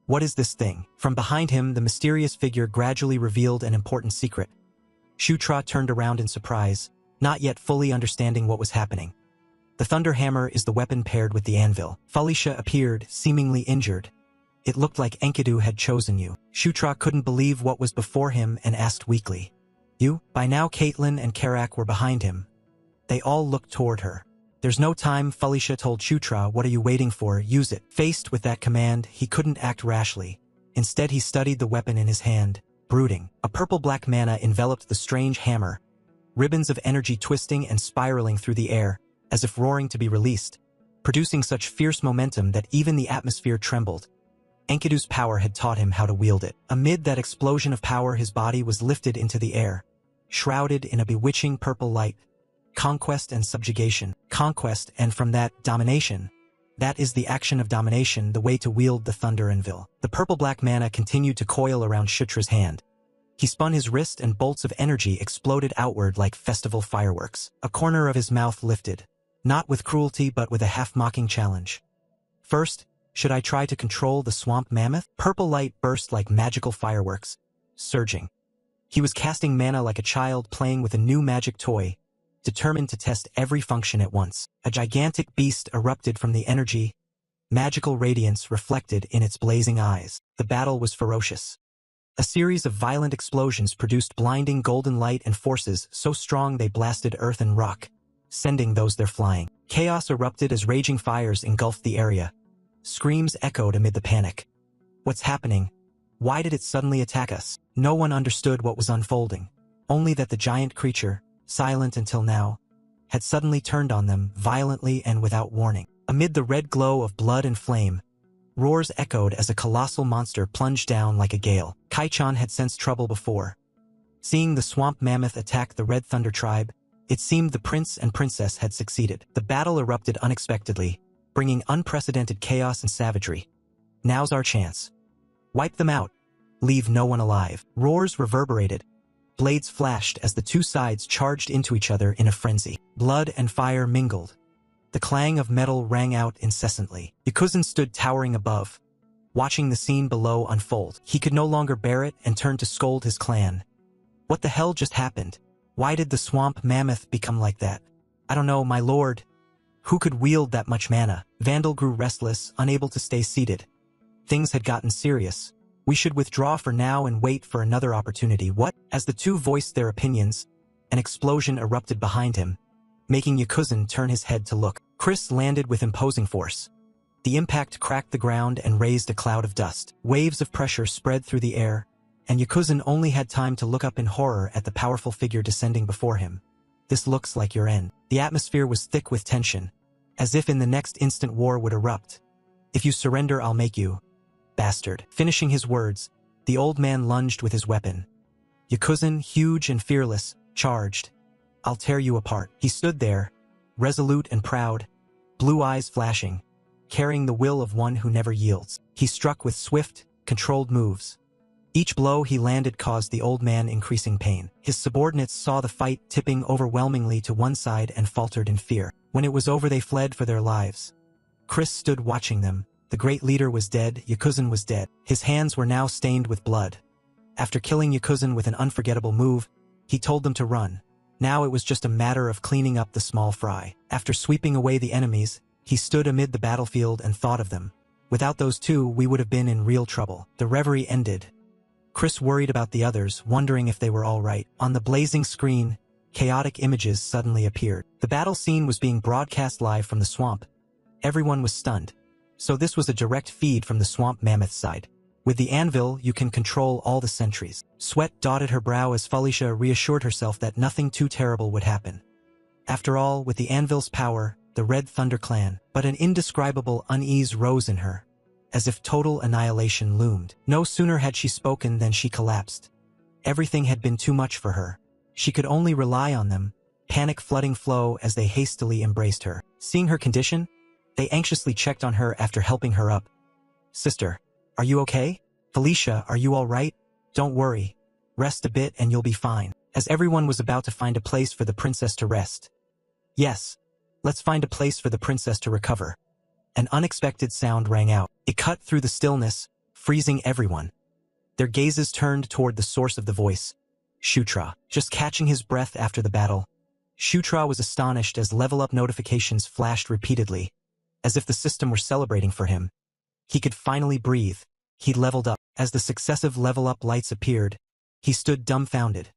What is this thing? From behind him, the mysterious figure gradually revealed an important secret. Shutra turned around in surprise, not yet fully understanding what was happening. The thunder hammer is the weapon paired with the anvil. Felicia appeared, seemingly injured. It looked like Enkidu had chosen you. Shutra couldn't believe what was before him and asked weakly. You? By now Caitlin and Karak were behind him. They all looked toward her. There's no time, Felicia told Shutra. What are you waiting for? Use it. Faced with that command, he couldn't act rashly. Instead he studied the weapon in his hand, brooding. A purple-black mana enveloped the strange hammer, ribbons of energy twisting and spiraling through the air, as if roaring to be released, producing such fierce momentum that even the atmosphere trembled. Enkidu's power had taught him how to wield it. Amid that explosion of power, his body was lifted into the air, shrouded in a bewitching purple light. Conquest and subjugation. Conquest, and from that, domination. That is the action of domination, the way to wield the thunder anvil. The purple-black mana continued to coil around Shutra's hand. He spun his wrist and bolts of energy exploded outward like festival fireworks. A corner of his mouth lifted, not with cruelty but with a half-mocking challenge. First, should I try to control the swamp mammoth? Purple light burst like magical fireworks, surging. He was casting mana like a child playing with a new magic toy, determined to test every function at once. A gigantic beast erupted from the energy, magical radiance reflected in its blazing eyes. The battle was ferocious. A series of violent explosions produced blinding golden light and forces so strong they blasted earth and rock, sending those there flying. Chaos erupted as raging fires engulfed the area. Screams echoed amid the panic. What's happening? Why did it suddenly attack us? No one understood what was unfolding, only that the giant creature, silent until now, had suddenly turned on them violently and without warning. Amid the red glow of blood and flame, roars echoed as a colossal monster plunged down like a gale. Kaichan had sensed trouble before. Seeing the swamp mammoth attack the Red Thunder tribe, it seemed the prince and princess had succeeded. The battle erupted unexpectedly, bringing unprecedented chaos and savagery. Now's our chance. Wipe them out. Leave no one alive. Roars reverberated. Blades flashed as the two sides charged into each other in a frenzy. Blood and fire mingled. The clang of metal rang out incessantly. Yakuzan stood towering above, watching the scene below unfold. He could no longer bear it and turned to scold his clan. What the hell just happened? Why did the swamp mammoth become like that? I don't know, my lord. Who could wield that much mana? Vandal grew restless, unable to stay seated. Things had gotten serious. We should withdraw for now and wait for another opportunity. What? As the two voiced their opinions, an explosion erupted behind him, making Yakuzan turn his head to look. Chris landed with imposing force. The impact cracked the ground and raised a cloud of dust. Waves of pressure spread through the air, and Yakuzan only had time to look up in horror at the powerful figure descending before him. This looks like your end. The atmosphere was thick with tension, as if in the next instant war would erupt. If you surrender, I'll make you. Bastard. Finishing his words, the old man lunged with his weapon. Yakuzan, huge and fearless, charged. I'll tear you apart. He stood there, resolute and proud, blue eyes flashing, carrying the will of one who never yields. He struck with swift, controlled moves. Each blow he landed caused the old man increasing pain. His subordinates saw the fight tipping overwhelmingly to one side and faltered in fear. When it was over, they fled for their lives. Chris stood watching them. The great leader was dead, Yakuzan was dead. His hands were now stained with blood. After killing Yakuzan with an unforgettable move, he told them to run. Now it was just a matter of cleaning up the small fry. After sweeping away the enemies, he stood amid the battlefield and thought of them. Without those two, we would have been in real trouble. The reverie ended. Chris worried about the others, wondering if they were all right. On the blazing screen, chaotic images suddenly appeared. The battle scene was being broadcast live from the swamp. Everyone was stunned. So this was a direct feed from the swamp mammoth side. With the anvil, you can control all the sentries. Sweat dotted her brow as Felicia reassured herself that nothing too terrible would happen. After all, with the anvil's power, the Red Thunder clan. But an indescribable unease rose in her, as if total annihilation loomed. No sooner had she spoken than she collapsed. Everything had been too much for her. She could only rely on them, panic flooding Flo as they hastily embraced her. Seeing her condition, they anxiously checked on her after helping her up. Sister, are you okay? Felicia, are you all right? Don't worry. Rest a bit and you'll be fine. As everyone was about to find a place for the princess to rest. Yes, let's find a place for the princess to recover. An unexpected sound rang out. It cut through the stillness, freezing everyone. Their gazes turned toward the source of the voice, Shutra. Just catching his breath after the battle, Shutra was astonished as level-up notifications flashed repeatedly, as if the system were celebrating for him. He could finally breathe. He'd leveled up. As the successive level-up lights appeared, he stood dumbfounded.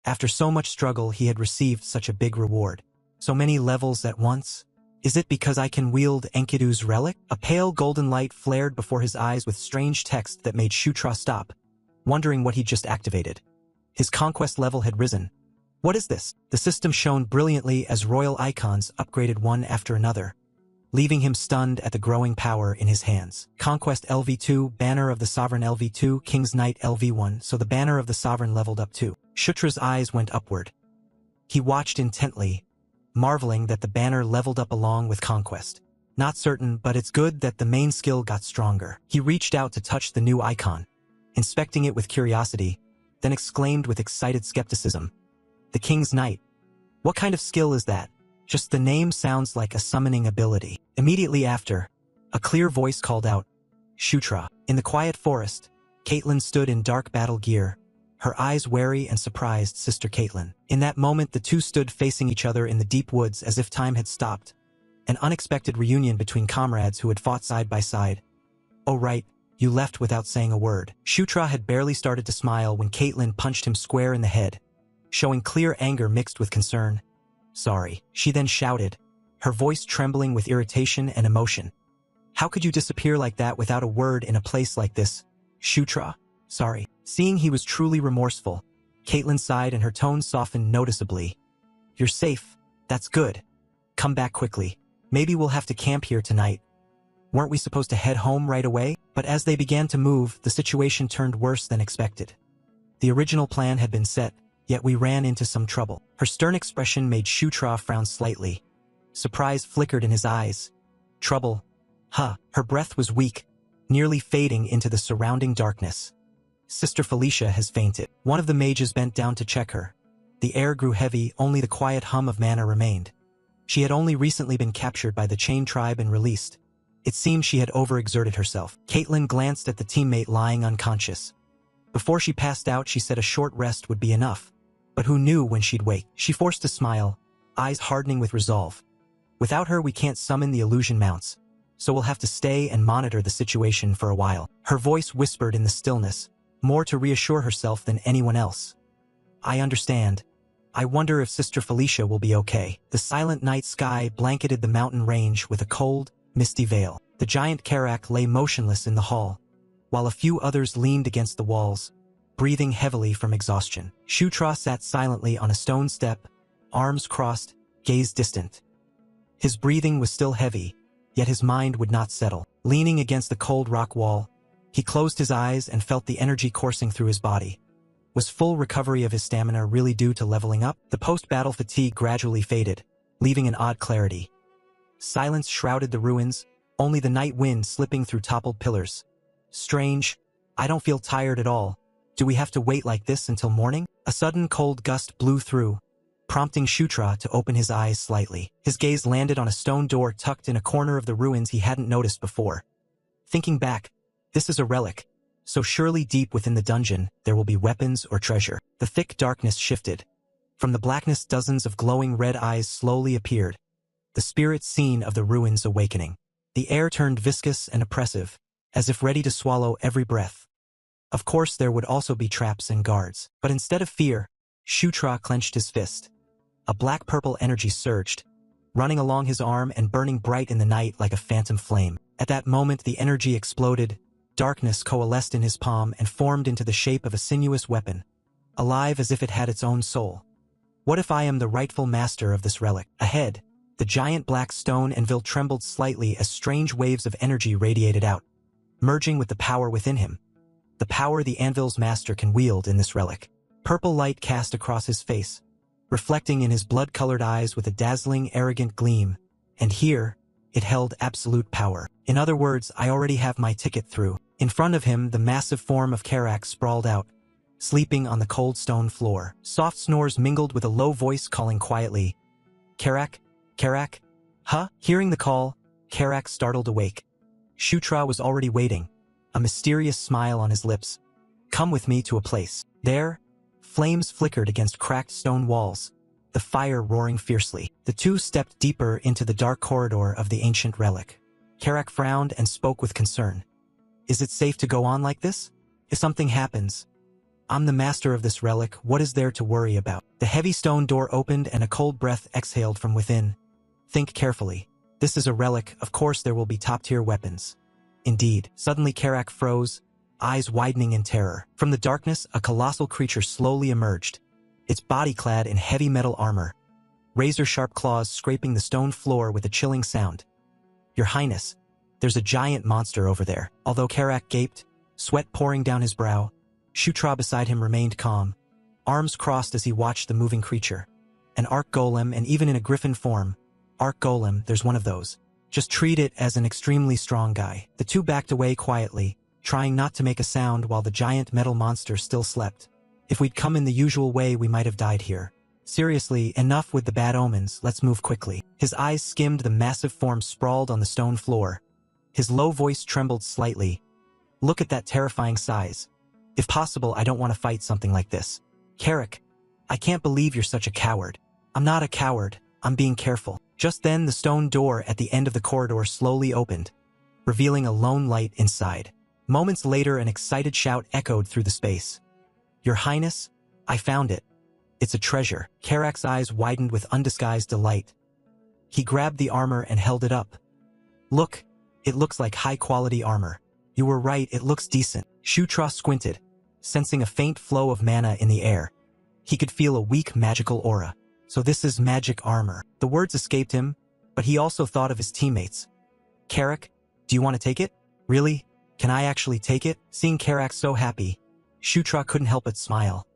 After so much struggle, he had received such a big reward. So many levels at once? Is it because I can wield Enkidu's relic? A pale golden light flared before his eyes with strange text that made Shutra stop, wondering what he'd just activated. His conquest level had risen. What is this? The system shone brilliantly as royal icons upgraded one after another, leaving him stunned at the growing power in his hands. Conquest LV2, Banner of the Sovereign LV2, King's Knight LV1, so the Banner of the Sovereign leveled up too. Shutra's eyes went upward. He watched intently, marveling that the banner leveled up along with Conquest. Not certain, but it's good that the main skill got stronger. He reached out to touch the new icon, inspecting it with curiosity, then exclaimed with excited skepticism. The King's Knight. What kind of skill is that? Just the name sounds like a summoning ability. Immediately after, a clear voice called out, Shutra. In the quiet forest, Caitlin stood in dark battle gear, her eyes wary and surprised Sister Caitlin. In that moment, the two stood facing each other in the deep woods as if time had stopped. An unexpected reunion between comrades who had fought side by side. Oh right, you left without saying a word. Shutra had barely started to smile when Caitlin punched him square in the head, showing clear anger mixed with concern. Sorry, she then shouted, her voice trembling with irritation and emotion. How could you disappear like that without a word in a place like this? Shutra, sorry. Seeing he was truly remorseful, Caitlin sighed and her tone softened noticeably. You're safe, that's good. Come back quickly. Maybe we'll have to camp here tonight. Weren't we supposed to head home right away? But as they began to move, the situation turned worse than expected. The original plan had been set, yet we ran into some trouble. Her stern expression made Shutra frown slightly. Surprise flickered in his eyes. Trouble? Huh. Her breath was weak, nearly fading into the surrounding darkness. Sister Felicia has fainted. One of the mages bent down to check her. The air grew heavy, only the quiet hum of mana remained. She had only recently been captured by the Chain Tribe and released. It seemed she had overexerted herself. Caitlin glanced at the teammate lying unconscious. Before she passed out, she said a short rest would be enough. But who knew when she'd wake? She forced a smile, eyes hardening with resolve. Without her, we can't summon the illusion mounts, so we'll have to stay and monitor the situation for a while. Her voice whispered in the stillness, more to reassure herself than anyone else. I understand. I wonder if Sister Felicia will be okay. The silent night sky blanketed the mountain range with a cold, misty veil. The giant Karak lay motionless in the hall, while a few others leaned against the walls, breathing heavily from exhaustion. Shutra sat silently on a stone step, arms crossed, gaze distant. His breathing was still heavy, yet his mind would not settle. Leaning against the cold rock wall, he closed his eyes and felt the energy coursing through his body. Was full recovery of his stamina really due to leveling up? The post-battle fatigue gradually faded, leaving an odd clarity. Silence shrouded the ruins, only the night wind slipping through toppled pillars. Strange. I don't feel tired at all. Do we have to wait like this until morning? A sudden cold gust blew through, prompting Shutra to open his eyes slightly. His gaze landed on a stone door tucked in a corner of the ruins he hadn't noticed before. Thinking back, this is a relic, so surely deep within the dungeon there will be weapons or treasure. The thick darkness shifted. From the blackness, dozens of glowing red eyes slowly appeared, the spirit scene of the ruins awakening. The air turned viscous and oppressive, as if ready to swallow every breath. Of course there would also be traps and guards, but instead of fear, Shutra clenched his fist. A black-purple energy surged, running along his arm and burning bright in the night like a phantom flame. At that moment the energy exploded, darkness coalesced in his palm and formed into the shape of a sinuous weapon, alive as if it had its own soul. What if I am the rightful master of this relic? Ahead, the giant black stone anvil trembled slightly as strange waves of energy radiated out, merging with the power within him. The power the anvil's master can wield in this relic. Purple light cast across his face, reflecting in his blood-colored eyes with a dazzling, arrogant gleam, and here, it held absolute power. In other words, I already have my ticket through. In front of him, the massive form of Karak sprawled out, sleeping on the cold stone floor. Soft snores mingled with a low voice calling quietly, Karak? Karak? Huh? Hearing the call, Karak startled awake. Shutra was already waiting, a mysterious smile on his lips. Come with me to a place. There, flames flickered against cracked stone walls, the fire roaring fiercely. The two stepped deeper into the dark corridor of the ancient relic. Karak frowned and spoke with concern. Is it safe to go on like this? If something happens, I'm the master of this relic, what is there to worry about? The heavy stone door opened and a cold breath exhaled from within. Think carefully. This is a relic, of course there will be top-tier weapons. Indeed. Suddenly Karak froze, eyes widening in terror. From the darkness, a colossal creature slowly emerged, its body clad in heavy metal armor, razor-sharp claws scraping the stone floor with a chilling sound. Your Highness, there's a giant monster over there. Although Karak gaped, sweat pouring down his brow, Shutra beside him remained calm, arms crossed as he watched the moving creature. An arc golem, and even in a griffin form. Arc golem, there's one of those. Just treat it as an extremely strong guy. The two backed away quietly, trying not to make a sound while the giant metal monster still slept. If we'd come in the usual way, we might have died here. Seriously, enough with the bad omens, let's move quickly. His eyes skimmed the massive form sprawled on the stone floor. His low voice trembled slightly. Look at that terrifying size. If possible, I don't want to fight something like this. Karak, I can't believe you're such a coward. I'm not a coward, I'm being careful. Just then, the stone door at the end of the corridor slowly opened, revealing a lone light inside. Moments later, an excited shout echoed through the space. Your Highness, I found it. It's a treasure. Karak's eyes widened with undisguised delight. He grabbed the armor and held it up. Look, it looks like high-quality armor. You were right, it looks decent. Shutra squinted, sensing a faint flow of mana in the air. He could feel a weak magical aura. So this is magic armor. The words escaped him, but he also thought of his teammates. Karak, do you want to take it? Really? Can I actually take it? Seeing Karak so happy, Shutra couldn't help but smile.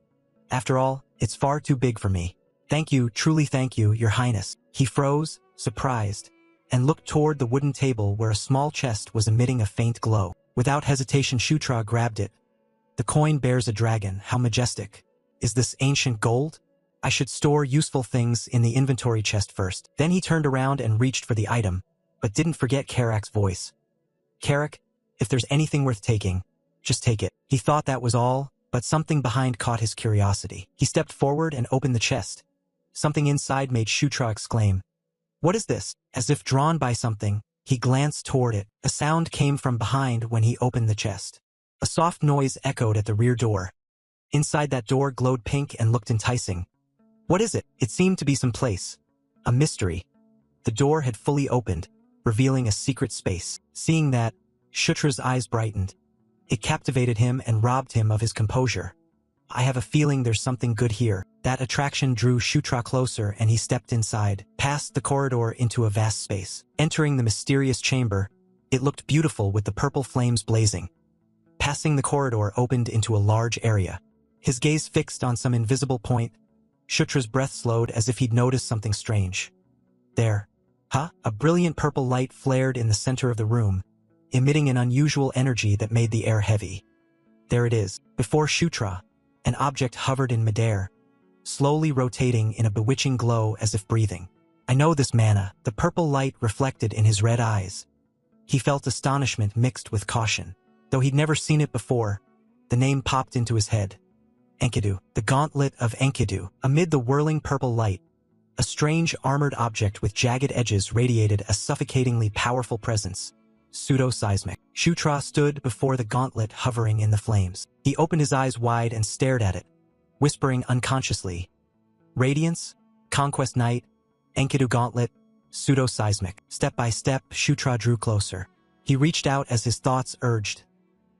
After all, it's far too big for me. Thank you, truly thank you, Your Highness. He froze, surprised, and looked toward the wooden table where a small chest was emitting a faint glow. Without hesitation, Shutra grabbed it. The coin bears a dragon, how majestic. Is this ancient gold? I should store useful things in the inventory chest first. Then he turned around and reached for the item, but didn't forget Karak's voice. Karak, if there's anything worth taking, just take it. He thought that was all, but something behind caught his curiosity. He stepped forward and opened the chest. Something inside made Shutra exclaim. What is this? As if drawn by something, he glanced toward it. A sound came from behind when he opened the chest. A soft noise echoed at the rear door. Inside that door glowed pink and looked enticing. What is it? It seemed to be someplace. A mystery. The door had fully opened, revealing a secret space. Seeing that, Shutra's eyes brightened. It captivated him and robbed him of his composure. I have a feeling there's something good here. That attraction drew Shutra closer and he stepped inside, past the corridor into a vast space. Entering the mysterious chamber, it looked beautiful with the purple flames blazing. Passing the corridor opened into a large area. His gaze fixed on some invisible point. Shutra's breath slowed as if he'd noticed something strange. There. Huh? A brilliant purple light flared in the center of the room, emitting an unusual energy that made the air heavy. There it is. Before Shutra, an object hovered in midair, slowly rotating in a bewitching glow as if breathing. I know this mana, the purple light reflected in his red eyes. He felt astonishment mixed with caution. Though he'd never seen it before, the name popped into his head. Enkidu, the Gauntlet of Enkidu. Amid the whirling purple light, a strange armored object with jagged edges radiated a suffocatingly powerful presence. Pseudo-seismic. Shutra stood before the gauntlet hovering in the flames. He opened his eyes wide and stared at it, whispering unconsciously. Radiance, Conquest Knight, Enkidu Gauntlet, Pseudo-seismic. Step by step, Shutra drew closer. He reached out as his thoughts urged.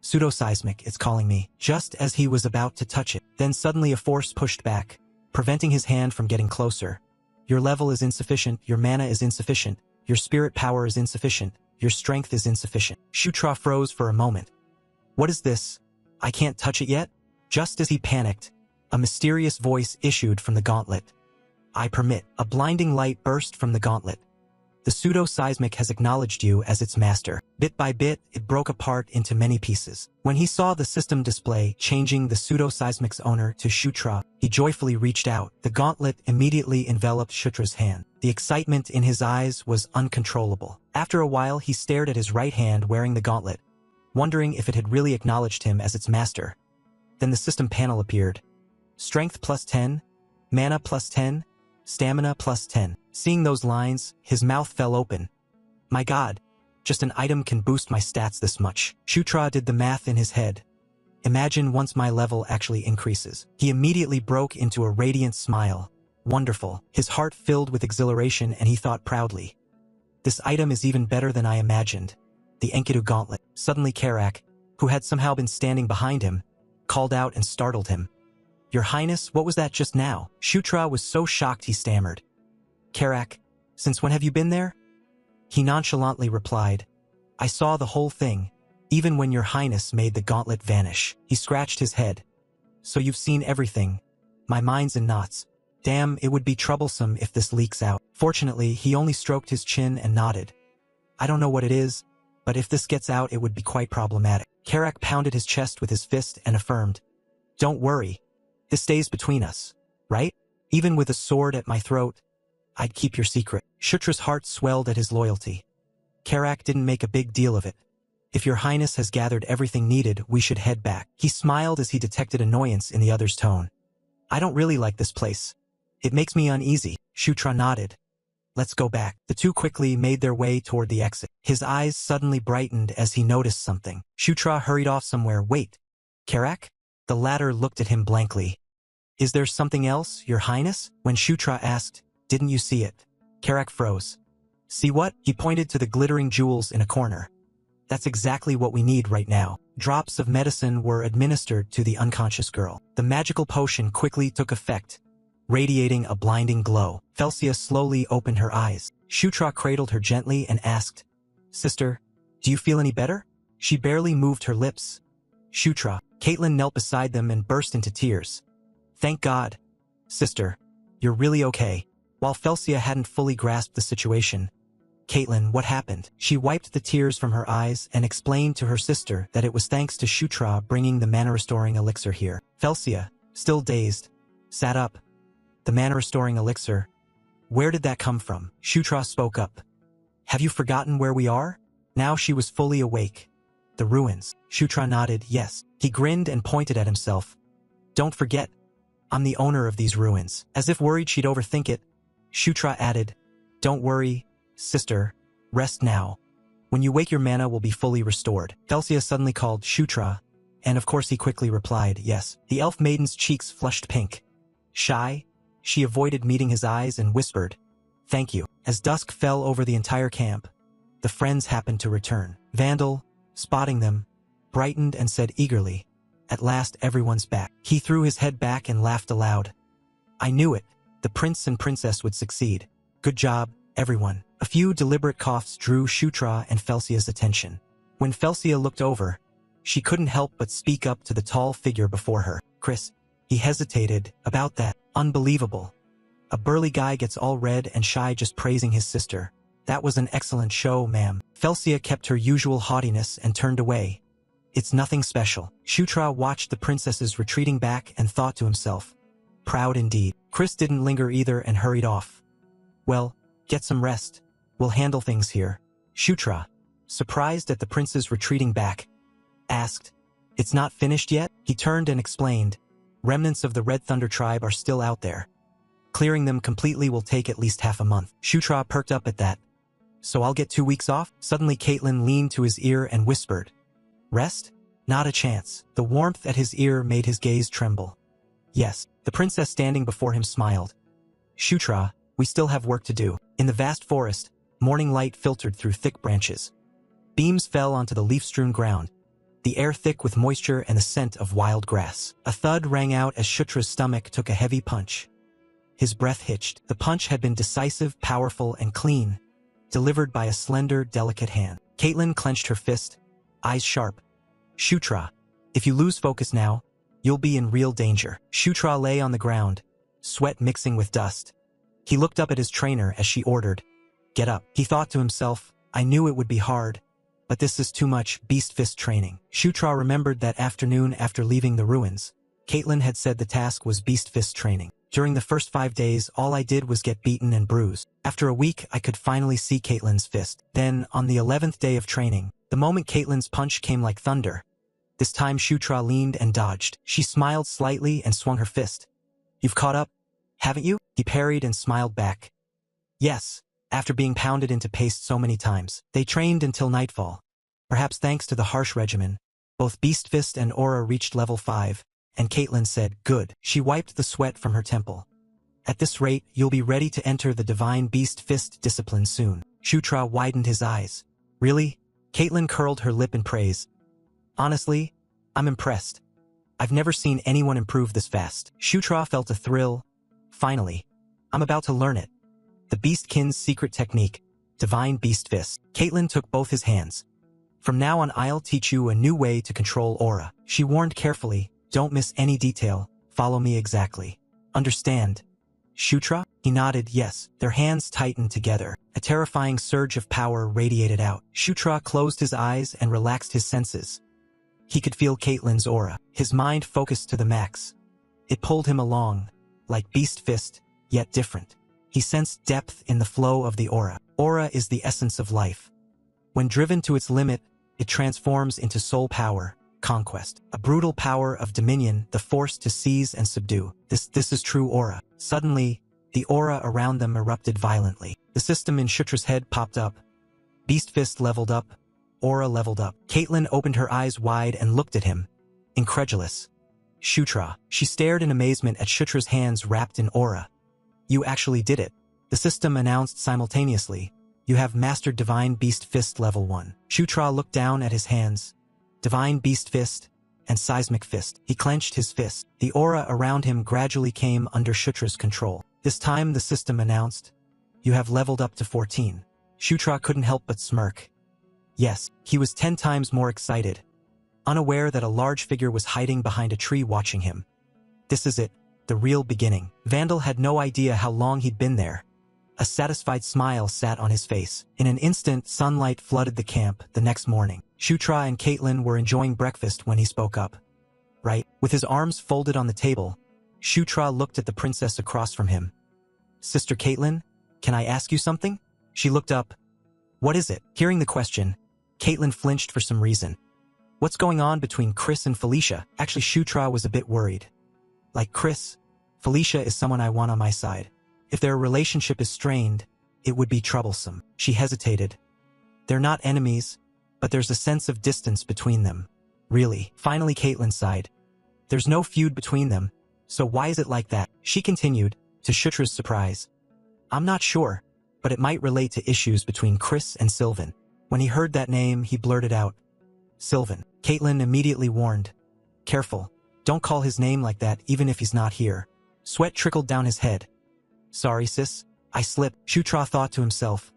Pseudo-seismic, it's calling me. Just as he was about to touch it, then suddenly a force pushed back, preventing his hand from getting closer. Your level is insufficient, your mana is insufficient, your spirit power is insufficient, your strength is insufficient. Shutra froze for a moment. What is this? I can't touch it yet? Just as he panicked, a mysterious voice issued from the gauntlet. I permit. A blinding light burst from the gauntlet. The pseudo-seismic has acknowledged you as its master. Bit by bit, it broke apart into many pieces. When he saw the system display changing the pseudo-seismic's owner to Shutra, he joyfully reached out. The gauntlet immediately enveloped Shutra's hand. The excitement in his eyes was uncontrollable. After a while, he stared at his right hand wearing the gauntlet, wondering if it had really acknowledged him as its master. Then the system panel appeared. Strength plus 10, mana plus 10, stamina plus 10. Seeing those lines, his mouth fell open. My god, just an item can boost my stats this much. Shutra did the math in his head. Imagine once my level actually increases. He immediately broke into a radiant smile. Wonderful. His heart filled with exhilaration and he thought proudly. This item is even better than I imagined. The Enkidu gauntlet. Suddenly Karak, who had somehow been standing behind him, called out and startled him. Your Highness, what was that just now? Shutra was so shocked he stammered. Karak, since when have you been there? He nonchalantly replied, I saw the whole thing, even when your Highness made the gauntlet vanish. He scratched his head. So you've seen everything. My mind's in knots. Damn, it would be troublesome if this leaks out. Fortunately, he only stroked his chin and nodded. I don't know what it is, but if this gets out it would be quite problematic. Karak pounded his chest with his fist and affirmed, Don't worry. This stays between us, right? Even with a sword at my throat, I'd keep your secret. Shutra's heart swelled at his loyalty. Karak didn't make a big deal of it. If your Highness has gathered everything needed, we should head back. He smiled as he detected annoyance in the other's tone. I don't really like this place. It makes me uneasy. Shutra nodded. Let's go back. The two quickly made their way toward the exit. His eyes suddenly brightened as he noticed something. Shutra hurried off somewhere. Wait. Karak? The latter looked at him blankly. Is there something else, your Highness? When Shutra asked, Didn't you see it? Karak froze. See what? He pointed to the glittering jewels in a corner. That's exactly what we need right now. Drops of medicine were administered to the unconscious girl. The magical potion quickly took effect, radiating a blinding glow. Felsia slowly opened her eyes. Shutra cradled her gently and asked, Sister, do you feel any better? She barely moved her lips. Shutra. Caitlin knelt beside them and burst into tears. Thank God. Sister, you're really okay. While Felsia hadn't fully grasped the situation, Caitlin, what happened? She wiped the tears from her eyes and explained to her sister that it was thanks to Shutra bringing the mana-restoring elixir here. Felsia, still dazed, sat up. The mana-restoring elixir? Where did that come from? Shutra spoke up. Have you forgotten where we are? Now she was fully awake. The ruins. Shutra nodded, yes. He grinned and pointed at himself. Don't forget, I'm the owner of these ruins. As if worried she'd overthink it, Shutra added, Don't worry, sister, rest now. When you wake your mana will be fully restored. Felsia suddenly called Shutra, and of course he quickly replied, yes. The elf maiden's cheeks flushed pink. Shy, she avoided meeting his eyes and whispered, Thank you. As dusk fell over the entire camp, the friends happened to return. Vandal, spotting them, brightened and said eagerly, At last everyone's back. He threw his head back and laughed aloud. I knew it. The prince and princess would succeed. Good job, everyone. A few deliberate coughs drew Shutra and Felsia's attention. When Felsia looked over, she couldn't help but speak up to the tall figure before her. Chris. He hesitated. About that. Unbelievable. A burly guy gets all red and shy just praising his sister. That was an excellent show, ma'am. Felsia kept her usual haughtiness and turned away. It's nothing special. Shutra watched the princesses retreating back and thought to himself, proud indeed. Chris didn't linger either and hurried off. Well, get some rest. We'll handle things here. Shutra, surprised at the prince's retreating back, asked, It's not finished yet? He turned and explained, Remnants of the Red Thunder tribe are still out there. Clearing them completely will take at least half a month. Shutra perked up at that. So I'll get 2 weeks off? Suddenly Caitlin leaned to his ear and whispered, Rest? Not a chance. The warmth at his ear made his gaze tremble. Yes. The princess standing before him smiled. Shutra, we still have work to do. In the vast forest, morning light filtered through thick branches. Beams fell onto the leaf-strewn ground, the air thick with moisture and the scent of wild grass. A thud rang out as Shutra's stomach took a heavy punch. His breath hitched. The punch had been decisive, powerful, and clean, delivered by a slender, delicate hand. Caitlin clenched her fist, eyes sharp. Shutra, if you lose focus now, you'll be in real danger. Shutra lay on the ground, sweat mixing with dust. He looked up at his trainer as she ordered, Get up. He thought to himself, I knew it would be hard, but this is too much beast fist training. Shutra remembered that afternoon after leaving the ruins, Caitlin had said the task was beast fist training. During the first 5 days, all I did was get beaten and bruised. After a week, I could finally see Caitlin's fist. Then, on the 11th day of training, the moment Caitlin's punch came like thunder. This time Shutra leaned and dodged. She smiled slightly and swung her fist. You've caught up? Haven't you? He parried and smiled back. Yes, after being pounded into paste so many times. They trained until nightfall. Perhaps thanks to the harsh regimen, both Beast Fist and Aura reached level 5, and Caitlin said, good. She wiped the sweat from her temple. At this rate, you'll be ready to enter the Divine Beast Fist discipline soon. Shutra widened his eyes. Really? Caitlin curled her lip in praise. Honestly, I'm impressed. I've never seen anyone improve this fast. Shutra felt a thrill. Finally, I'm about to learn it. The Beastkind's secret technique, Divine Beast Fist. Caitlin took both his hands. From now on, I'll teach you a new way to control aura. She warned carefully, don't miss any detail, follow me exactly. Understand? Shutra? He nodded yes. Their hands tightened together. A terrifying surge of power radiated out. Shutra closed his eyes and relaxed his senses. He could feel Caitlin's aura. His mind focused to the max. It pulled him along, like Beast Fist, yet different. He sensed depth in the flow of the aura. Aura is the essence of life. When driven to its limit, it transforms into soul power, conquest. A brutal power of dominion, the force to seize and subdue. This is true aura. Suddenly, the aura around them erupted violently. The system in Shutra's head popped up. Beast Fist leveled up. Aura leveled up. Caitlin opened her eyes wide and looked at him, incredulous. Shutra. She stared in amazement at Shutra's hands wrapped in aura. You actually did it. The system announced simultaneously. You have mastered Divine Beast Fist level 1. Shutra looked down at his hands. Divine Beast Fist and Seismic Fist. He clenched his fist. The aura around him gradually came under Shutra's control. This time the system announced, you have leveled up to 14. Shutra couldn't help but smirk. Yes, he was 10 times more excited, unaware that a large figure was hiding behind a tree watching him. This is it, the real beginning. Vandal had no idea how long he'd been there. A satisfied smile sat on his face. In an instant, sunlight flooded the camp the next morning. Shutra and Caitlin were enjoying breakfast when he spoke up. Right? With his arms folded on the table, Shutra looked at the princess across from him. Sister Caitlin, can I ask you something? She looked up. What is it? Hearing the question, Caitlin flinched for some reason. What's going on between Chris and Felicia? Actually, Shutra was a bit worried. Like Chris, Felicia is someone I want on my side. If their relationship is strained, it would be troublesome. She hesitated. They're not enemies, but there's a sense of distance between them. Really? Finally, Caitlin sighed. There's no feud between them, so why is it like that? She continued, to Shutra's surprise. I'm not sure, but it might relate to issues between Chris and Sylvan. When he heard that name, he blurted out, Sylvan. Caitlin immediately warned, careful, don't call his name like that even if he's not here. Sweat trickled down his head. Sorry sis, I slipped. Shutra thought to himself.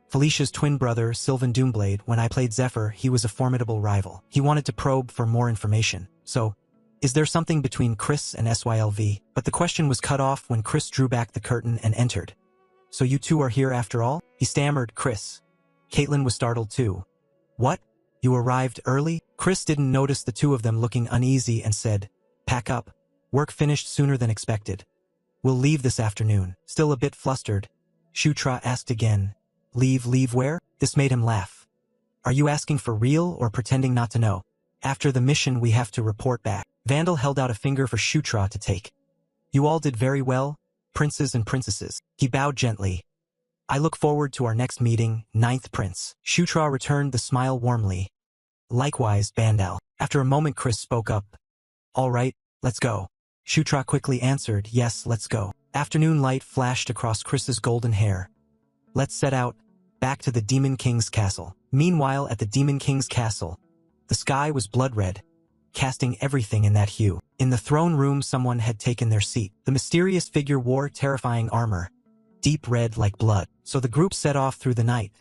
Felicia's twin brother, Sylvan Doomblade, when I played Zephyr, he was a formidable rival. He wanted to probe for more information. So, is there something between Chris and SYLV? But the question was cut off when Chris drew back the curtain and entered. So you two are here after all? He stammered, Chris. Caitlin was startled too. What? You arrived early? Chris didn't notice the two of them looking uneasy and said, pack up. Work finished sooner than expected. We'll leave this afternoon. Still a bit flustered, Shutra asked again. Leave where? This made him laugh. Are you asking for real or pretending not to know? After the mission we have to report back. Vandal held out a finger for Shutra to take. You all did very well, princes and princesses. He bowed gently. I look forward to our next meeting, 9th Prince. Shutra returned the smile warmly. Likewise, Vandal. After a moment Chris spoke up. All right, let's go. Shutra quickly answered, yes, let's go. Afternoon light flashed across Chris's golden hair. Let's set out, back to the Demon King's castle. Meanwhile, at the Demon King's castle, the sky was blood red, casting everything in that hue. In the throne room someone had taken their seat. The mysterious figure wore terrifying armor, deep red like blood. So the group set off through the night.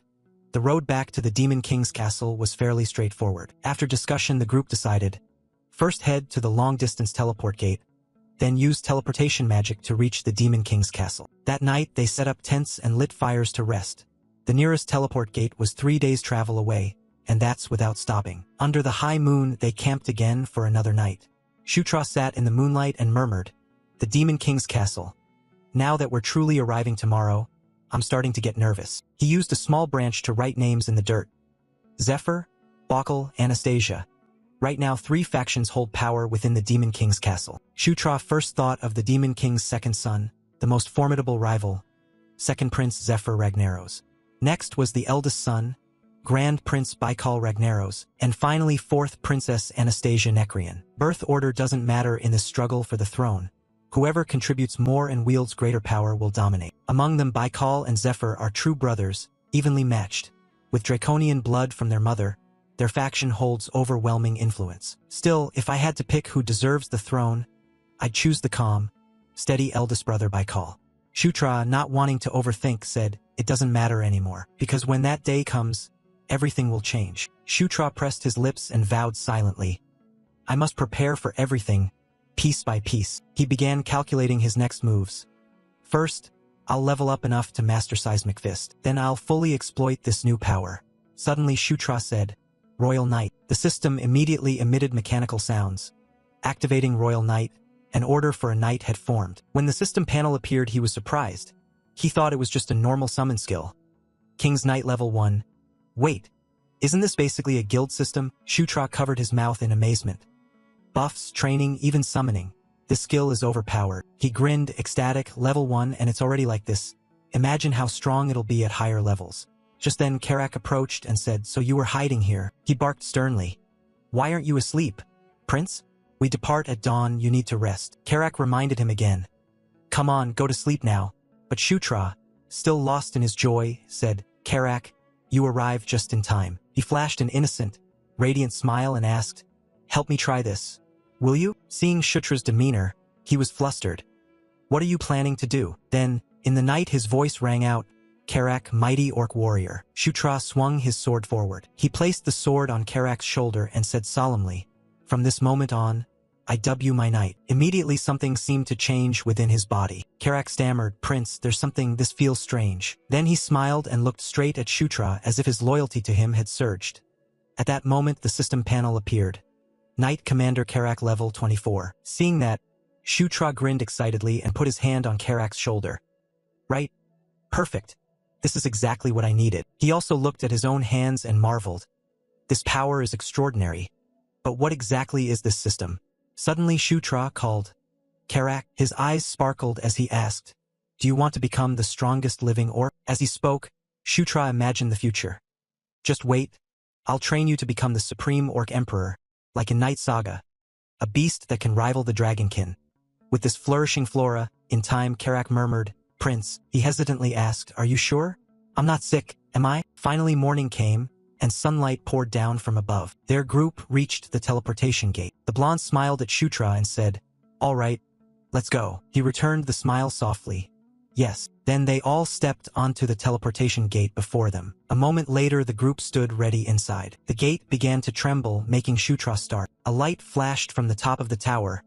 The road back to the Demon King's castle was fairly straightforward. After discussion the group decided, first head to the long-distance teleport gate, then use teleportation magic to reach the Demon King's castle. That night they set up tents and lit fires to rest. The nearest teleport gate was 3 days' travel away, and that's without stopping. Under the high moon they camped again for another night. Shutra sat in the moonlight and murmured, the Demon King's castle. Now that we're truly arriving tomorrow, I'm starting to get nervous. He used a small branch to write names in the dirt. Zephyr, Bokal, Anastasia. Right now 3 factions hold power within the Demon King's castle. Shutra first thought of the Demon King's second son, the most formidable rival, second Prince Zephyr Ragnaros. Next was the eldest son, Grand Prince Baikal Ragnaros, and finally fourth Princess Anastasia Nekrian. Birth order doesn't matter in this struggle for the throne. Whoever contributes more and wields greater power will dominate. Among them, Baikal and Zephyr are true brothers, evenly matched. With draconian blood from their mother, their faction holds overwhelming influence. Still, if I had to pick who deserves the throne, I'd choose the calm, steady eldest brother Baikal. Shutra, not wanting to overthink, said, "It doesn't matter anymore, because when that day comes, everything will change." Shutra pressed his lips and vowed silently, "I must prepare for everything, piece by piece." He began calculating his next moves. First, I'll level up enough to master Seismic Fist. Then I'll fully exploit this new power. Suddenly Shutra said, "Royal Knight." The system immediately emitted mechanical sounds. Activating Royal Knight, an order for a knight had formed. When the system panel appeared, he was surprised. He thought it was just a normal summon skill. King's Knight level 1. Wait, isn't this basically a guild system? Shutra covered his mouth in amazement. Buffs, training, even summoning. This skill is overpowered. He grinned, ecstatic, level 1, and it's already like this. Imagine how strong it'll be at higher levels. Just then Karak approached and said, "So you were hiding here?" He barked sternly. "Why aren't you asleep, Prince? We depart at dawn, you need to rest." Karak reminded him again. "Come on, go to sleep now." But Shutra, still lost in his joy, said, "Karak, you arrived just in time." He flashed an innocent, radiant smile and asked, "Help me try this. Will you?" Seeing Shutra's demeanor, he was flustered. "What are you planning to do?" Then, in the night his voice rang out, "Karak, mighty orc warrior." Shutra swung his sword forward. He placed the sword on Karak's shoulder and said solemnly, "From this moment on, I dub you my knight." Immediately something seemed to change within his body. Karak stammered, "Prince, there's something, this feels strange." Then he smiled and looked straight at Shutra as if his loyalty to him had surged. At that moment the system panel appeared. Knight Commander Karak level 24. Seeing that, Shutra grinned excitedly and put his hand on Karak's shoulder. "Right? Perfect. This is exactly what I needed." He also looked at his own hands and marveled. "This power is extraordinary. But what exactly is this system?" Suddenly Shutra called, "Karak." His eyes sparkled as he asked, "Do you want to become the strongest living orc?" As he spoke, Shutra imagined the future. "Just wait. I'll train you to become the supreme orc emperor, like in Night Saga, a beast that can rival the dragonkin." With this flourishing flora, in time Karak murmured, "Prince." He hesitantly asked, "Are you sure? I'm not sick, am I?" Finally morning came, and sunlight poured down from above. Their group reached the teleportation gate. The blonde smiled at Shutra and said, "All right, let's go." He returned the smile softly. "Yes." Then they all stepped onto the teleportation gate before them. A moment later the group stood ready inside. The gate began to tremble, making Shutra start. A light flashed from the top of the tower,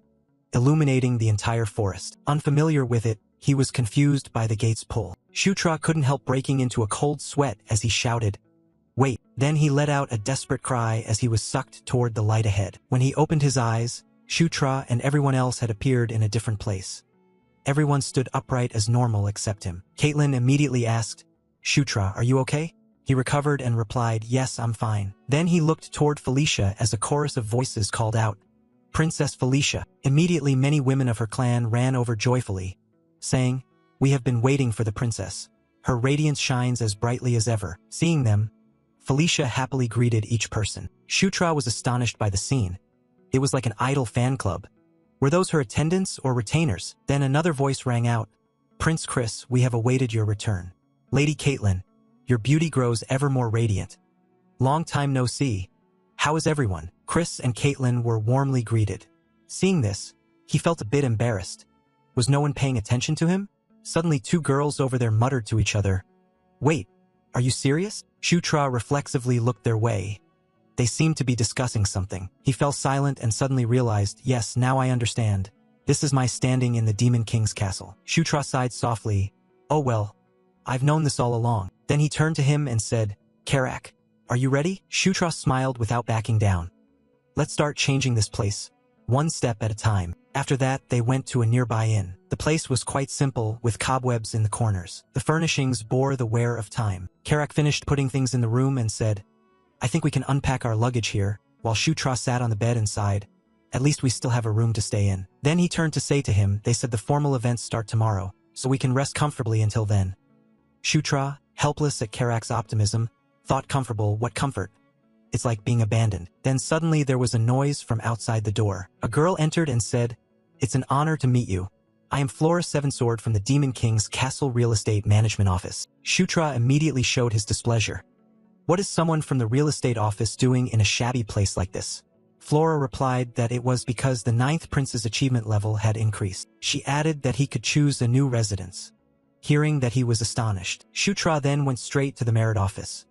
illuminating the entire forest. Unfamiliar with it, he was confused by the gate's pull. Shutra couldn't help breaking into a cold sweat as he shouted, "Wait." Then he let out a desperate cry as he was sucked toward the light ahead. When he opened his eyes, Shutra and everyone else had appeared in a different place. Everyone stood upright as normal except him. Caitlin immediately asked, "Shutra, are you okay?" He recovered and replied, "Yes, I'm fine." Then he looked toward Felicia as a chorus of voices called out, "Princess Felicia." Immediately many women of her clan ran over joyfully, saying, "We have been waiting for the princess. Her radiance shines as brightly as ever." Seeing them, Felicia happily greeted each person. Shutra was astonished by the scene. It was like an idol fan club. Were those her attendants or retainers? Then another voice rang out, "Prince Chris, we have awaited your return." "Lady Caitlin, your beauty grows ever more radiant. Long time no see. How is everyone?" Chris and Caitlin were warmly greeted. Seeing this, he felt a bit embarrassed. Was no one paying attention to him? Suddenly 2 girls over there muttered to each other, "Wait, are you serious?" Shutra reflexively looked their way. They seemed to be discussing something. He fell silent and suddenly realized, "Yes, now I understand. This is my standing in the Demon King's castle." Shutra sighed softly. "Oh well, I've known this all along." Then he turned to him and said, "Karak, are you ready?" Shutra smiled without backing down. "Let's start changing this place, one step at a time." After that, they went to a nearby inn. The place was quite simple, with cobwebs in the corners. The furnishings bore the wear of time. Karak finished putting things in the room and said, "I think we can unpack our luggage here," while Shutra sat on the bed and sighed. "At least we still have a room to stay in." Then he turned to say to him, "They said the formal events start tomorrow. so we can rest comfortably until then. Shutra, helpless at Karak's optimism, thought comfortable, what comfort? It's like being abandoned. Then suddenly there was a noise from outside the door. A girl entered and said, "It's an honor to meet you. I am Flora Sevensword from the Demon King's Castle Real Estate Management Office." Shutra immediately showed his displeasure. What is someone from the real estate office doing in a shabby place like this? Flora replied that it was because the 9th prince's achievement level had increased. She added that he could choose a new residence. Hearing that, he was astonished. Shutra then went straight to the merit office.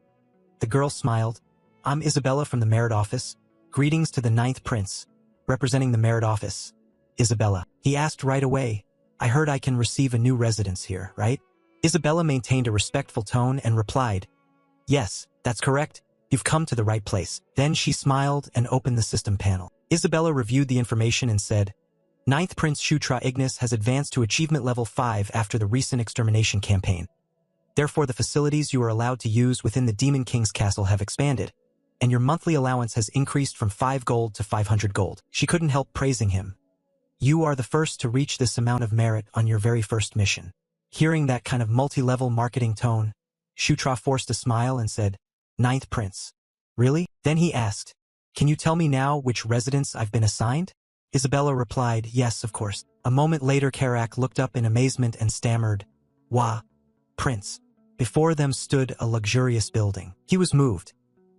The girl smiled. "I'm Isabella from the merit office. Greetings to the 9th prince, representing the merit office. Isabella." He asked right away, "I heard I can receive a new residence here, right?" Isabella maintained a respectful tone and replied, "Yes, that's correct. You've come to the right place." Then she smiled and opened the system panel. Isabella reviewed the information and said, "9th Prince Shutra Ignis has advanced to achievement level 5 after the recent extermination campaign. Therefore, the facilities you are allowed to use within the Demon King's castle have expanded, and your monthly allowance has increased from 5 gold to 500 gold. She couldn't help praising him. "You are the first to reach this amount of merit on your very first mission." Hearing that kind of multi-level marketing tone, Shutra forced a smile and said, "9th Prince. Really?" Then he asked, "Can you tell me now which residence I've been assigned?" Isabella replied, "Yes, of course." A moment later, Karak looked up in amazement and stammered, "Wah, Prince." Before them stood a luxurious building. He was moved.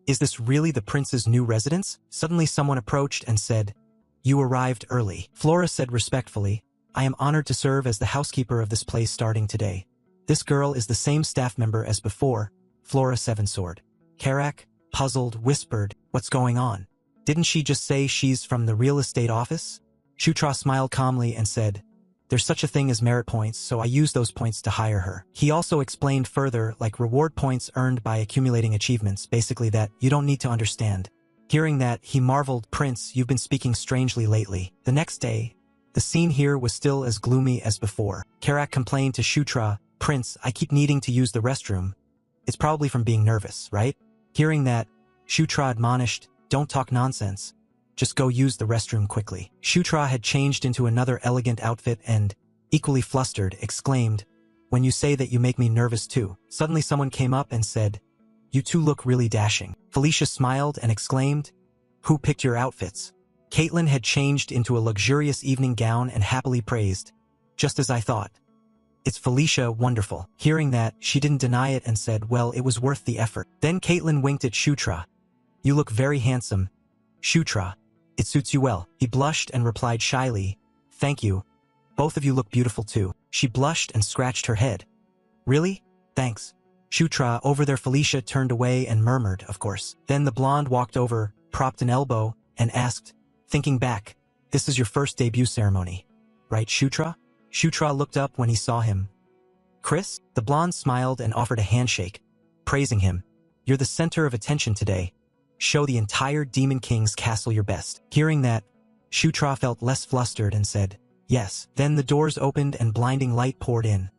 "Is this really the prince's new residence?" Suddenly someone approached and said, "You arrived early." Flora said respectfully, "I am honored to serve as the housekeeper of this place starting today. This girl is the same staff member as before, Flora Sevensword." Karak, puzzled, whispered, "What's going on? Didn't she just say she's from the real estate office?" Shutra smiled calmly and said, "There's such a thing as merit points, so I use those points to hire her." He also explained further, like reward points earned by accumulating achievements, basically that you don't need to understand. Hearing that, he marveled, "Prince, you've been speaking strangely lately." The next day, the scene here was still as gloomy as before. Karak complained to Shutra, "Prince, I keep needing to use the restroom. It's probably from being nervous, right?" Hearing that, Shutra admonished, "Don't talk nonsense. Just go use the restroom quickly." Shutra had changed into another elegant outfit and, equally flustered, exclaimed, "When you say that, you make me nervous too." Suddenly someone came up and said, "You two look really dashing." Felicia smiled and exclaimed, "Who picked your outfits?" Caitlin had changed into a luxurious evening gown and happily praised, "Just as I thought. It's Felicia, wonderful." Hearing that, she didn't deny it and said, "Well, it was worth the effort." Then Caitlin winked at Shutra. "You look very handsome, Shutra. It suits you well." He blushed and replied shyly, "Thank you. Both of you look beautiful too." She blushed and scratched her head. "Really? Thanks." Shutra, over there. Felicia turned away and murmured, "Of course." Then the blonde walked over, propped an elbow, and asked, thinking back, "This is your first debut ceremony, right, Shutra?" Shutra looked up when he saw him. "Chris?" The blonde smiled and offered a handshake, praising him. "You're the center of attention today. Show the entire Demon King's castle your best." Hearing that, Shutra felt less flustered and said, "Yes." Then the doors opened and blinding light poured in.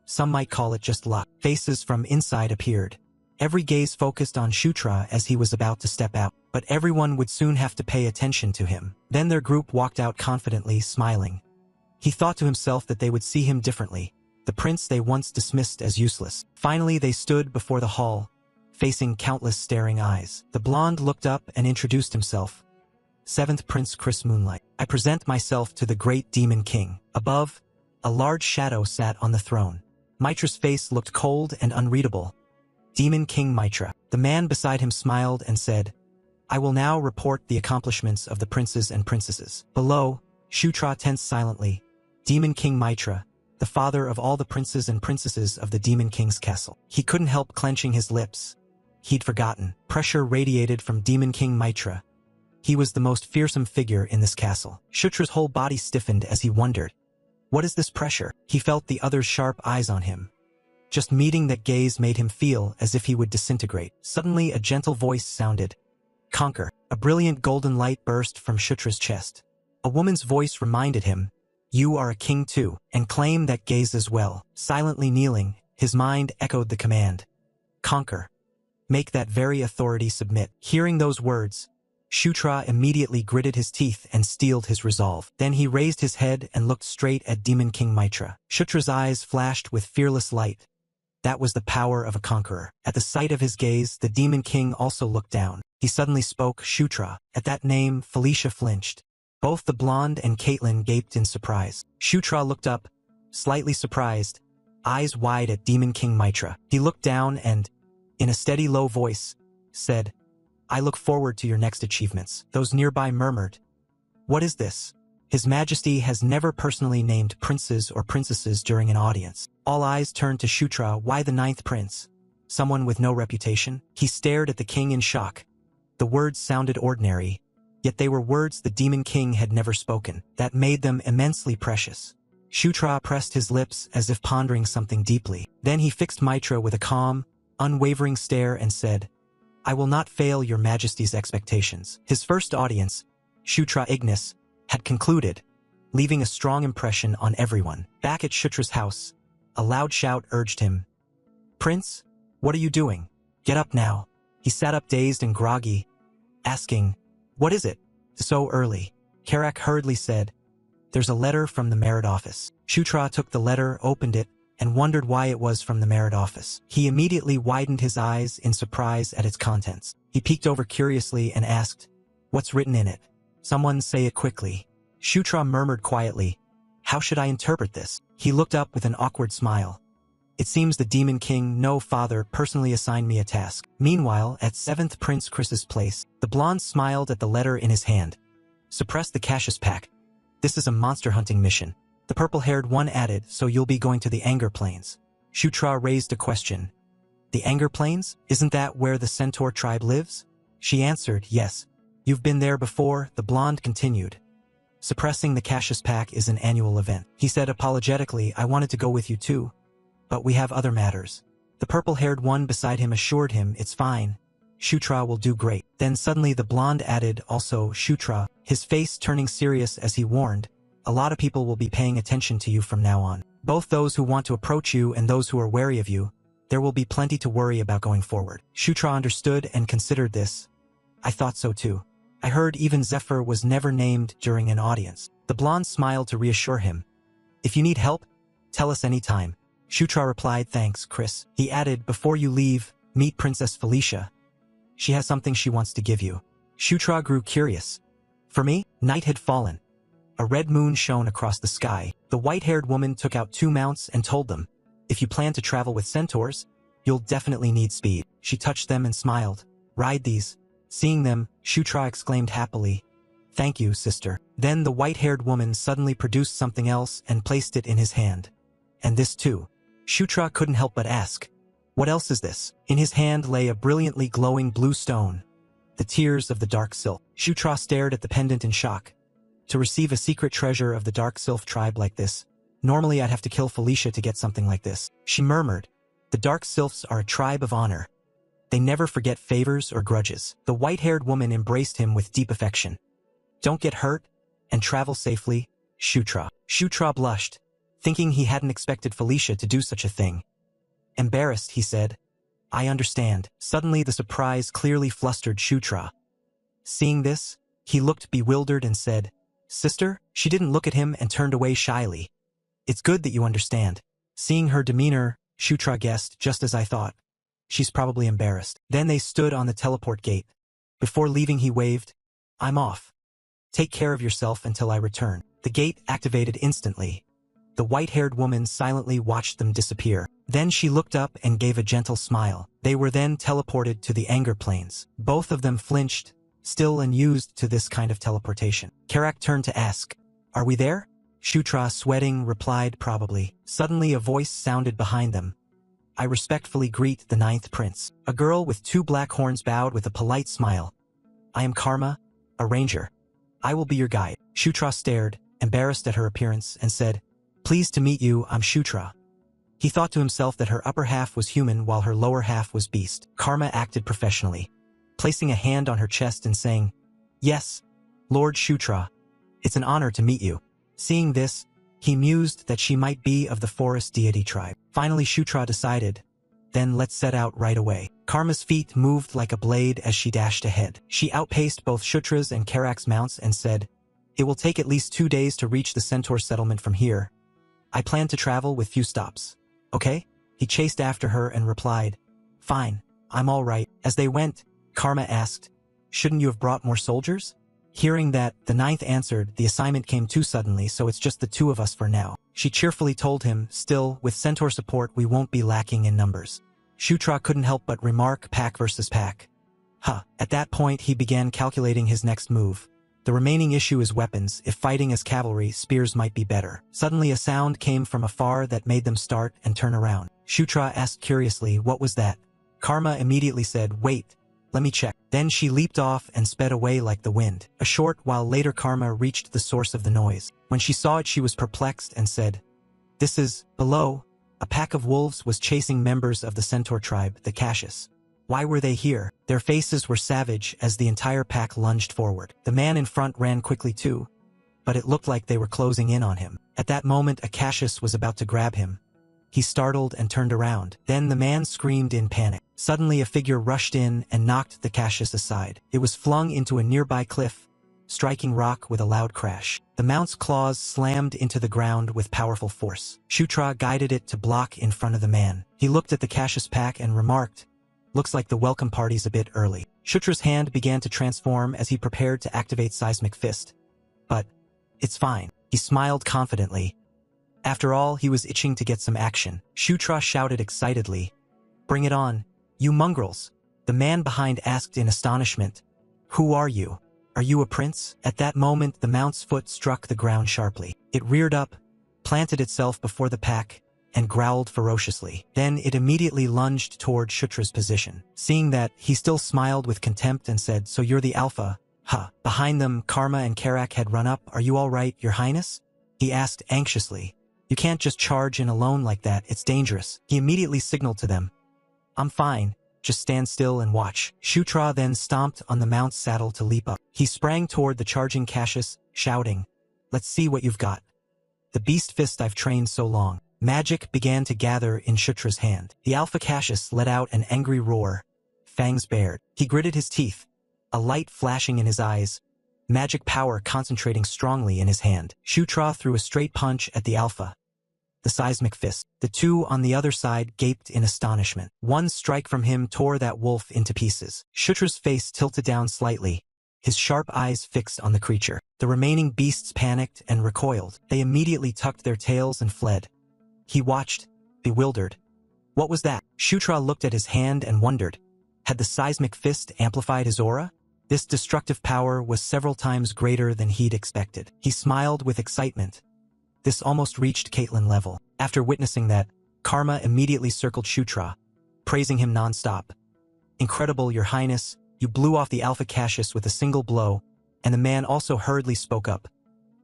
Some might call it just luck. Faces from inside appeared. Every gaze focused on Shutra as he was about to step out, but everyone would soon have to pay attention to him. Then their group walked out confidently, smiling. He thought to himself that they would see him differently, the prince they once dismissed as useless. Finally they stood before the hall, facing countless staring eyes. The blonde looked up and introduced himself. "7th Prince Chris Moonlight. I present myself to the great Demon King." Above, a large shadow sat on the throne. Mitra's face looked cold and unreadable. "Demon King Mitra." The man beside him smiled and said, "I will now report the accomplishments of the princes and princesses." Below, Shutra tensed silently. Demon King Mitra, the father of all the princes and princesses of the Demon King's castle. He couldn't help clenching his lips. He'd forgotten. Pressure radiated from Demon King Mitra. He was the most fearsome figure in this castle. Shutra's whole body stiffened as he wondered, what is this pressure? He felt the other's sharp eyes on him. Just meeting that gaze made him feel as if he would disintegrate. Suddenly a gentle voice sounded, "Conquer." A brilliant golden light burst from Shutra's chest. A woman's voice reminded him, "You are a king too," and claimed that gaze as well. Silently kneeling, his mind echoed the command, "Conquer. Make that very authority submit." Hearing those words, Shutra immediately gritted his teeth and steeled his resolve. Then he raised his head and looked straight at Demon King Mitra. Shutra's eyes flashed with fearless light. That was the power of a conqueror. At the sight of his gaze, the Demon King also looked down. He suddenly spoke, Shutra. At that name, Felicia flinched. Both the blonde and Caitlin gaped in surprise. Shutra looked up, slightly surprised, eyes wide at Demon King Mitra. He looked down and, in a steady low voice, said, I look forward to your next achievements. Those nearby murmured, What is this? His Majesty has never personally named princes or princesses during an audience. All eyes turned to Shutra. Why the 9th prince? Someone with no reputation? He stared at the king in shock. The words sounded ordinary, yet they were words the Demon King had never spoken. That made them immensely precious. Shutra pressed his lips as if pondering something deeply. Then he fixed Mitra with a calm, unwavering stare and said, I will not fail your Majesty's expectations. His first audience, Shutra Ignis, had concluded, leaving a strong impression on everyone. Back at Shutra's house, a loud shout urged him. Prince, what are you doing? Get up now. He sat up dazed and groggy, asking, What is it? So early. Karak hurriedly said, There's a letter from the merit office. Shutra took the letter, opened it, and wondered why it was from the merit office. He immediately widened his eyes in surprise at its contents. He peeked over curiously and asked, What's written in it? Someone say it quickly. Shutra murmured quietly, How should I interpret this? He looked up with an awkward smile. It seems the Demon King, no father, personally assigned me a task. Meanwhile, at 7th Prince Chris's place, the blonde smiled at the letter in his hand. Suppress the Cassius Pack. This is a monster hunting mission. The purple-haired one added, So you'll be going to the Anger Plains. Shutra raised a question. The Anger Plains? Isn't that where the Centaur tribe lives? She answered, Yes. You've been there before, the blonde continued. Suppressing the Cassius Pack is an annual event. He said apologetically, I wanted to go with you too, but we have other matters. The purple-haired one beside him assured him, It's fine. Shutra will do great. Then suddenly the blonde added, Also, Shutra, his face turning serious as he warned, A lot of people will be paying attention to you from now on. Both those who want to approach you and those who are wary of you. There will be plenty to worry about going forward. Shutra understood and considered this. I thought so too. I heard even Zephyr was never named during an audience. The blonde smiled to reassure him. If you need help, tell us anytime. Shutra replied, Thanks, Chris. He added, Before you leave, meet Princess Felicia. She has something she wants to give you. Shutra grew curious. For me? Night had fallen. A red moon shone across the sky. The white-haired woman took out 2 mounts and told them, If you plan to travel with centaurs, you'll definitely need speed. She touched them and smiled. Ride these. Seeing them, Shutra exclaimed happily, Thank you, sister. Then the white-haired woman suddenly produced something else and placed it in his hand. And this too. Shutra couldn't help but ask, What else is this? In his hand lay a brilliantly glowing blue stone, the tears of the dark sylph. Shutra stared at the pendant in shock. To receive a secret treasure of the dark sylph tribe like this, normally I'd have to kill Felicia to get something like this. She murmured, The dark sylphs are a tribe of honor. They never forget favors or grudges. The white-haired woman embraced him with deep affection. Don't get hurt, and travel safely, Shutra. Shutra blushed, thinking he hadn't expected Felicia to do such a thing. Embarrassed, he said, I understand. Suddenly the surprise clearly flustered Shutra. Seeing this, he looked bewildered and said, Sister? She didn't look at him and turned away shyly. It's good that you understand. Seeing her demeanor, Shutra guessed, just as I thought. She's probably embarrassed. Then they stood on the teleport gate. Before leaving he waved, I'm off. Take care of yourself until I return. The gate activated instantly. The white-haired woman silently watched them disappear. Then she looked up and gave a gentle smile. They were then teleported to the Anger Plains. Both of them flinched, still unused to this kind of teleportation. Karak turned to ask, Are we there? Shutra, sweating, replied, Probably. Suddenly a voice sounded behind them. I respectfully greet the 9th prince. A girl with 2 black horns bowed with a polite smile. I am Karma, a ranger. I will be your guide. Shutra stared, embarrassed at her appearance, and said, Pleased to meet you, I'm Shutra. He thought to himself that her upper half was human while her lower half was beast. Karma acted professionally, placing a hand on her chest and saying, Yes, Lord Shutra, it's an honor to meet you. Seeing this, he mused that she might be of the forest deity tribe. Finally Shutra decided, Then let's set out right away. Karma's feet moved like a blade as she dashed ahead. She outpaced both Shutra's and Karak's mounts and said, "It will take at least 2 days to reach the Centaur settlement from here. I plan to travel with few stops. Okay?" He chased after her and replied, "Fine, I'm all right." As they went, Karma asked, "Shouldn't you have brought more soldiers?" Hearing that, the ninth answered, "The assignment came too suddenly, so it's just the 2 of us for now." She cheerfully told him, "Still, with Centaur support we won't be lacking in numbers." Shutra couldn't help but remark, "Pack versus pack." At that point he began calculating his next move. The remaining issue is weapons. If fighting as cavalry, spears might be better. Suddenly a sound came from afar that made them start and turn around. Shutra asked curiously, "What was that?" Karma immediately said, "Wait, let me check." Then she leaped off and sped away like the wind. A short while later Karma reached the source of the noise. When she saw it she was perplexed and said, "This is..." Below, a pack of wolves was chasing members of the Centaur tribe, the Cassius. Why were they here? Their faces were savage as the entire pack lunged forward. The man in front ran quickly too, but it looked like they were closing in on him. At that moment a Cassius was about to grab him. He startled and turned around. Then the man screamed in panic. Suddenly a figure rushed in and knocked the Cassius aside. It was flung into a nearby cliff, striking rock with a loud crash. The mount's claws slammed into the ground with powerful force. Shutra guided it to block in front of the man. He looked at the Cassius pack and remarked, "Looks like the welcome party's a bit early." Shutra's hand began to transform as he prepared to activate Seismic Fist. "But it's fine." He smiled confidently. After all, he was itching to get some action. Shutra shouted excitedly, "Bring it on, you mongrels." The man behind asked in astonishment, "Who are you? Are you a prince?" At that moment the mount's foot struck the ground sharply. It reared up, planted itself before the pack, and growled ferociously. Then it immediately lunged toward Shutra's position. Seeing that, he still smiled with contempt and said, "So you're the alpha, huh?" Behind them, Karma and Karak had run up. "Are you all right, Your Highness?" he asked anxiously. "You can't just charge in alone like that, it's dangerous." He immediately signaled to them, "I'm fine, just stand still and watch." Shutra then stomped on the mount's saddle to leap up. He sprang toward the charging Cassius, shouting, "Let's see what you've got. The beast fist I've trained so long." Magic began to gather in Shutra's hand. The Alpha Cassius let out an angry roar, fangs bared. He gritted his teeth, a light flashing in his eyes, magic power concentrating strongly in his hand. Shutra threw a straight punch at the Alpha, the Seismic Fist. The 2 on the other side gaped in astonishment. One strike from him tore that wolf into pieces. Shutra's face tilted down slightly, his sharp eyes fixed on the creature. The remaining beasts panicked and recoiled. They immediately tucked their tails and fled. He watched, bewildered. What was that? Shutra looked at his hand and wondered. Had the Seismic Fist amplified his aura? This destructive power was several times greater than he'd expected. He smiled with excitement. This almost reached Caitlyn level. After witnessing that, Karma immediately circled Shutra, praising him non-stop. "Incredible, Your Highness, you blew off the Alpha Cassius with a single blow," and the man also hurriedly spoke up.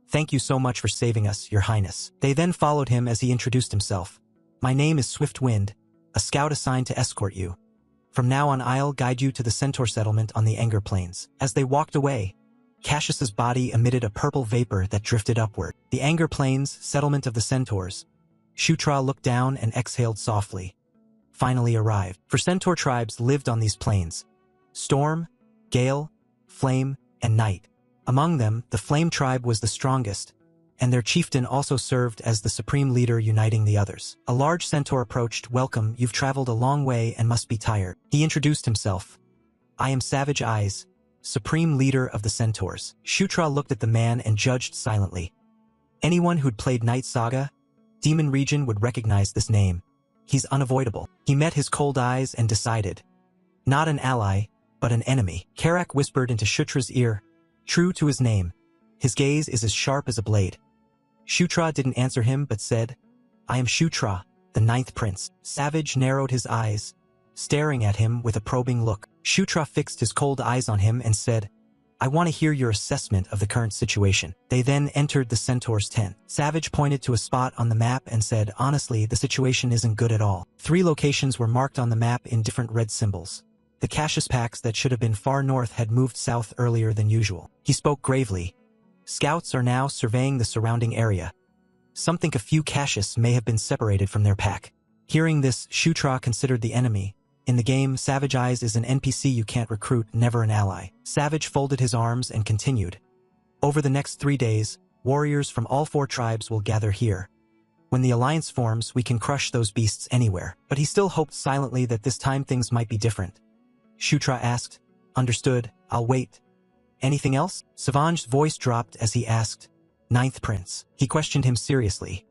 "Thank you so much for saving us, Your Highness." They then followed him as he introduced himself. "My name is Swift Wind, a scout assigned to escort you. From now on I'll guide you to the Centaur settlement on the Anger Plains." As they walked away, Cassius's body emitted a purple vapor that drifted upward. The Anger Plains, settlement of the Centaurs. Shutra looked down and exhaled softly. Finally arrived. For Centaur tribes lived on these plains: Storm, Gale, Flame, and Night. Among them, the Flame tribe was the strongest, and their chieftain also served as the supreme leader uniting the others. A large centaur approached. "Welcome, you've traveled a long way and must be tired." He introduced himself. "I am Savage Eyes, supreme leader of the centaurs." Shutra looked at the man and judged silently. Anyone who'd played Night Saga, Demon Region would recognize this name. He's unavoidable. He met his cold eyes and decided. Not an ally, but an enemy. Karak whispered into Shutra's ear, true to his name. His gaze is as sharp as a blade. Shutra didn't answer him but said, "I am Shutra, the 9th prince." Savage narrowed his eyes, staring at him with a probing look. Shutra fixed his cold eyes on him and said, "I want to hear your assessment of the current situation." They then entered the centaur's tent. Savage pointed to a spot on the map and said, "Honestly, the situation isn't good at all." 3 locations were marked on the map in different red symbols. The Cassius packs that should have been far north had moved south earlier than usual. He spoke gravely. "Scouts are now surveying the surrounding area. Some think a few Cassius may have been separated from their pack. Hearing this, Shutra considered the enemy. In the game, Savage Eyes is an NPC you can't recruit, never an ally. Savage folded his arms and continued. Over the next 3 days, warriors from all 4 tribes will gather here. When the alliance forms, we can crush those beasts anywhere. But he still hoped silently that this time things might be different. Shutra asked, "Understood, I'll wait." "Anything else?" Savange's voice dropped as he asked, "Ninth Prince." He questioned him seriously.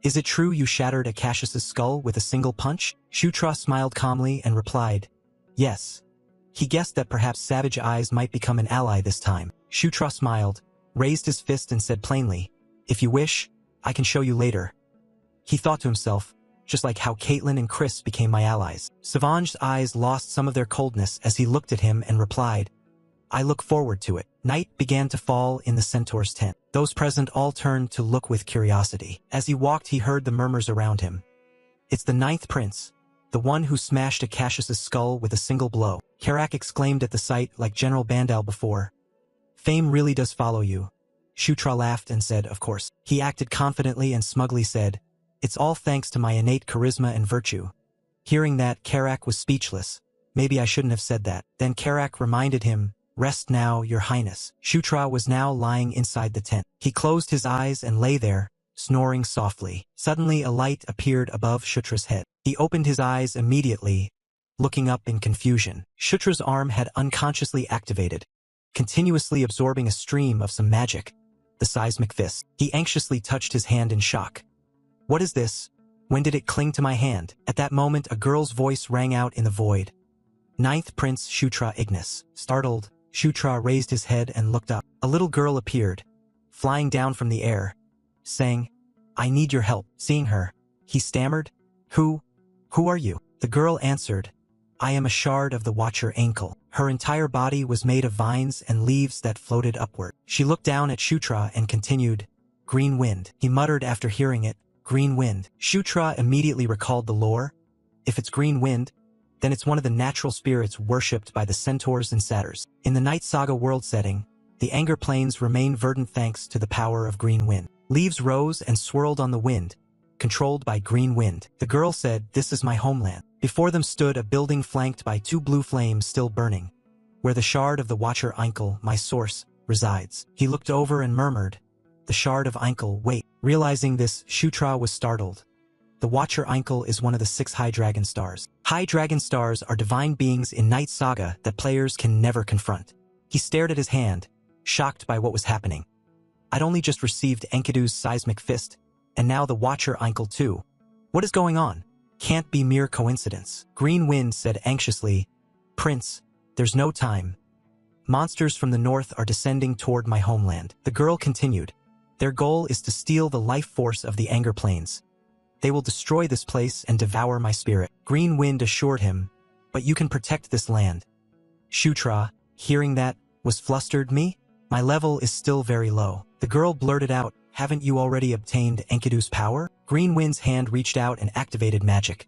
"Is it true you shattered Akashus's skull with a single punch?" Shutra smiled calmly and replied, "Yes." He guessed that perhaps Savage Eyes might become an ally this time. Shutra smiled, raised his fist and said plainly, "If you wish, I can show you later." He thought to himself, just like how Caitlin and Chris became my allies. Savange's eyes lost some of their coldness as he looked at him and replied, "I look forward to it." Night began to fall in the centaur's tent. Those present all turned to look with curiosity. As he walked, he heard the murmurs around him. "It's the Ninth Prince, the one who smashed Akashus's skull with a single blow." Karak exclaimed at the sight like General Bandal before. "Fame really does follow you." Shutra laughed and said, "Of course." He acted confidently and smugly said, "It's all thanks to my innate charisma and virtue." Hearing that, Karak was speechless. Maybe I shouldn't have said that. Then Karak reminded him, "Rest now, Your Highness." Shutra was now lying inside the tent. He closed his eyes and lay there, snoring softly. Suddenly a light appeared above Shutra's head. He opened his eyes immediately, looking up in confusion. Shutra's arm had unconsciously activated, continuously absorbing a stream of some magic, the seismic fist. He anxiously touched his hand in shock. "What is this? When did it cling to my hand?" At that moment, a girl's voice rang out in the void. "Ninth Prince Shutra Ignis." Startled, Shutra raised his head and looked up. A little girl appeared, flying down from the air, saying, "I need your help." Seeing her, he stammered, Who are you?" The girl answered, "I am a shard of the Watcher Ankle." Her entire body was made of vines and leaves that floated upward. She looked down at Shutra and continued, "Green wind." He muttered after hearing it, "Green wind." Shutra immediately recalled the lore. If it's green wind, then it's one of the natural spirits worshipped by the centaurs and satyrs. In the Night Saga world setting, the Anger Plains remain verdant thanks to the power of green wind. Leaves rose and swirled on the wind, controlled by green wind. The girl said, "This is my homeland." Before them stood a building flanked by 2 blue flames still burning, where the shard of the Watcher Ankle, my source, resides. He looked over and murmured, "The shard of Ankle, wait." Realizing this, Shutra was startled. The Watcher Ankle is one of the 6 High Dragon Stars. High Dragon Stars are divine beings in Night Saga that players can never confront. He stared at his hand, shocked by what was happening. I'd only just received Enkidu's seismic fist, and now the Watcher Ankle too. What is going on? Can't be mere coincidence. Green Wind said anxiously, "Prince, there's no time. Monsters from the north are descending toward my homeland." The girl continued, "Their goal is to steal the life force of the Anger Plains. They will destroy this place and devour my spirit." Green Wind assured him, "But you can protect this land." Shutra, hearing that, was flustered. "Me? My level is still very low." The girl blurted out, "Haven't you already obtained Enkidu's power?" Green Wind's hand reached out and activated magic.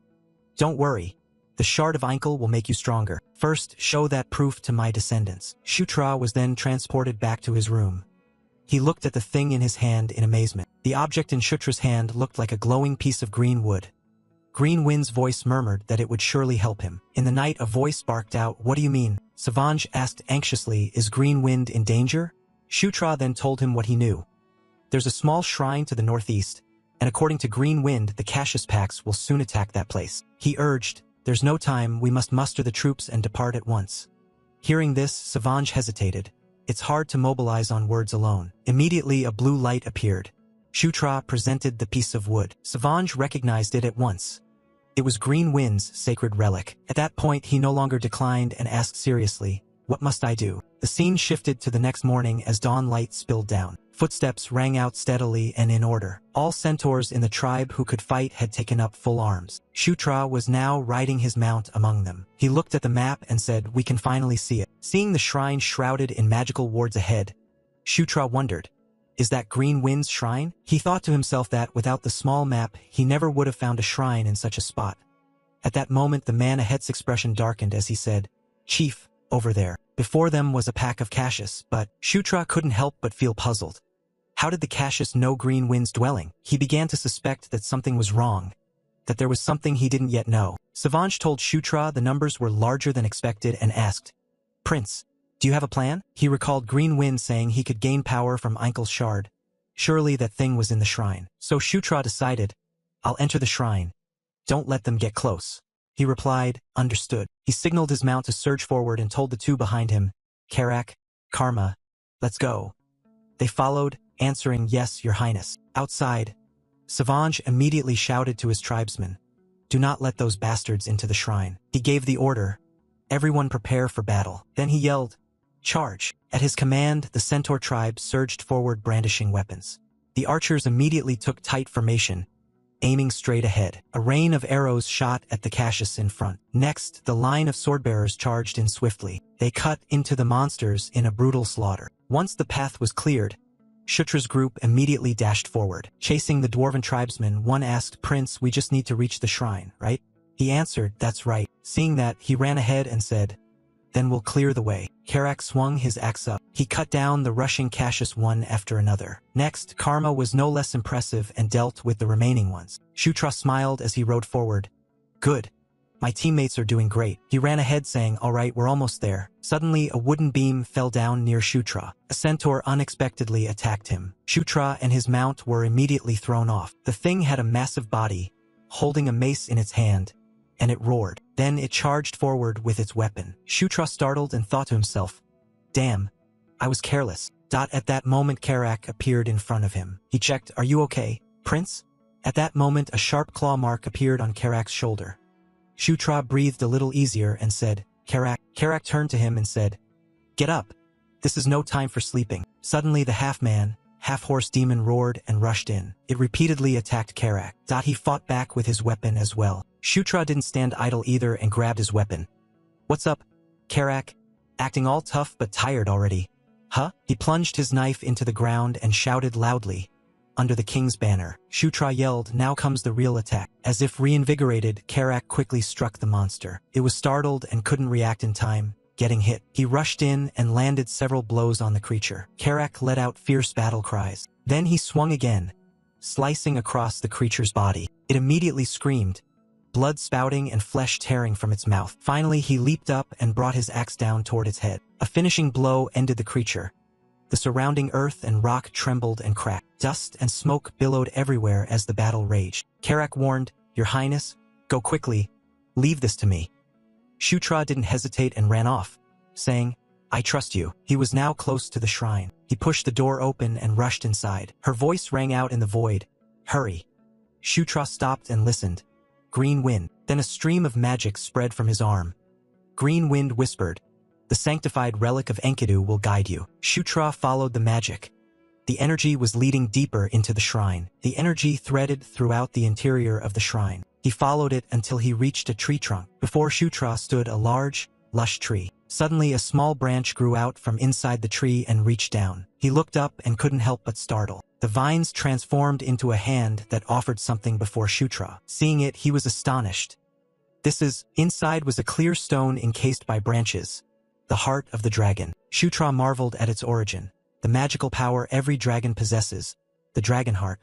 "Don't worry. The shard of Ankle will make you stronger. First, show that proof to my descendants." Shutra was then transported back to his room. He looked at the thing in his hand in amazement. The object in Shutra's hand looked like a glowing piece of green wood. Green Wind's voice murmured that it would surely help him. In the night, a voice barked out, "What do you mean?" Savange asked anxiously, "Is Green Wind in danger?" Shutra then told him what he knew. There's a small shrine to the northeast, and according to Green Wind, the Cassius Pax will soon attack that place. He urged, "There's no time, we must muster the troops and depart at once." Hearing this, Savange hesitated. It's hard to mobilize on words alone. Immediately, a blue light appeared. Shutra presented the piece of wood. Savange recognized it at once. It was Green Wind's sacred relic. At that point, he no longer declined and asked seriously, "What must I do?" The scene shifted to the next morning as dawn light spilled down. Footsteps rang out steadily and in order. All centaurs in the tribe who could fight had taken up full arms. Shutra was now riding his mount among them. He looked at the map and said, "We can finally see it." Seeing the shrine shrouded in magical wards ahead, Shutra wondered, "Is that Green Wind's shrine?" He thought to himself that without the small map, he never would have found a shrine in such a spot. At that moment, the man ahead's expression darkened as he said, "Chief, over there." Before them was a pack of Cassius, but Shutra couldn't help but feel puzzled. How did the Cassius know Green Wind's dwelling? He began to suspect that something was wrong. that there was something he didn't yet know. Savanj told Shutra the numbers were larger than expected and asked, "Prince, do you have a plan?" He recalled Green Wind saying he could gain power from Einkel's shard. Surely that thing was in the shrine. So Shutra decided, "I'll enter the shrine. Don't let them get close." He replied, "Understood." He signaled his mount to surge forward and told the two behind him, "Karak, Karma, let's go." They followed, answering, "Yes, Your Highness." Outside, Savanj immediately shouted to his tribesmen, "Do not let those bastards into the shrine." He gave the order, "Everyone prepare for battle." Then he yelled, "Charge!" At his command, the Centaur tribe surged forward brandishing weapons. The archers immediately took tight formation, aiming straight ahead. A rain of arrows shot at the caches in front. Next, the line of swordbearers charged in swiftly. They cut into the monsters in a brutal slaughter. Once the path was cleared, Shutra's group immediately dashed forward. Chasing the dwarven tribesmen, one asked, "Prince, we just need to reach the shrine, right?" He answered, "That's right." Seeing that, he ran ahead and said, "Then we'll clear the way." Karak swung his axe up. He cut down the rushing caches one after another. Next, Karma was no less impressive and dealt with the remaining ones. Shutra smiled as he rode forward. "Good. My teammates are doing great." He ran ahead saying, "All right, we're almost there." Suddenly, a wooden beam fell down near Shutra. A centaur unexpectedly attacked him. Shutra and his mount were immediately thrown off. The thing had a massive body, holding a mace in its hand, and it roared. Then it charged forward with its weapon. Shutra startled and thought to himself, "Damn, I was careless." At that moment Karak appeared in front of him. He checked, "Are you okay, Prince?" At that moment a sharp claw mark appeared on Karak's shoulder. Shutra breathed a little easier and said, "Karak." Karak turned to him and said, "Get up. This is no time for sleeping." Suddenly the half-man, half-horse demon roared and rushed in. It repeatedly attacked Karak. He fought back with his weapon as well. Shutra didn't stand idle either and grabbed his weapon. "What's up, Karak? Acting all tough but tired already, huh?" He plunged his knife into the ground and shouted loudly, "Under the king's banner." Shutra yelled, "Now comes the real attack." As if reinvigorated, Karak quickly struck the monster. It was startled and couldn't react in time, getting hit. He rushed in and landed several blows on the creature. Karak let out fierce battle cries. Then he swung again, slicing across the creature's body. It immediately screamed, blood spouting and flesh tearing from its mouth. Finally, he leaped up and brought his axe down toward its head. A finishing blow ended the creature. The surrounding earth and rock trembled and cracked. Dust and smoke billowed everywhere as the battle raged. Karak warned, "Your Highness, go quickly. Leave this to me." Shutra didn't hesitate and ran off, saying, "I trust you." He was now close to the shrine. He pushed the door open and rushed inside. Her voice rang out in the void, "Hurry." Shutra stopped and listened. "Green Wind." Then a stream of magic spread from his arm. Green Wind whispered, "The sanctified relic of Enkidu will guide you." Shutra followed the magic. The energy was leading deeper into the shrine. The energy threaded throughout the interior of the shrine. He followed it until he reached a tree trunk. Before Shutra stood a large, lush tree. Suddenly a small branch grew out from inside the tree and reached down. He looked up and couldn't help but startle. The vines transformed into a hand that offered something before Shutra. Seeing it, he was astonished. Inside was a clear stone encased by branches, the heart of the dragon. Shutra marveled at its origin. The magical power every dragon possesses, the dragon heart.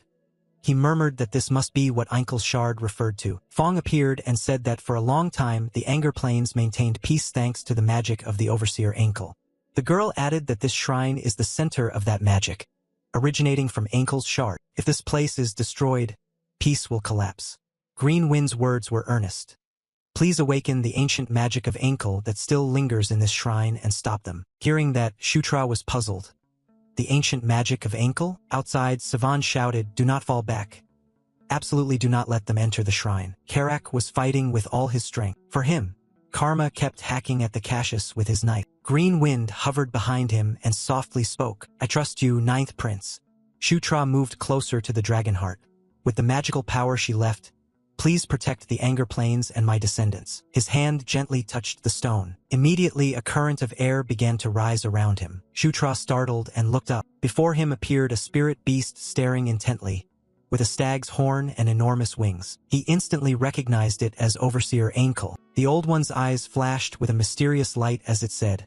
He murmured that this must be what Einkel's shard referred to. Fong appeared and said that for a long time the Anger Plains maintained peace thanks to the magic of the overseer Einkel. The girl added that this shrine is the center of that magic, originating from Einkel's shard. If this place is destroyed, peace will collapse. Green Wind's words were earnest. Please awaken the ancient magic of Einkel that still lingers in this shrine and stop them. Hearing that, Shutra was puzzled. The ancient magic of Einkel? Outside, Savan shouted, "Do not fall back. Absolutely do not let them enter the shrine." Karak was fighting with all his strength. For him, Karma kept hacking at the caches with his knife. Green Wind hovered behind him and softly spoke, "I trust you, Ninth Prince." Shutra moved closer to the dragon heart. With the magical power she left, "Please protect the Anger Plains and my descendants." His hand gently touched the stone. Immediately a current of air began to rise around him. Shutra startled and looked up. Before him appeared a spirit beast staring intently, with a stag's horn and enormous wings. He instantly recognized it as Overseer Einkel. The Old One's eyes flashed with a mysterious light as it said,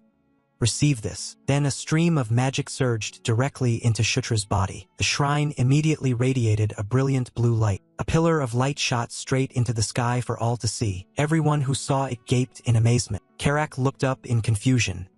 "Receive this." Then a stream of magic surged directly into Shutra's body. The shrine immediately radiated a brilliant blue light. A pillar of light shot straight into the sky for all to see. Everyone who saw it gaped in amazement. Karak looked up in confusion.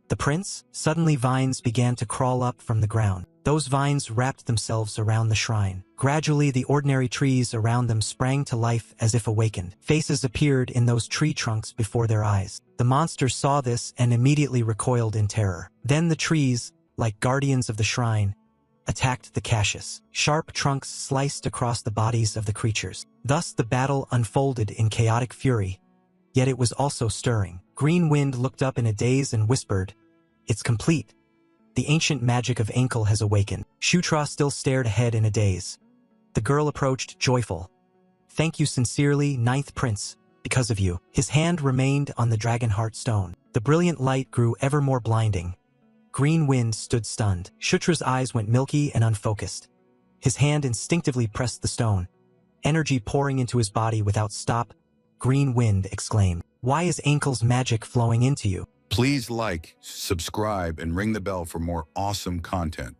The prince? Suddenly vines began to crawl up from the ground. Those vines wrapped themselves around the shrine. Gradually, the ordinary trees around them sprang to life as if awakened. Faces appeared in those tree trunks before their eyes. The monsters saw this and immediately recoiled in terror. Then the trees, like guardians of the shrine, attacked the caches. Sharp trunks sliced across the bodies of the creatures. Thus the battle unfolded in chaotic fury, yet it was also stirring. Green Wind looked up in a daze and whispered, "It's complete. The ancient magic of Ankle has awakened." Shutra still stared ahead in a daze. The girl approached, joyful. "Thank you sincerely, Ninth Prince. Because of you." His hand remained on the dragon heart stone. The brilliant light grew ever more blinding. Green Wind stood stunned. Shutra's eyes went milky and unfocused. His hand instinctively pressed the stone. Energy pouring into his body without stop, Green Wind exclaimed, "Why is Ankle's magic flowing into you?" Please like, subscribe, and ring the bell for more awesome content.